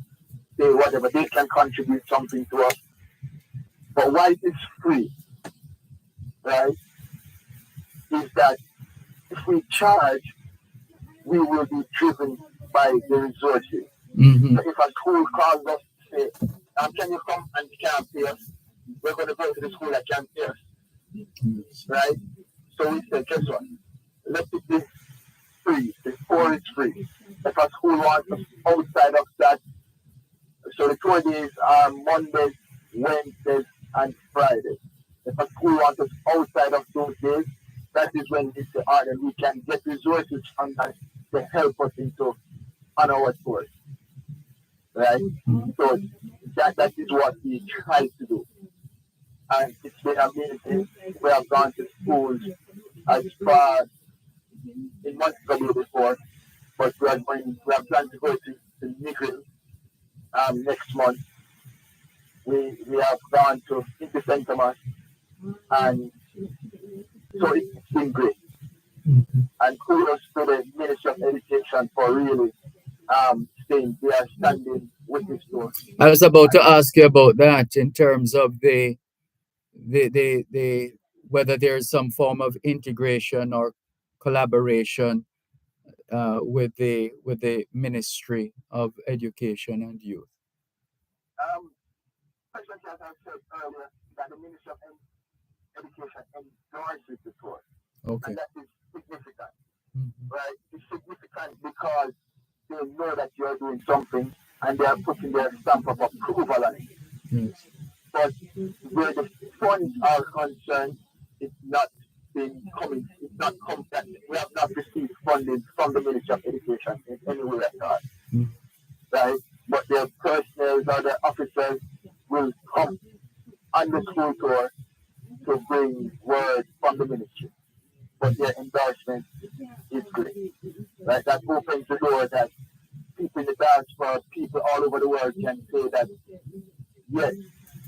Speaker 3: say whatever they can contribute something to us. But why it is free, right, is that if we charge, we will be driven by the resources.
Speaker 1: Mm-hmm.
Speaker 3: So if a school calls us to say, can you come and can't pay us? We're going to go to the school that can't pay us. Right? So we say, guess what? Let it be free. The tour is free. If a school wants us outside of that, so the tour days are Mondays, Wednesdays, and Fridays. If a school wants us outside of those days, that is when we say, and we can get resources from that to help us into on our tours. Right? So that is what we try to do. And it's been amazing. We have gone to schools as far in Montgomery before, but we are planning to go to Nigel next month. We have gone to Intercentrum, and so it's been great.
Speaker 1: Mm-hmm.
Speaker 3: And kudos to the Ministry of Education for really saying they are standing with this tour.
Speaker 1: I was about to ask you about that in terms of the whether there's some form of integration or collaboration with the Ministry of Education and Youth.
Speaker 3: President as I said earlier, that the Ministry of Education endorses the tour.
Speaker 1: Okay.
Speaker 3: And that is significant.
Speaker 1: Mm-hmm.
Speaker 3: Right? It's significant because they know that you're doing something and they are putting their stamp of approval on it.
Speaker 1: Yes.
Speaker 3: But where the funds are concerned, it's not been coming, it's not come that we have not received funding from the Ministry of Education in any way at all.
Speaker 1: Mm-hmm.
Speaker 3: Right? But their personnel or their officers will come on the school tour to bring word from the ministry. But their endorsement is great. Right? That opens the door that people in the diaspora, people all over the world can say that, yes,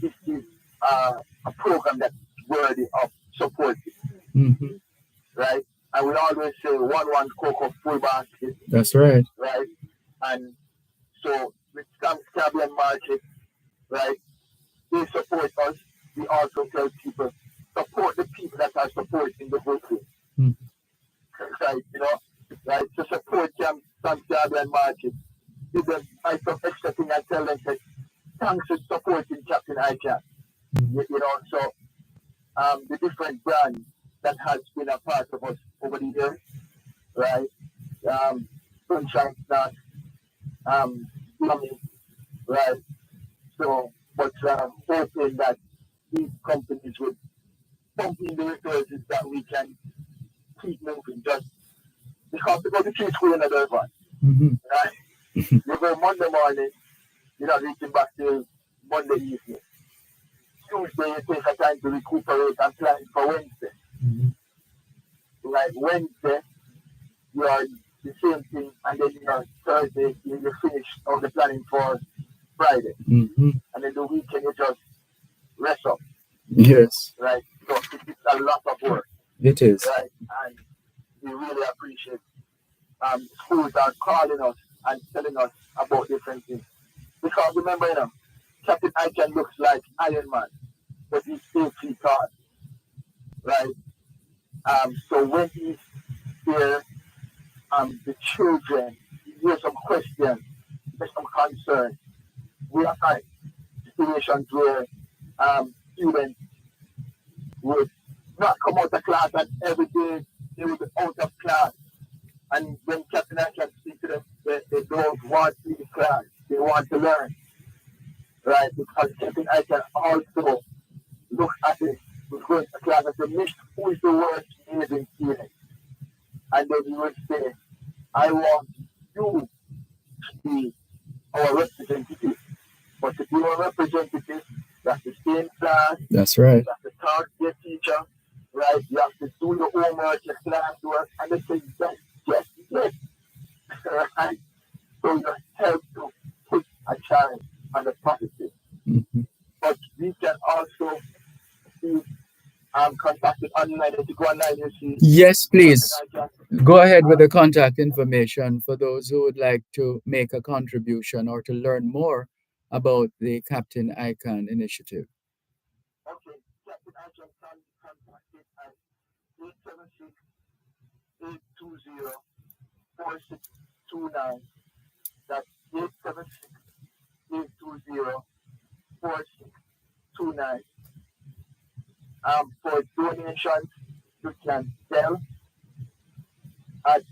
Speaker 3: this is a program that's worthy of support.
Speaker 1: Mm-hmm.
Speaker 3: Right? And we always say one cocoa full basket.
Speaker 1: That's right.
Speaker 3: Right? And so with Caribbean Market, right, they support us. We also tell people, support the people that are supporting the whole thing.
Speaker 1: Mm-hmm.
Speaker 3: Right, right, to support them from Caribbean Market. Give them some extra thing and tell them that thanks for supporting Captain ICAP.
Speaker 1: Mm-hmm.
Speaker 3: So the different brands that has been a part of us over the years, right? Sunshine Snack, Yummy, right? So, but hoping that these companies would pump in the resources that we can keep moving. Just because to go to tree school in a Dervan,
Speaker 1: Mm-hmm.
Speaker 3: right? You go Monday morning, you're not reaching back till Monday evening. Tuesday, you take a time to recuperate and plan for Wednesday.
Speaker 1: Mm-hmm.
Speaker 3: Like Wednesday, you are the same thing, and then Thursday, you finish all the planning for Friday.
Speaker 1: Mm-hmm.
Speaker 3: And then the weekend, you just rest up.
Speaker 1: Yes.
Speaker 3: Right? So it's a lot of work.
Speaker 1: It is.
Speaker 3: Right? And we really appreciate schools are calling us and telling us about different things. Because remember, Captain Icon looks like Iron Man, but he's 8 feet tall. Right?
Speaker 7: So when he's there, the children, hear some questions, there's some concern. We have had situations where students would not come out of class, and every day they would be out of class. And when Captain I can speak to them, they don't want to be in class. They want to learn, right? Because Captain I can also look at it, was going to class and say, Miss, who is the worst amazing student? And then he would say, I want you to be our representative. But to be our representative, you have to stay in class.
Speaker 1: That's right.
Speaker 7: You have to talk to your teacher, right? You have to do your homework, your classwork, and they say, yes. Right? So you help to put a child on the positive.
Speaker 1: Mm-hmm.
Speaker 7: But we can also see contacted online. If you go online, you see.
Speaker 1: Yes, please. Go ahead with the contact information for those who would like to make a contribution or to learn more about the Captain Icon initiative.
Speaker 7: Okay, Captain Icon can contact it at 876-820-4629. That's 876-820-4629. For donations, you can tell at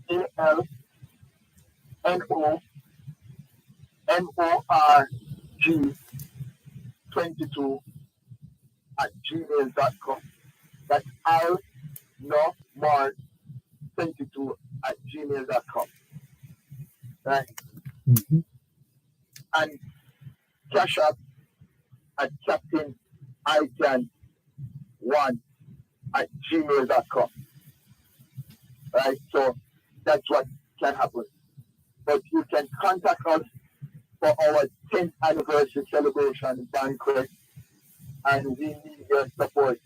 Speaker 7: ALNOMORG22 at gmail.com. That's alnomar22 at gmail.com. Right?
Speaker 1: Mm-hmm.
Speaker 7: And cash up at Captain Icon 1 at gmail.com. Right? So that's what can happen. But you can contact us for our 10th anniversary celebration banquet, and we need your support.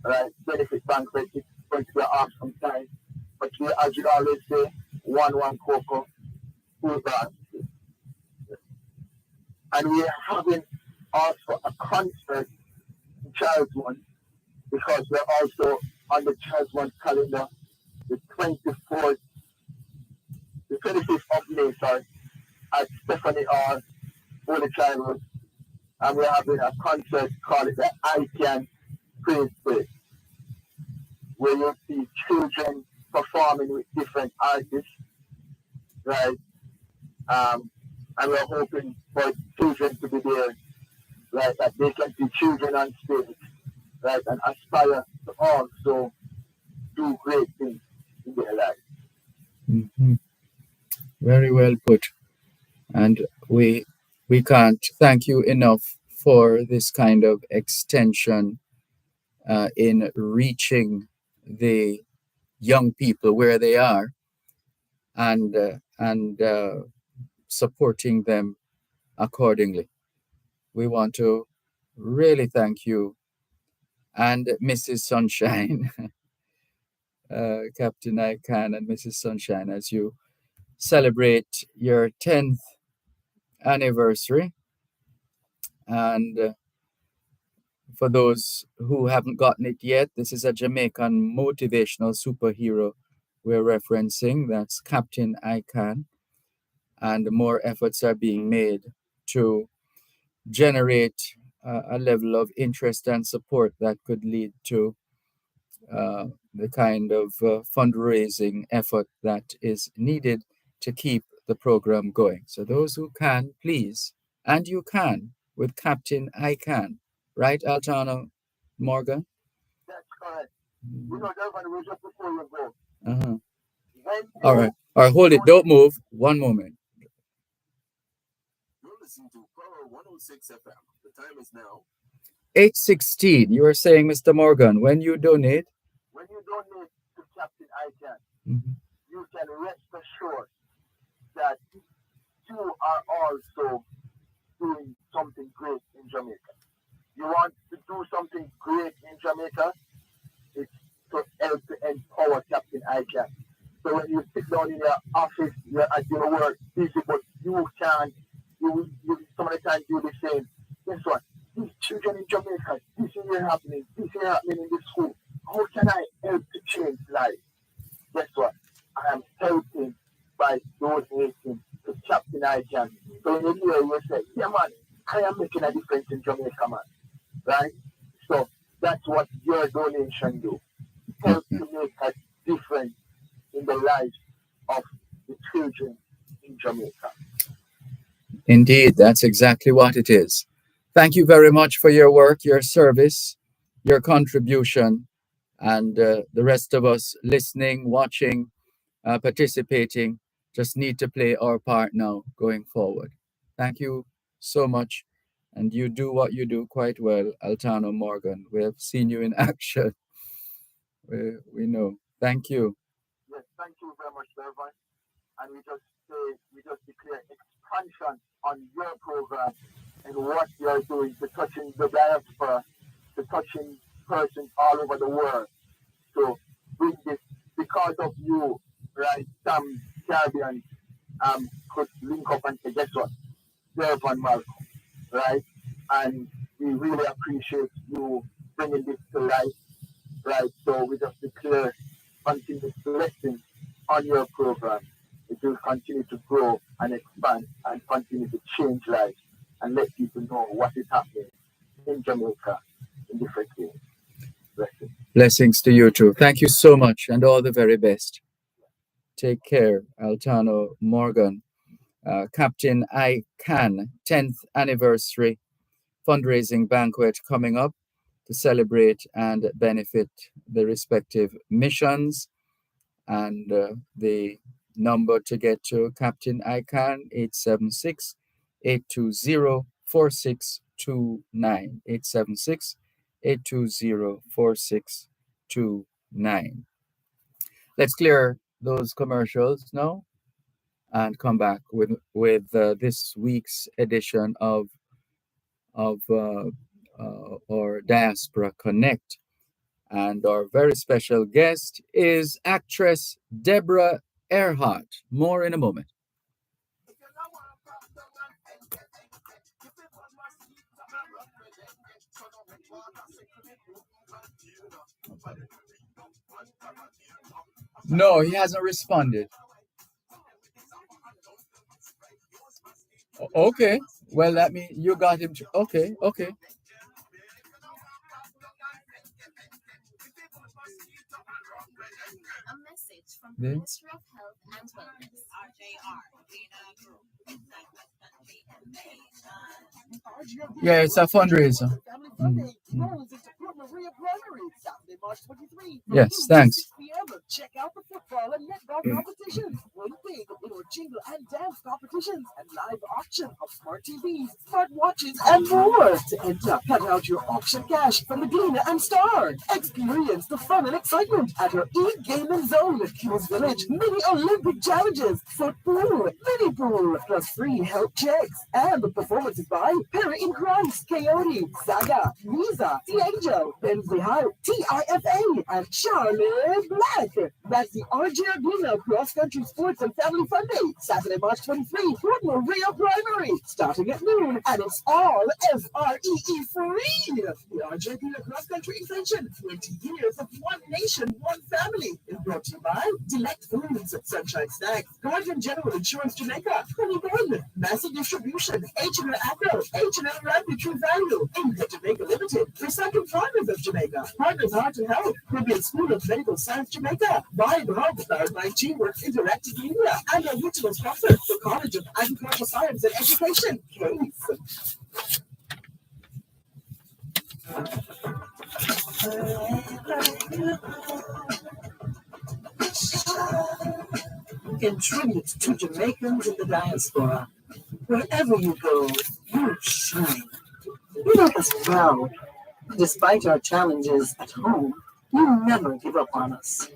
Speaker 7: Right? Benefit banquet is going to be an awesome time. But we, as we always say, one cocoa, full basket. And we are having also a concert in Child's One, because we're also on the Child's One calendar, the 25th of May, at Stephanie R. Holy Childhood. And we're having a concert called the I Can Praise Praise, where you'll see children performing with different artists, right? And we're hoping for children to be there, right? That they can see children on stage, right? And aspire to also do great things in their life.
Speaker 1: Mm-hmm. Very well put. And we can't thank you enough for this kind of extension in reaching the young people where they are, and supporting them accordingly. We want to really thank you and Mrs. Sunshine, Captain Icon and Mrs. Sunshine, as you celebrate your 10th anniversary. And for those who haven't gotten it yet, this is a Jamaican motivational superhero we're referencing. That's Captain Icon. And more efforts are being made to generate a level of interest and support that could lead to the kind of fundraising effort that is needed to keep the program going. So those who can, please, and you can, with Captain Icon. Right, Altana Morgan?
Speaker 7: That's correct. You know, Dervan, was just before you go.
Speaker 1: Uh-huh. All right, hold it. Don't move. One moment.
Speaker 5: You're listening to Power 106 FM. The time is now
Speaker 1: 8:16. You were saying, Mr. Morgan, when you donate
Speaker 7: to Captain Icon,
Speaker 1: mm-hmm.
Speaker 7: you can rest assured that you are also doing something great in Jamaica. You want to do something great in Jamaica, it's to help to empower Captain Icon. So when you sit down in your office, you're at your work, busy, but you can, you some of the time do the same. Guess what? These children in Jamaica, these is here happening. This is here happening in this school. How can I help to change life? Guess what? I am helping by donating to Captain IJAN. So in the year you say, yeah man, I am making a difference in Jamaica, man. Right? So that's what your donation do. Help to make a difference in the lives of the children in Jamaica.
Speaker 1: Indeed, that's exactly what it is. Thank you very much for your work, your service, your contribution, and the rest of us listening, watching, participating just need to play our part now going forward. Thank you so much. And you do what you do quite well, Altano Morgan. We have seen you in action. We know. Thank you.
Speaker 7: Yes, thank you very much, Dervan. And we just declare expansion on your program and what you are doing to touching the diaspora, to touching persons all over the world. So bring this because of you, right? Some Caribbean could link up and say, guess what? Dervan Malcolm, right? And we really appreciate you bringing this to life, right? So we just declare continuous blessings on your program. It will continue to grow and expand and continue to change lives and let people know what is happening in Jamaica in different ways. Blessings.
Speaker 1: Blessings to you too. Thank you so much and all the very best. Take care, Altano Morgan. Captain I Can 10th anniversary fundraising banquet coming up to celebrate and benefit the respective missions. And the number to get to Captain ICANN, 876-820-4629. 876-820-4629. Let's clear those commercials now and come back with this week's edition of our Diaspora Connect. And our very special guest is actress Deborah Earhart. More in a moment. No, he hasn't responded. Okay. Well, you got him. Okay.
Speaker 2: A message from the Ministry of Health and Wellness.
Speaker 1: Yeah, it's a fundraiser. Yes, thanks.
Speaker 2: Check out the football and netball competitions, win big in our jingle and dance competitions, and live auction of smart TVs, smart watches, and more. To enter, cut out your auction cash from the Gleaner and Star. Experience the fun and excitement at our e-gaming zone at Kings Village. Mini Olympic challenges, foot pool, mini pool, plus free health checks, and the performances by Perry in Christ, Coyote, Saga, Visa, The Angel, Bensley High, TIFA, and Charlotte Black. That's the RJ Gleaner Cross Country Sports and Family Fun Day, Saturday, March 23, Fort Maria Primary, starting at noon, and it's all FREE free. The RJ Gleaner Cross Country Extension, 20 years of one nation, one family, is brought to you by Delect Foods, Sunshine Snacks, Guardian General Insurance Jamaica, Honeyborn, Massive Distribution, H&L Agro, H&L Rapid True Value, Inca Jamaica Limited, Recycling Partners of Jamaica, Partners Heart and Health, Caribbean School of Medical Science Jamaica, by the Hub, 19 Works Interactive Media, and our original sponsor, the College of Agricultural Science and Education, CASE.
Speaker 4: Contribute to Jamaicans in the diaspora. Wherever you go, you shine. You make us proud. Despite our challenges at home, you never give up on us.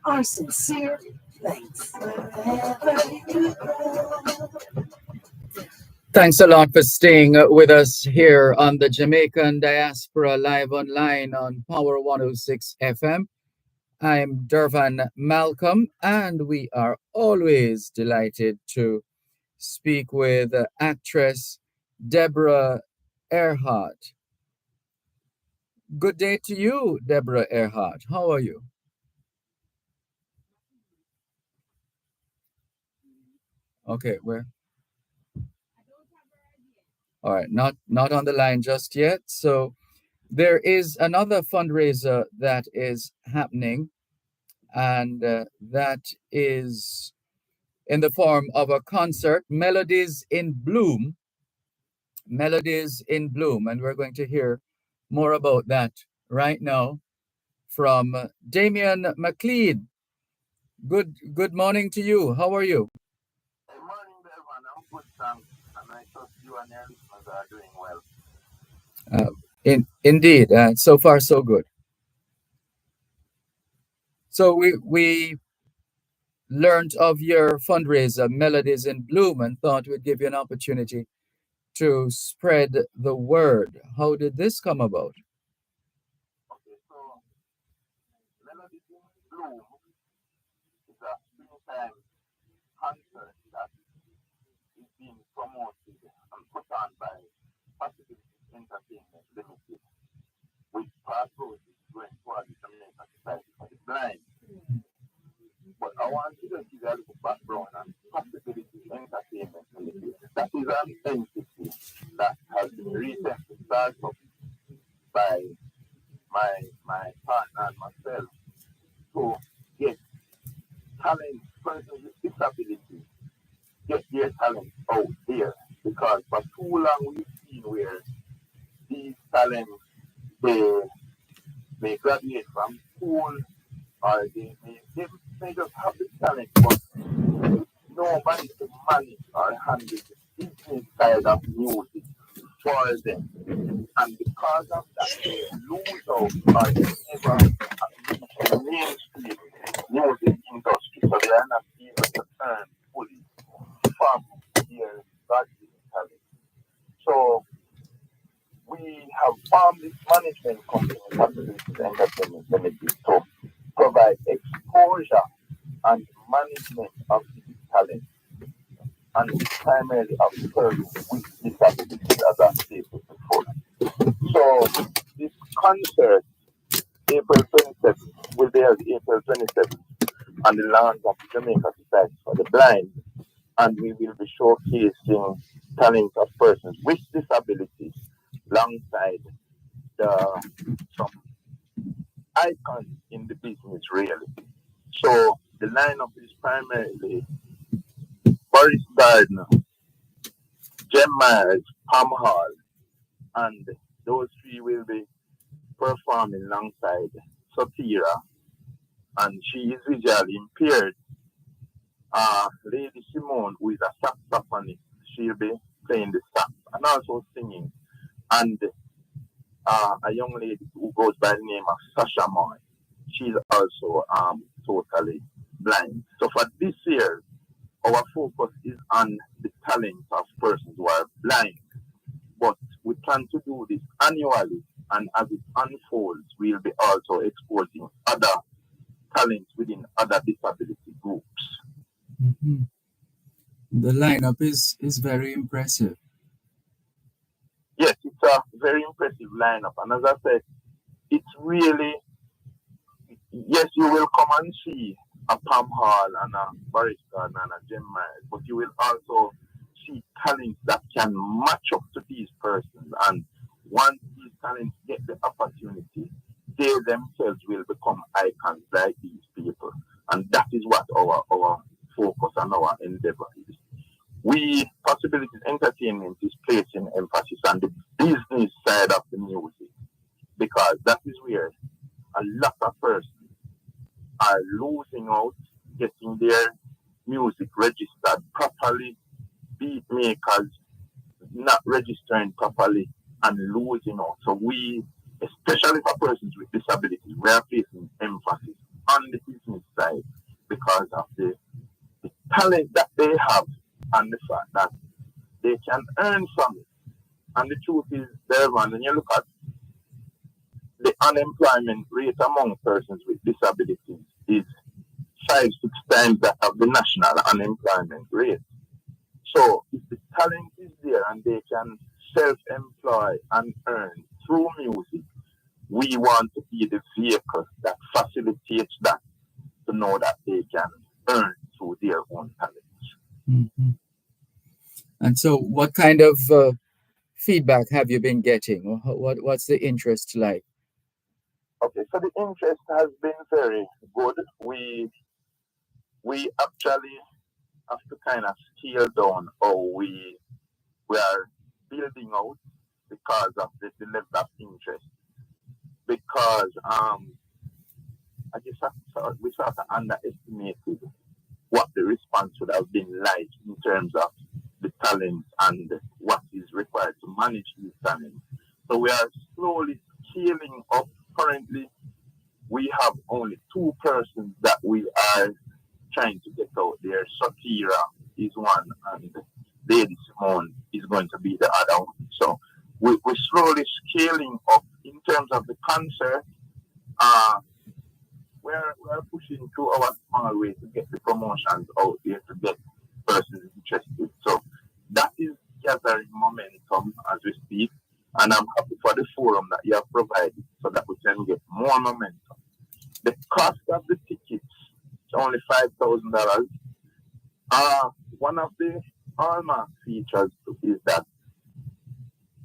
Speaker 4: Our sincere thanks.
Speaker 1: Thanks a lot for staying with us here on the Jamaican Diaspora Live Online on Power 106 FM. I'm Dervan Malcolm, and we are always delighted to speak with actress Deborah Earhart. Good day to you, Deborah Earhart. How are you? Okay, where? All right, not on the line just yet. So there is another fundraiser that is happening, and that is in the form of a concert, Melodies in Bloom. Melodies in Bloom, and we're going to hear more about that right now from Damian McLeod. Good morning to you. How are you?
Speaker 3: Good morning, Dervan. I'm good, thanks. And I trust you and your listeners are doing well.
Speaker 1: Indeed, so far so good. So we learned of your fundraiser, Melodies in Bloom, and thought we'd give you an opportunity to spread the word. How did this come about?
Speaker 3: Okay, so Melodies in Bloom is a springtime concert that is being promoted and put on by Possibility Entertainment Limited, with part proceeds going toward the Jamaican Society for the Blind. But I want to just give you a little background on Possibility Entertainment Limited. That is an entity that has been recently started up by my partner and myself to get talent, persons with disabilities, get their talent out there. Because for too long we've seen where these talents, they graduate from school, or they may just have the talent, but nobody to manage or handle the business side of music for them. And because of that, they lose out or they never reach the mainstream music industry. So they are not able to earn fully from their God-given talent. So we have formed this management company, Possibilities Entertainment Limited, to provide exposure and management of these talents, and primarily of persons with disabilities, as I stated before. So this concert, April 27th, will be held April 27th on the lands of the Jamaican Society for the Blind, and we will be showcasing talents of persons with disabilities alongside some icons in the business, really. So the lineup is primarily Boris Gardner, Jem Myers, Pam Hall, and those three will be performing alongside Satira, and she is visually impaired. Lady Simone, who is a saxophonist, she'll be playing the sax and also singing. And a young lady who goes by the name of Sasha Moy, she's also totally blind. So for this year, our focus is on the talents of persons who are blind. But we plan to do this annually, and as it unfolds, we'll be also exposing other talents within other disability groups.
Speaker 1: Mm-hmm. The lineup is very impressive.
Speaker 3: Yes, it's a very impressive lineup, and as I said, it's really, yes, you will come and see a Pam Hall and a Boris Gardner and a Jem Myers, but you will also see talents that can match up to these persons. And once these talents get the opportunity, they themselves will become icons like these people. And that is what our focus and our endeavor is. We, Possibilities Entertainment, is placing emphasis on the business side of the music, because that is where a lot of persons are losing out, getting their music registered properly, beat makers not registering properly and losing out. So we, especially for persons with disabilities, we are placing emphasis on the business side because of the talent that they have and the fact that they can earn from it. And the truth is, Dervan, when you look at the unemployment rate among persons with disabilities is 5-6 times that of the national unemployment rate. So if the talent is there and they can self-employ and earn through music,
Speaker 7: we want to be the vehicle that facilitates that to know that they can earn through their own talents.
Speaker 1: Mm-hmm. And so, what kind of feedback have you been getting? What's the interest like?
Speaker 7: Okay, so the interest has been very good. We actually have to kind of scale down how we are building out because of the level of interest. Because I just we sort of underestimated what the response would have been like in terms of the talent and what is required to manage these talents. So we are slowly scaling up. Currently, we have only 2 persons that we are trying to get out there. Shakira is one, and Lady Simone is going to be the other one. So we're slowly scaling up in terms of the concert. We're pushing through our small way to get the promotions out there to get persons interested. So that is gathering momentum as we speak, and I'm happy for the forum that you have provided so that we can get more momentum. The cost of the tickets is only $5,000. One of the hallmark features is that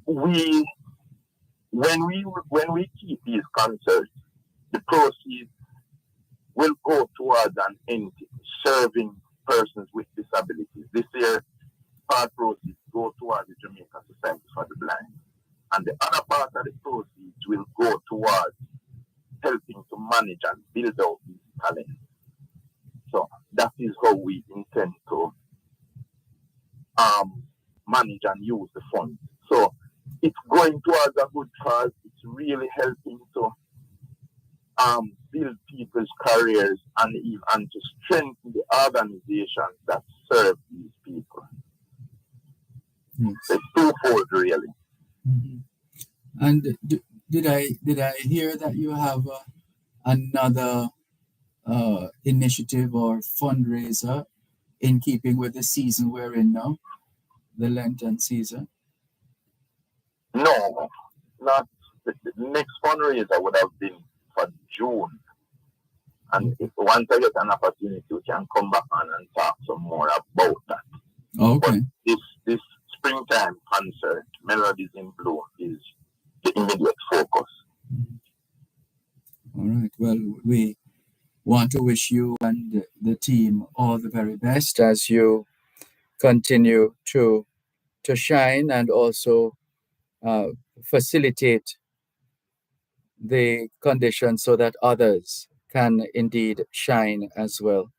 Speaker 7: when we keep these concerts, the proceeds will go towards an entity serving persons with disabilities. This year, part proceeds go towards the Jamaican Society for the Blind, and the other part of the proceeds will go towards helping to manage and build out these talents. So that is how we intend to manage and use the funds. So it's going towards a good cause. It's really helping to build people's careers and to strengthen the organizations that serve these people.
Speaker 1: Yes.
Speaker 7: It's twofold, really.
Speaker 1: Mm-hmm. And did I hear that you have another initiative or fundraiser in keeping with the season we're in now, the Lenten season?
Speaker 7: No, not the next fundraiser would have been for June. And once I get an opportunity, we can come back on and talk some more about that.
Speaker 1: Okay.
Speaker 7: But this springtime concert, Melodies in Blue, is the immediate focus.
Speaker 1: All right. Well, we want to wish you and the team all the very best as you continue to shine and also facilitate the conditions so that others can indeed shine as well.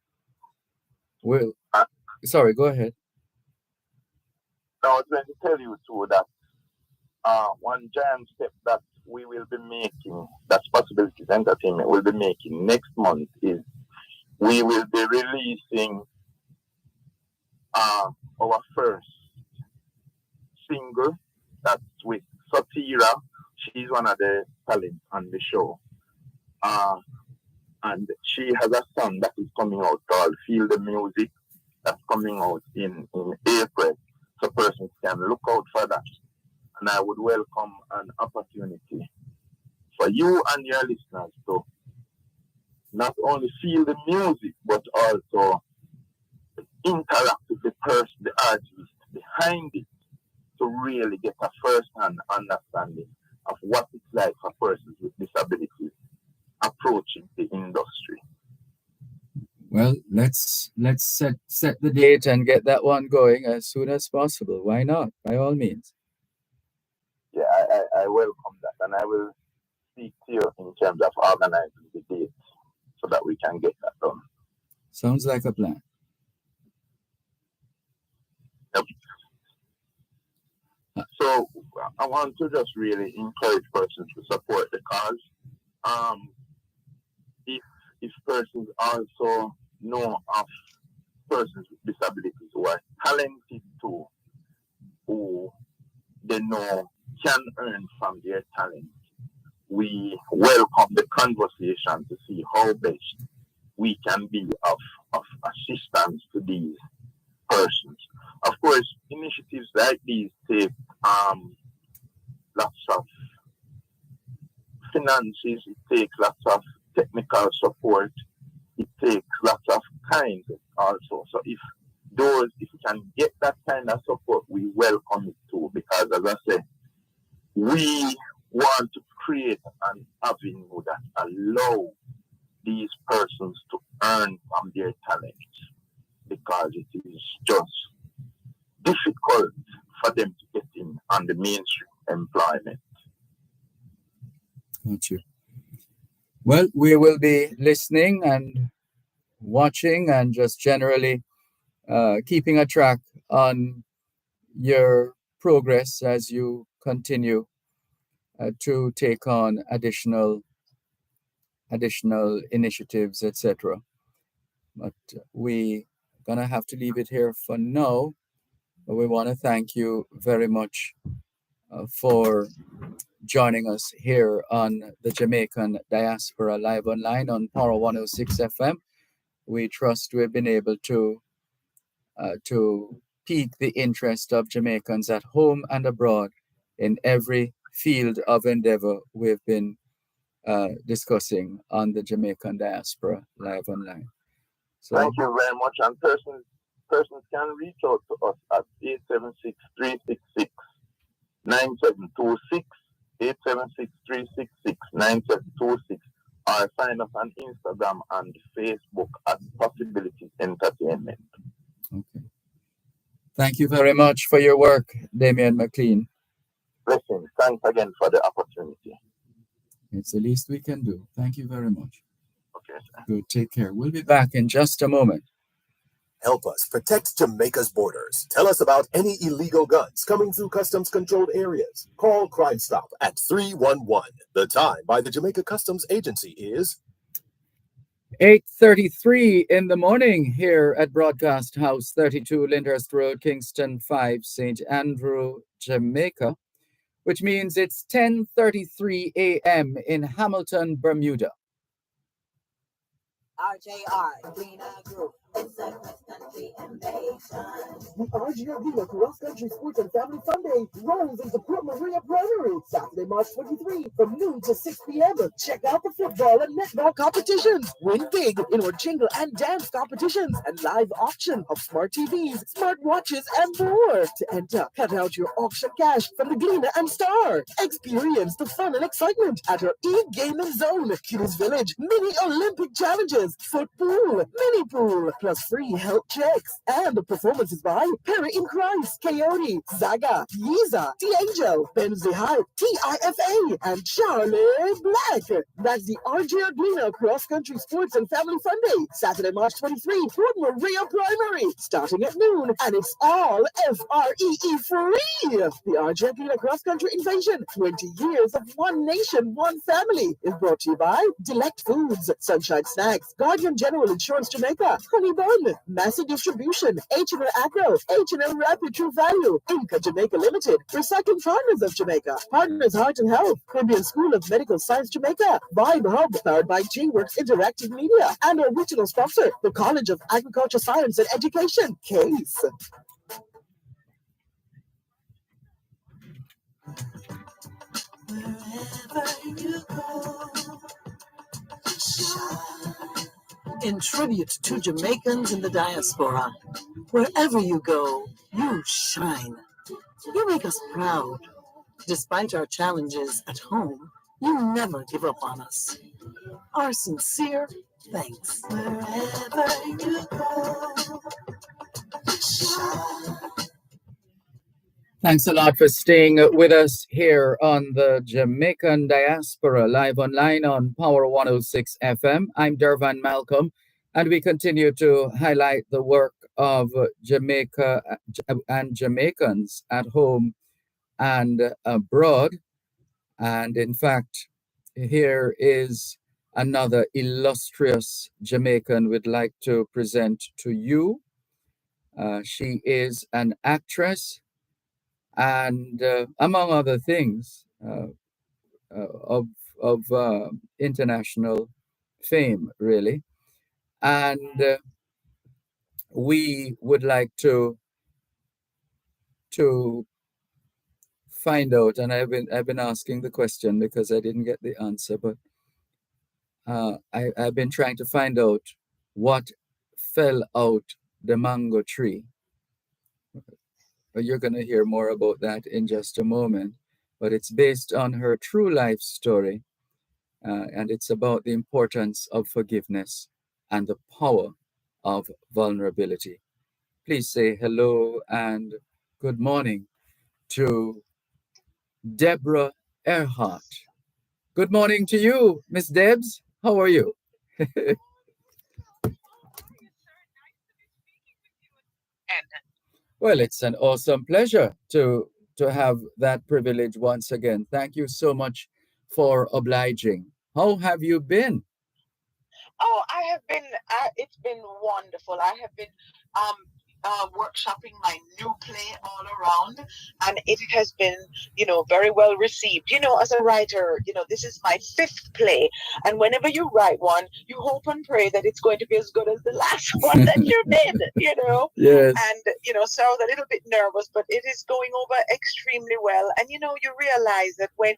Speaker 1: Well, sorry, go ahead.
Speaker 7: I was going to tell you too that one giant step that we will be making, that's Possibilities Entertainment will be making next month, is we will be releasing our first single. That's with Satira. She's one of the talents on the show. And she has a song that is coming out called Feel the Music. That's coming out in April. So persons can look out for that. And I would welcome an opportunity for you and your listeners to not only feel the music, but also interact with the person, the artist behind it, to really get a first-hand understanding of what it's like for persons with disabilities approaching the industry.
Speaker 1: Well, let's set the date and get that one going as soon as possible. Why not? By all means.
Speaker 7: Yeah, I welcome that, and I will speak to you in terms of organizing the date so that we can get that done.
Speaker 1: Sounds like a plan.
Speaker 7: Yep. So I want to just really encourage persons to support the cause. If persons also know of persons with disabilities who are talented too, who they know can earn from their talent, we welcome the conversation to see how best we can be of assistance to these persons. Of course, initiatives like these take lots of finances, it takes lots of technical support, it takes lots of kind also. So if we can get that kind of support, we welcome it too, because as I said, we want to create an avenue that allow these persons to earn from their talents, because it is just difficult for them to get in on the mainstream employment.
Speaker 1: Thank you. Well, we will be listening and watching and just generally keeping a track on your progress as you continue to take on additional initiatives, etc. But we gonna have to leave it here for now. But we want to thank you very much for joining us here on the Jamaican Diaspora Live Online on Power 106 FM. We trust we've been able to pique the interest of Jamaicans at home and abroad in every field of endeavor we've been discussing on the Jamaican Diaspora Live Online. So,
Speaker 7: thank you very much. And persons can reach out to us at 876-366-9726, 876-366-9726, or sign us on Instagram and Facebook at Possibilities Entertainment.
Speaker 1: okay. Thank you very much for your work, Damian McLean.
Speaker 7: Listen, thanks again for the opportunity.
Speaker 1: It's the least we can do. Thank you very much.
Speaker 7: Okay, sir.
Speaker 1: Good. Take care. We'll be back in just a moment.
Speaker 5: Help us protect Jamaica's borders. Tell us about any illegal guns coming through customs-controlled areas. Call Crime Stop at 311. The time by the Jamaica Customs Agency is
Speaker 1: 8:33 in the morning here at Broadcast House 32 Lyndhurst Road, Kingston 5, St. Andrew, Jamaica, which means it's 10:33 a.m. in Hamilton, Bermuda.
Speaker 2: RJR, Green Group. It's a cross-country invasion.
Speaker 4: The RGRB Cross-Country Sports and Family Fun Day rolls into Port Maria Primary Saturday, March 23 from noon to 6 p.m. Check out the football and netball competitions. Win big in our jingle and dance competitions and live auction of smart TVs, smart watches, and more. To enter, cut out your auction cash from the Gleaner and Star. Experience the fun and excitement at our e-gaming zone, Kiddies Village, mini Olympic challenges, foot pool, mini pool, plus free health checks, and the performances by Perry in Christ, Coyote, Zaga, Yiza, D'Angel, Benzie Hype, TIFA, and Charlie Black. That's the RJ Gleaner Cross Country Sports and Family Fun Day, Saturday, March 23, Port Maria Primary, starting at noon, and it's all FREE free. The RJ Gleaner Cross Country Invasion, 20 years of one nation, one family, is brought to you by Delect Foods, Sunshine Snacks, Guardian General Insurance Jamaica, Honey Bun, Massive Distribution, H&M Agro, H&M Rapid True Value, Inca Jamaica Limited, Recycling Partners of Jamaica, Partners Heart and Health, Caribbean School of Medical Science Jamaica, Vibe Hub, powered by G-Works Interactive Media, and our original sponsor, the College of Agriculture Science and Education, CASE. Wherever you go, in tribute to Jamaicans in the diaspora, wherever you go, you shine. You make us proud. Despite our challenges at home, you never give up on us. Our sincere thanks. Wherever you go, you shine.
Speaker 1: Thanks a lot for staying with us here on the Jamaican Diaspora Live Online on Power 106 FM. I'm Dervan Malcolm, and we continue to highlight the work of Jamaica and Jamaicans at home and abroad. And in fact, here is another illustrious Jamaican we'd like to present to you. She is an actress, and among other things, of international fame, really. And we would like to find out, and I've been asking the question because I didn't get the answer, but I've been trying to find out what fell out the mango tree. But you're going to hear more about that in just a moment. But it's based on her true life story, and it's about the importance of forgiveness and the power of vulnerability. Please say hello and good morning to Deborah Earhart. Good morning to you, Miss Debs. How are you? Well, it's an awesome pleasure to have that privilege once again. Thank you so much for obliging. How have you been?
Speaker 8: Oh, I have been. It's been wonderful. I have been um, workshopping my new play all around, and it has been, very well received. As a writer, this is my fifth play, and whenever you write one, you hope and pray that it's going to be as good as the last one that you did.
Speaker 1: Yes.
Speaker 8: And so I was a little bit nervous, but it is going over extremely well. And you realize that when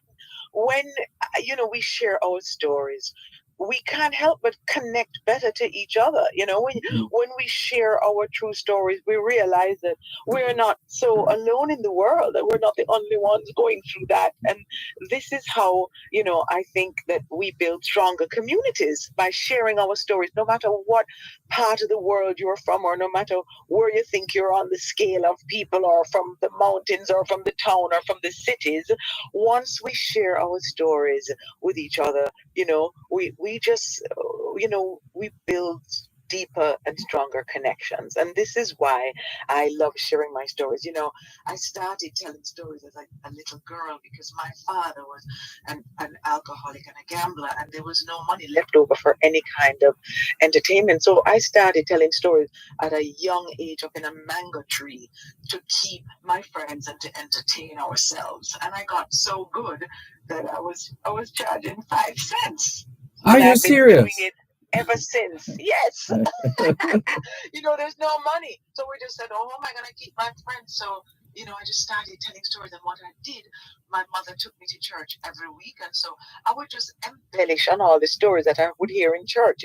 Speaker 8: we share our stories, we can't help but connect better to each other. When we share our true stories, we realize that we're not so alone in the world, that we're not the only ones going through that. And this is how, I think that we build stronger communities by sharing our stories, no matter what part of the world you're from, or no matter where you think you're on the scale of people, or from the mountains, or from the town, or from the cities. Once we share our stories with each other, we just, we build deeper and stronger connections. And this is why I love sharing my stories. I started telling stories as a little girl because my father was an alcoholic and a gambler, and there was no money left over for any kind of entertainment. So I started telling stories at a young age up in a mango tree to keep my friends and to entertain ourselves. And I got so good that I was charging 5 cents.
Speaker 1: Are
Speaker 8: And
Speaker 1: you
Speaker 8: I've been
Speaker 1: serious?
Speaker 8: doing it ever since. Yes. There's no money. So we just said, oh, how am I going to keep my friends? So, I just started telling stories. And what I did, my mother took me to church every week. And so I would just embellish on all the stories that I would hear in church,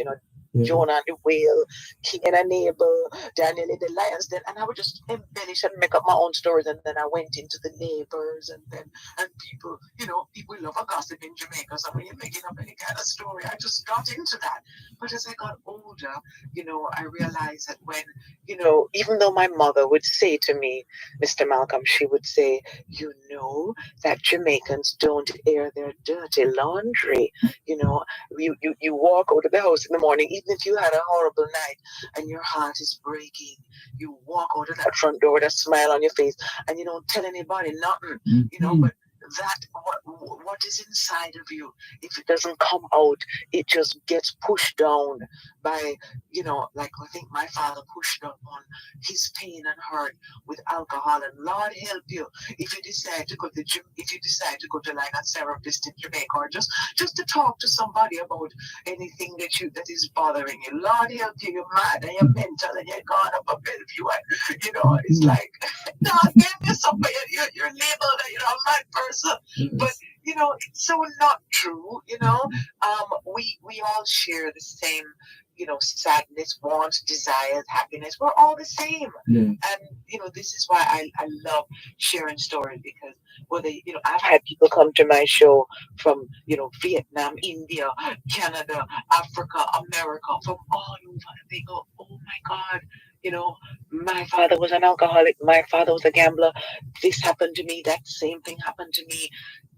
Speaker 8: Jonah and the whale, King and Abel, Daniel in the lion's den, and I would just embellish and make up my own stories. And then I went into the neighbors, and people, people love a gossip in Jamaica. So when you're making up any kind of story, I just got into that. But as I got older, I realized that when, even though my mother would say to me, Mr. Malcolm, she would say, that Jamaicans don't air their dirty laundry. You walk out of the house in the morning, even if you had a horrible night and your heart is breaking, you walk out of that front door with a smile on your face, and you don't tell anybody nothing, but that what is inside of you, if it doesn't come out, it just gets pushed down by, like I think my father pushed up on his pain and hurt with alcohol. And Lord help you if you decide to go to like a therapist in Jamaica, or just to talk to somebody about anything that is bothering you. Lord help you, you're mad and you're mental and you're gone up a Bellevue, and it's like God gave you something, you're labeled and you're a mad person. But it's so not true. We all share the same, sadness, wants, desires, happiness. We're all the same. And this is why I love sharing stories, because whether I've had people come to my show from Vietnam, India, Canada, Africa, America, from all over. They go, oh my God, my father was an alcoholic, my father was a gambler, this happened to me, that same thing happened to me.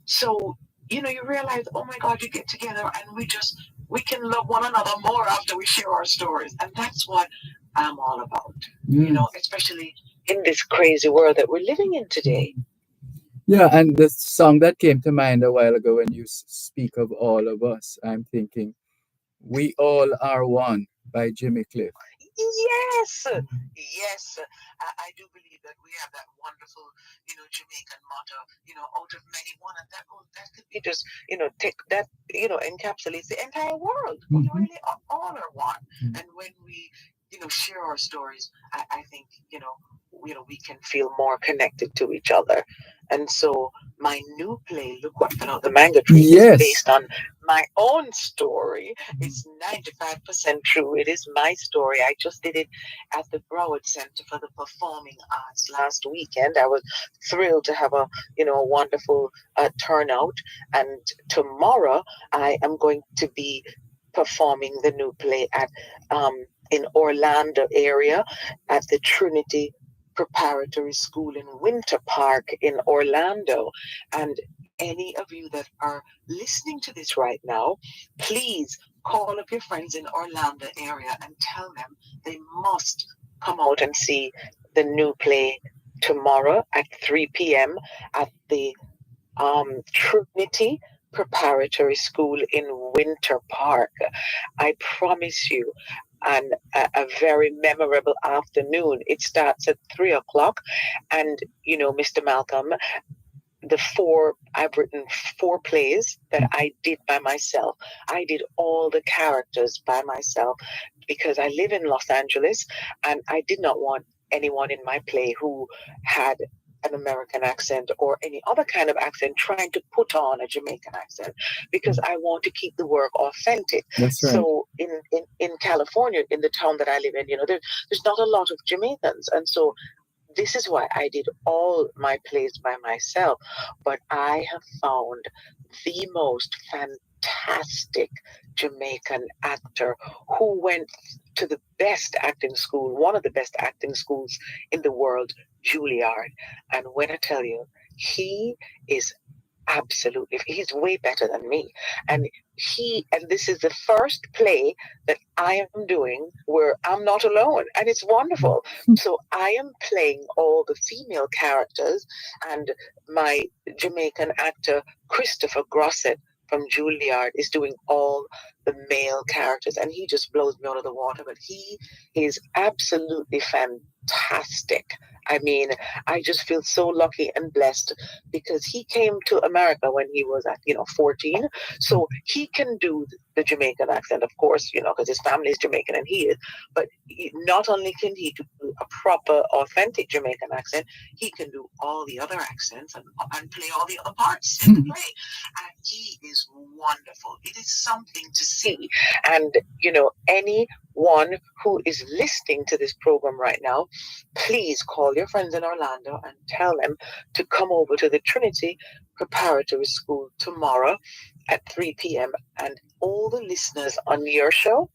Speaker 8: So you realize, oh my God, you get together and we can love one another more after we share our stories. And that's what I'm all about, especially in this crazy world that we're living in today.
Speaker 1: Yeah, and the song that came to mind a while ago when you speak of all of us, I'm thinking, We All Are One by Jimmy Cliff.
Speaker 8: Yes, yes. I do believe that we have that wonderful, Jamaican motto, out of many one, and that could be just, take that, encapsulates the entire world. We really all are one. And when we, share our stories, I think, we can feel more connected to each other. And so my new play, Look What Fell Out the Mango Tree, is based on my own story. It's 95% true. It is my story. I just did it at the Broward Center for the Performing Arts last weekend. I was thrilled to have a wonderful turnout. And tomorrow I am going to be performing the new play at in Orlando area at the Trinity Preparatory School in Winter Park in Orlando. And any of you that are listening to this right now, please call up your friends in Orlando area and tell them they must come out and see the new play tomorrow at 3 p.m. at the Trinity Preparatory School in Winter Park. I promise you, and a very memorable afternoon. It starts at 3:00, and Mr. Malcolm, I've written 4 plays that I did by myself. I did all the characters by myself because I live in Los Angeles, and I did not want anyone in my play who had an American accent or any other kind of accent trying to put on a Jamaican accent, because I want to keep the work authentic.
Speaker 1: That's right.
Speaker 8: So in California, in the town that I live in, there's not a lot of Jamaicans, and so this is why I did all my plays by myself. But I have found the most fantastic Jamaican actor who went to the best acting school, one of the best acting schools in the world, Juilliard. And when I tell you, he is he's way better than me. And this is the first play that I am doing where I'm not alone, and it's wonderful. So I am playing all the female characters, and my Jamaican actor Christopher Grosset from Juilliard is doing all the male characters, and he just blows me out of the water. But he is absolutely fantastic. I mean, I just feel so lucky and blessed because he came to America when he was at 14, so he can do the Jamaican accent, of course, because his family is Jamaican and he is. But not only can he do a proper, authentic Jamaican accent, he can do all the other accents and play all the other parts in the play. And he is wonderful. It is something to see. And anyone who is listening to this program right now, please call your friends in Orlando and tell them to come over to the Trinity Preparatory School tomorrow at 3 p.m. And all the listeners on your show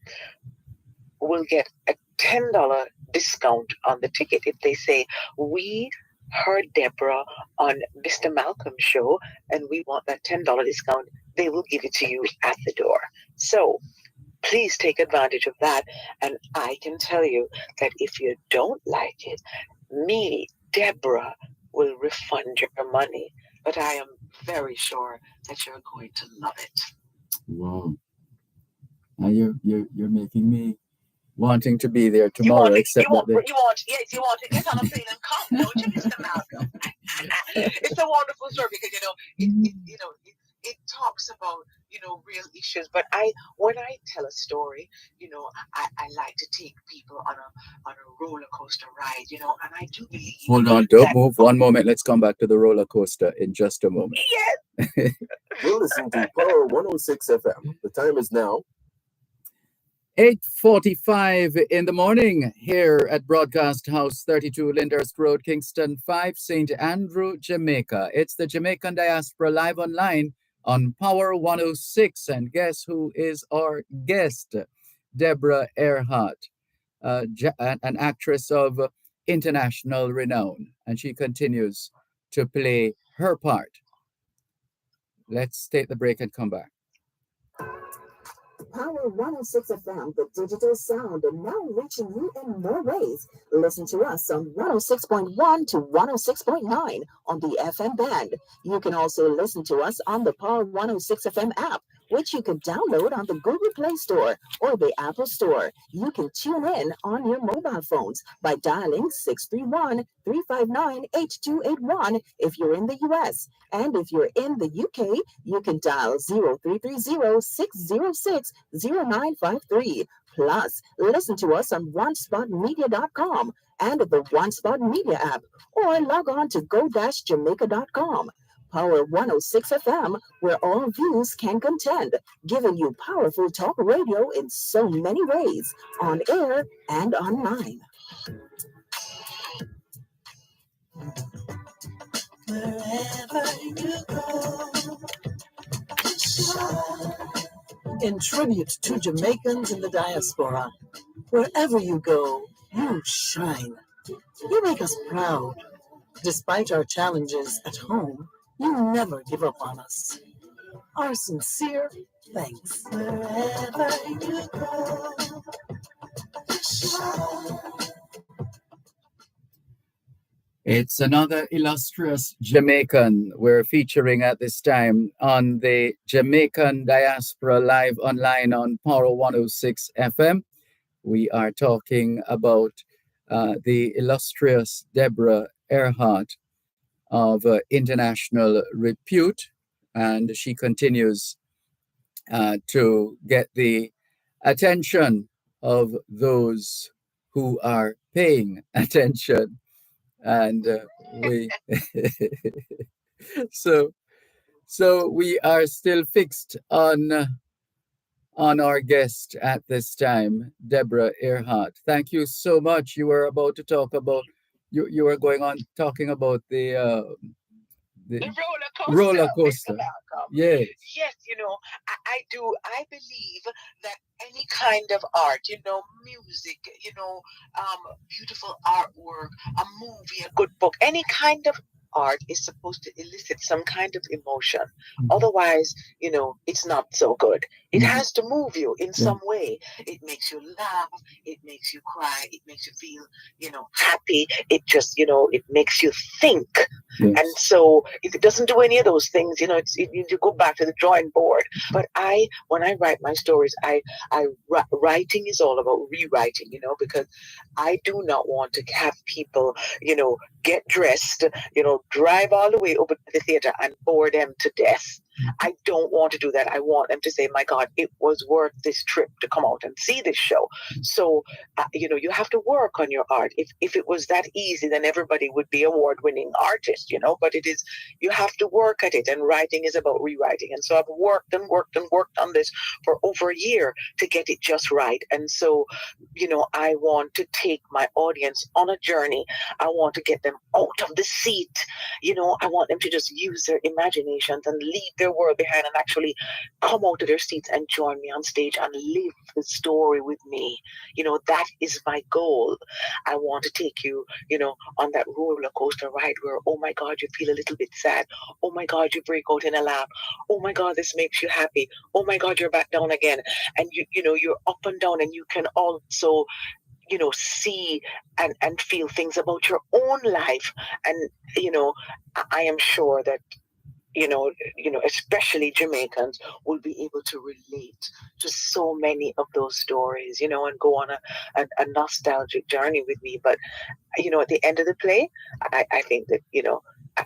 Speaker 8: will get a $10 discount on the ticket if they say, "We heard Deborah on Mr. Malcolm's show and we want that $10 discount." They will give it to you at the door. So please take advantage of that. And I can tell you that if you don't like it, me, Deborah, will refund your money. But I am very sure that you're going to love it.
Speaker 1: Wow. Now you're making me wanting to be there tomorrow. You want
Speaker 8: to get on a plane and come, don't you, Mr. Malcolm? It's a wonderful story because it talks about real issues. But when I tell a story, I like to take people on a roller coaster ride, and I do believe.
Speaker 1: Hold on, don't move. One moment. Let's come back to the roller coaster in just a moment.
Speaker 8: Yes.
Speaker 9: You're listening to Power 106 FM. The time is now
Speaker 1: 8:45 in the morning here at Broadcast House 32 Lyndhurst Road, Kingston 5, St. Andrew, Jamaica. It's the Jamaican Diaspora live online on Power 106. And guess who is our guest? Deborah Earhart, an actress of international renown. And she continues to play her part. Let's take the break and come back.
Speaker 2: Power 106 FM, the digital sound, and now reaching you in more ways. Listen to us on 106.1 to 106.9 on the FM band. You can also listen to us on the Power 106 FM app, which you can download on the Google Play Store or the Apple Store. You can tune in on your mobile phones by dialing 631-359-8281 if you're in the US. And if you're in the UK, you can dial 0330-606-0953. Plus, listen to us on onespotmedia.com and the OneSpot Media app, or log on to go-jamaica.com. Power 106 FM, where all views can contend, giving you powerful talk radio in so many ways, on air and online.
Speaker 4: Wherever you go, in tribute to Jamaicans in the diaspora, wherever you go, you shine. You make us proud. Despite our challenges at home, you never give up on us. Our sincere thanks. Wherever you go,
Speaker 1: It's another illustrious Jamaican we're featuring at this time on the Jamaican Diaspora live online on Power 106 FM. We are talking about the illustrious Deborah Earhart of international repute, and she continues to get the attention of those who are paying attention. And we so we are still fixed on our guest at this time, Deborah Earhart. Thank you so much. You were about to talk about you were going on talking about the roller coaster.
Speaker 8: Mr. Malcolm.
Speaker 1: Yes.
Speaker 8: Yes, I do. I believe that any kind of art, music, beautiful artwork, a movie, a good book, any kind of art is supposed to elicit some kind of emotion.
Speaker 1: Mhm.
Speaker 8: Otherwise, it's not so good. It
Speaker 1: Mhm.
Speaker 8: has to move you in
Speaker 1: Yeah.
Speaker 8: some way. It makes you laugh. It makes you cry. It makes you feel, happy. It just, it makes you think.
Speaker 1: Yes.
Speaker 8: And so if it doesn't do any of those things, you go back to the drawing board. But when I write my stories, writing is all about rewriting, because I do not want to have people, get dressed, drive all the way over to the theater and bore them to death. I don't want to do that. I want them to say, my God, it was worth this trip to come out and see this show. So, you have to work on your art. If it was that easy, then everybody would be award-winning artists, but you have to work at it. And writing is about rewriting. And so I've worked and worked and worked on this for over a year to get it just right. And so, I want to take my audience on a journey. I want to get them out of the seat. I want them to just use their imaginations and leave their world behind and actually come out of their seats and join me on stage and live the story with me. That is my goal. I want to take you, on that roller coaster ride where, oh my God, you feel a little bit sad. Oh my God, you break out in a laugh. Oh my God, this makes you happy. Oh my God, you're back down again. And you're up and down, and you can also see and feel things about your own life. And I am sure that especially Jamaicans will be able to relate to so many of those stories, and go on a nostalgic journey with me. But at the end of the play, I think that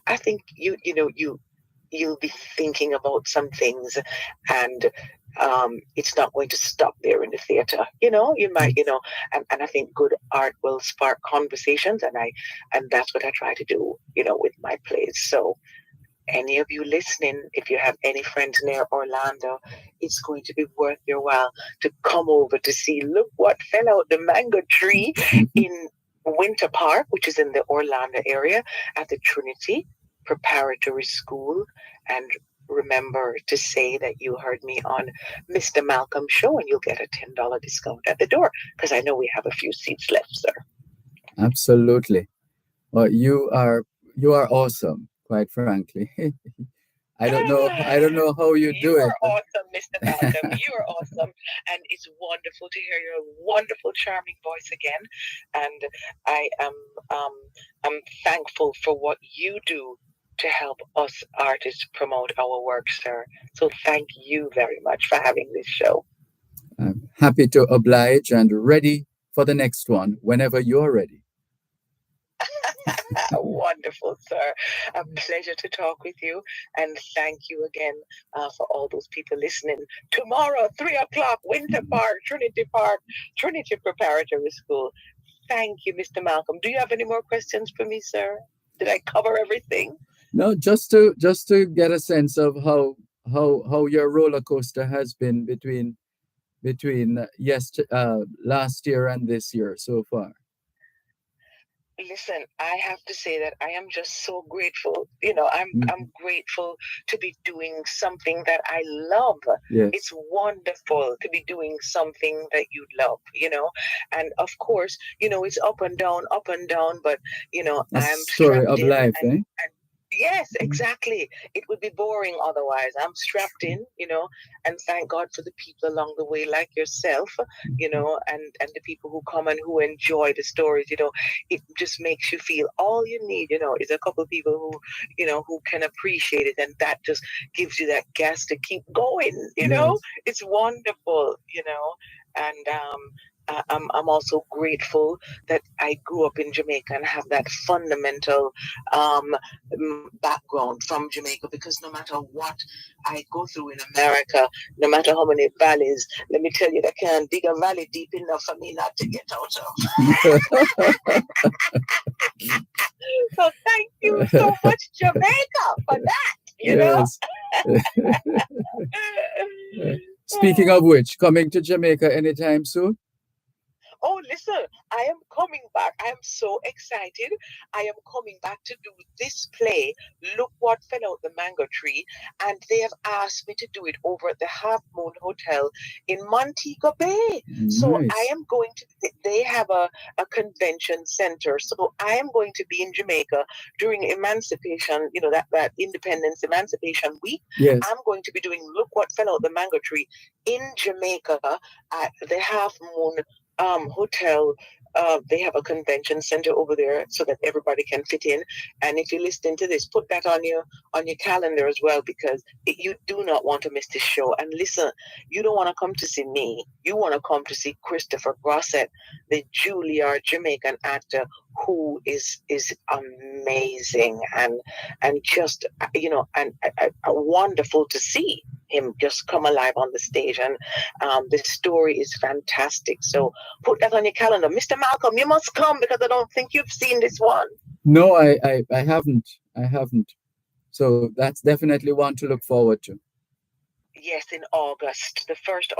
Speaker 8: I think you'll be thinking about some things, and it's not going to stop there in the theater. You might, and I think good art will spark conversations, and that's what I try to do, with my plays. So any of you listening, if you have any friends near Orlando, it's going to be worth your while to come over to see, look what fell out the mango tree in Winter Park, which is in the Orlando area, at the Trinity Preparatory School. And remember to say that you heard me on Mr. Malcolm's show, and you'll get a $10 discount at the door, because I know we have a few seats left, sir.
Speaker 1: Absolutely. Well, you are awesome, quite frankly. I don't know how you do it.
Speaker 8: You are awesome, Mr. Malcolm. You are awesome. And it's wonderful to hear your wonderful, charming voice again. And I am I'm thankful for what you do to help us artists promote our work, sir. So thank you very much for having this show.
Speaker 1: I'm happy to oblige and ready for the next one whenever you're ready.
Speaker 8: Wonderful, sir. A pleasure to talk with you. And thank you again for all those people listening. Tomorrow, 3 o'clock, Winter Park, Trinity Preparatory School. Thank you, Mr. Malcolm. Do you have any more questions for me, sir? Did I cover everything?
Speaker 1: No, just to get a sense of how your roller coaster has been between last year and this year so far.
Speaker 8: Listen, I have to say that I am just so grateful. I'm grateful to be doing something that I love.
Speaker 1: Yes.
Speaker 8: It's wonderful to be doing something that you love, And of course, it's up and down, but I'm
Speaker 1: story
Speaker 8: strapped
Speaker 1: of
Speaker 8: in
Speaker 1: life,
Speaker 8: and yes, exactly. It would be boring otherwise. I'm strapped in, and thank God for the people along the way, like yourself, and the people who come and who enjoy the stories. It just makes you feel all you need, is a couple of people who can appreciate it, and that just gives you that gas to keep going.
Speaker 1: Yes.
Speaker 8: It's wonderful, and I'm also grateful that I grew up in Jamaica and have that fundamental background from Jamaica, because no matter what I go through in America, no matter how many valleys, let me tell you, they can't dig a valley deep enough for me not to get out of. So thank you so much, Jamaica, for that,
Speaker 1: Yes. Speaking of which, coming to Jamaica anytime soon?
Speaker 8: Oh, listen, I am coming back. I am so excited. I am coming back to do this play, Look What Fell Out the Mango Tree. And they have asked me to do it over at the Half Moon Hotel in Montego Bay.
Speaker 1: Nice.
Speaker 8: So I am going to, they have a convention center. So I am going to be in Jamaica during Emancipation, that Independence Emancipation Week.
Speaker 1: Yes.
Speaker 8: I'm going to be doing Look What Fell Out the Mango Tree in Jamaica at the Half Moon hotel. They have a convention center over there so that everybody can fit in. And if you're listening to this, put that on your calendar as well, because you do not want to miss this show. And listen, you don't want to come to see me. You want to come to see Christopher Grosset, the Juilliard Jamaican actor, who is amazing and just and wonderful to see him just come alive on the stage. And the story is fantastic. So put that on your calendar. Mr. Malcolm, you must come, because I don't think you've seen this one.
Speaker 1: No, I haven't. So that's definitely one to look forward to.
Speaker 8: Yes, in August, the first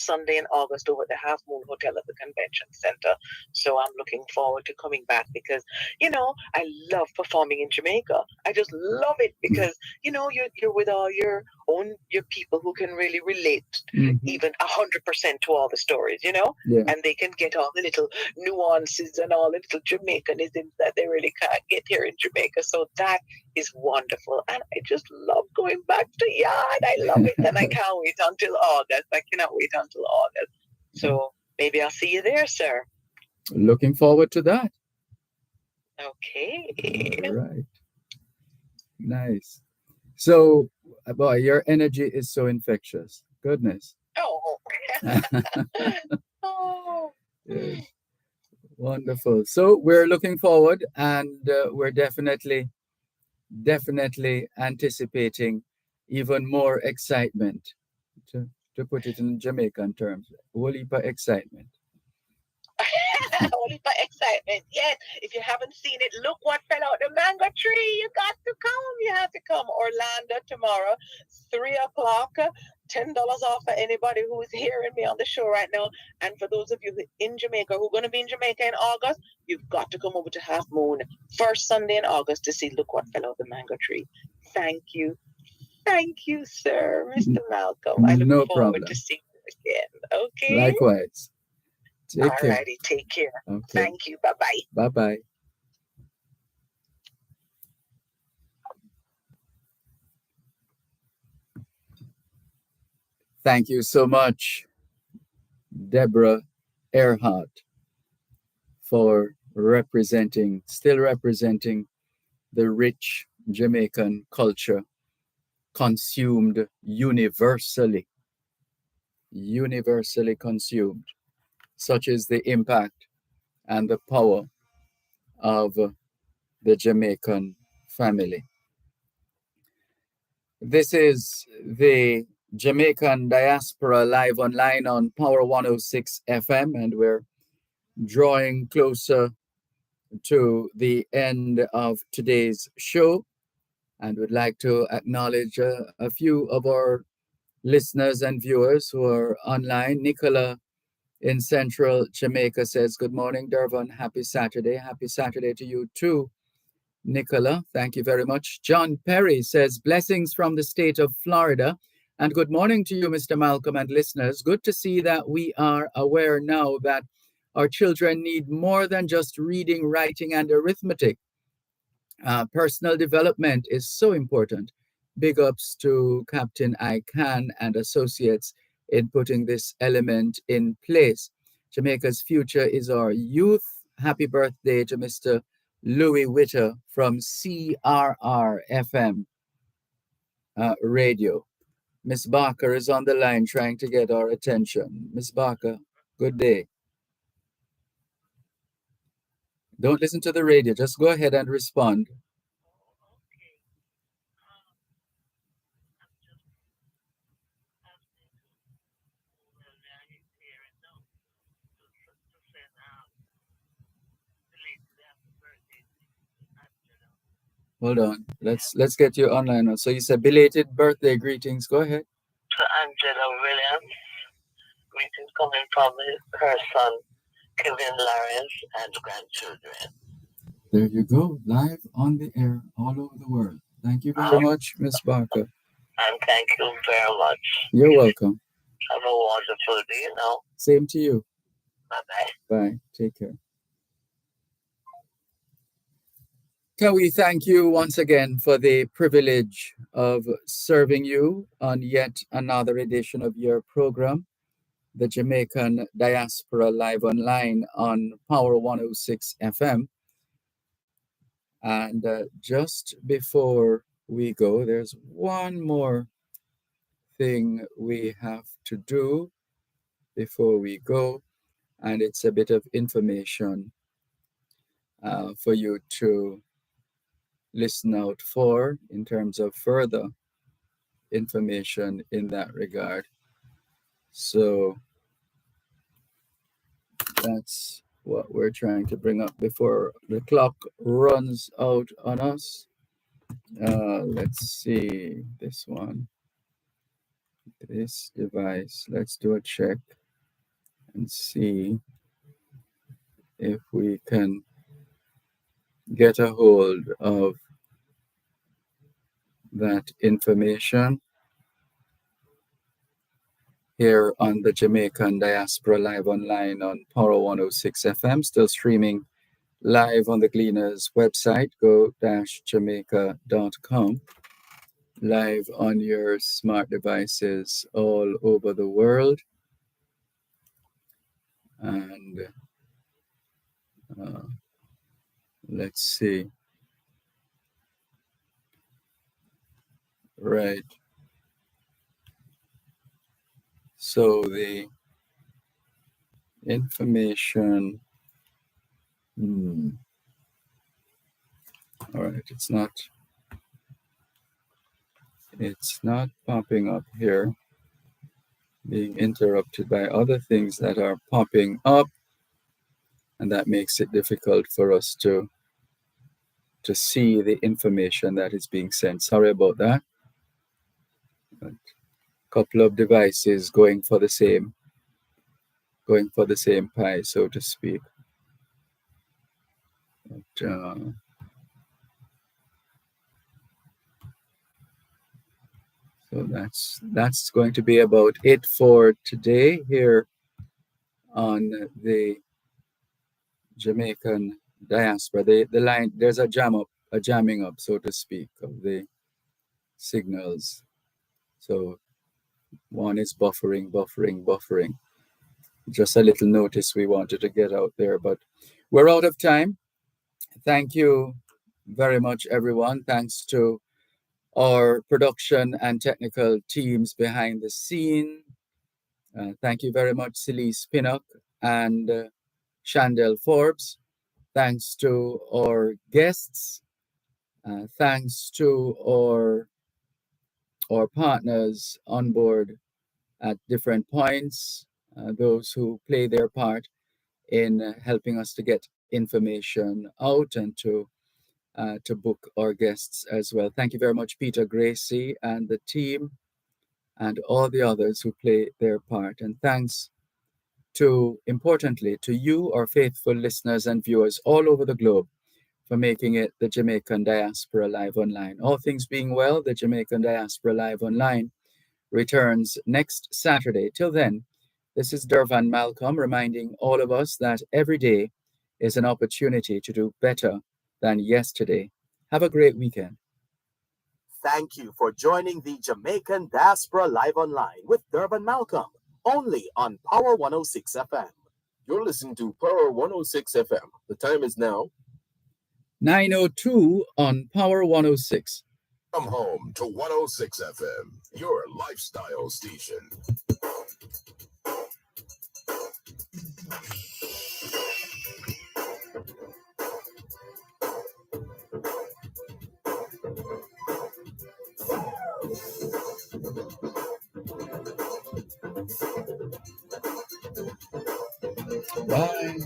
Speaker 8: Sunday in August, over at the Half Moon Hotel at the Convention Center. So I'm looking forward to coming back, because, I love performing in Jamaica. I just love it, because, you're with all your people who can really relate even 100% to all the stories,
Speaker 1: Yeah.
Speaker 8: and they can get all the little nuances and all the little Jamaicanisms that they really can't get here in Jamaica. So that is wonderful. And I just love going back to yard. I love it. And I can't wait until August. I cannot wait until August. So maybe I'll see you there, sir.
Speaker 1: Looking forward to that.
Speaker 8: Okay.
Speaker 1: All right. Nice. So, boy, your energy is so infectious. Goodness.
Speaker 8: Oh. Oh.
Speaker 1: Yes. Wonderful. So we're looking forward, and we're definitely anticipating even more excitement, to put it in Jamaican terms. Whole heap of excitement.
Speaker 8: Only for excitement. Yes. If you haven't seen it, Look What Fell Out the Mango Tree. You got to come. You have to come. Orlando tomorrow, 3 o'clock. $10 off for anybody who is hearing me on the show right now. And for those of you in Jamaica who are going to be in Jamaica in August, you've got to come over to Half Moon first Sunday in August to see Look What Fell Out the Mango Tree. Thank you. Thank you, sir, Mr. Malcolm. I look forward to seeing you again. Okay?
Speaker 1: Likewise. Take care.
Speaker 8: Alrighty, take care.
Speaker 1: Okay.
Speaker 8: Thank you. Bye-bye.
Speaker 1: Bye-bye. Thank you so much, Deborah Earhart, for still representing the rich Jamaican culture consumed universally consumed. Such is the impact and the power of the Jamaican family. This is the Jamaican Diaspora live online on Power 106 FM, and we're drawing closer to the end of today's show. And would like to acknowledge a few of our listeners and viewers who are online. Nicola in Central Jamaica says, "Good morning, Dervan. Happy Saturday. Happy Saturday to you too, Nicola. Thank you very much." John Perry says, "Blessings from the state of Florida. And good morning to you, Mr. Malcolm, and listeners. Good to see that we are aware now that our children need more than just reading, writing, and arithmetic. Personal development is so important. Big ups to Captain ICANN and associates in putting this element in place. Jamaica's future is our youth. Happy birthday to Mr. Louis Witter from CRR FM radio." Miss Barker is on the line trying to get our attention. Miss Barker, good day. Don't listen to the radio. Just go ahead and respond. Hold on. Let's get you online now. So you said belated birthday greetings. Go ahead.
Speaker 10: To Angela Williams, greetings coming from her son, Kevin Lawrence, and grandchildren.
Speaker 1: There you go. Live on the air all over the world. Thank you very much, Miss Barker.
Speaker 10: And thank you very much.
Speaker 1: You're welcome.
Speaker 10: Have a wonderful day now.
Speaker 1: Same to you.
Speaker 10: Bye-bye.
Speaker 1: Bye. Take care. Can we thank you once again for the privilege of serving you on yet another edition of your program, the Jamaican Diaspora Live Online on Power 106 FM. And just before we go, there's one more thing we have to do before we go, and it's a bit of information for you to listen out for in terms of further information in that regard. So that's what we're trying to bring up before the clock runs out on us. Let's see this one, this device. Let's do a check and see if we can get a hold of that information here on the Jamaican Diaspora Live Online on Power 106 FM, still streaming live on the Gleaners website, go-jamaica.com, live on your smart devices all over the world. And let's see. Right. So the information, all right, it's not popping up here, being interrupted by other things that are popping up, and that makes it difficult for us to see the information that is being sent. Sorry about that. But couple of devices going for the same pie, so to speak. But, so that's going to be about it for today here on the Jamaican Diaspora. The line, there's a jamming up, so to speak, of the signals. So one is buffering. Just a little notice we wanted to get out there, but we're out of time. Thank you very much, everyone. Thanks to our production and technical teams behind the scene. Thank you very much, Celise Pinnock and Chandel Forbes. Thanks to our guests. Thanks to our partners on board at different points, those who play their part in helping us to get information out and to book our guests as well. Thank you very much, Peter Gracie and the team and all the others who play their part. And thanks importantly, to you, our faithful listeners and viewers all over the globe for making it the Jamaican Diaspora Live Online. All things being well, the Jamaican Diaspora Live Online returns next Saturday. Till then, this is Dervan Malcolm reminding all of us that every day is an opportunity to do better than yesterday. Have a great weekend.
Speaker 9: Thank you for joining the Jamaican Diaspora Live Online with Dervan Malcolm, only on Power 106 FM. You're listening to Power 106 FM. The time is now
Speaker 1: 9:02 on Power 106.
Speaker 11: Come home to 106 FM, your lifestyle station.
Speaker 1: Bye.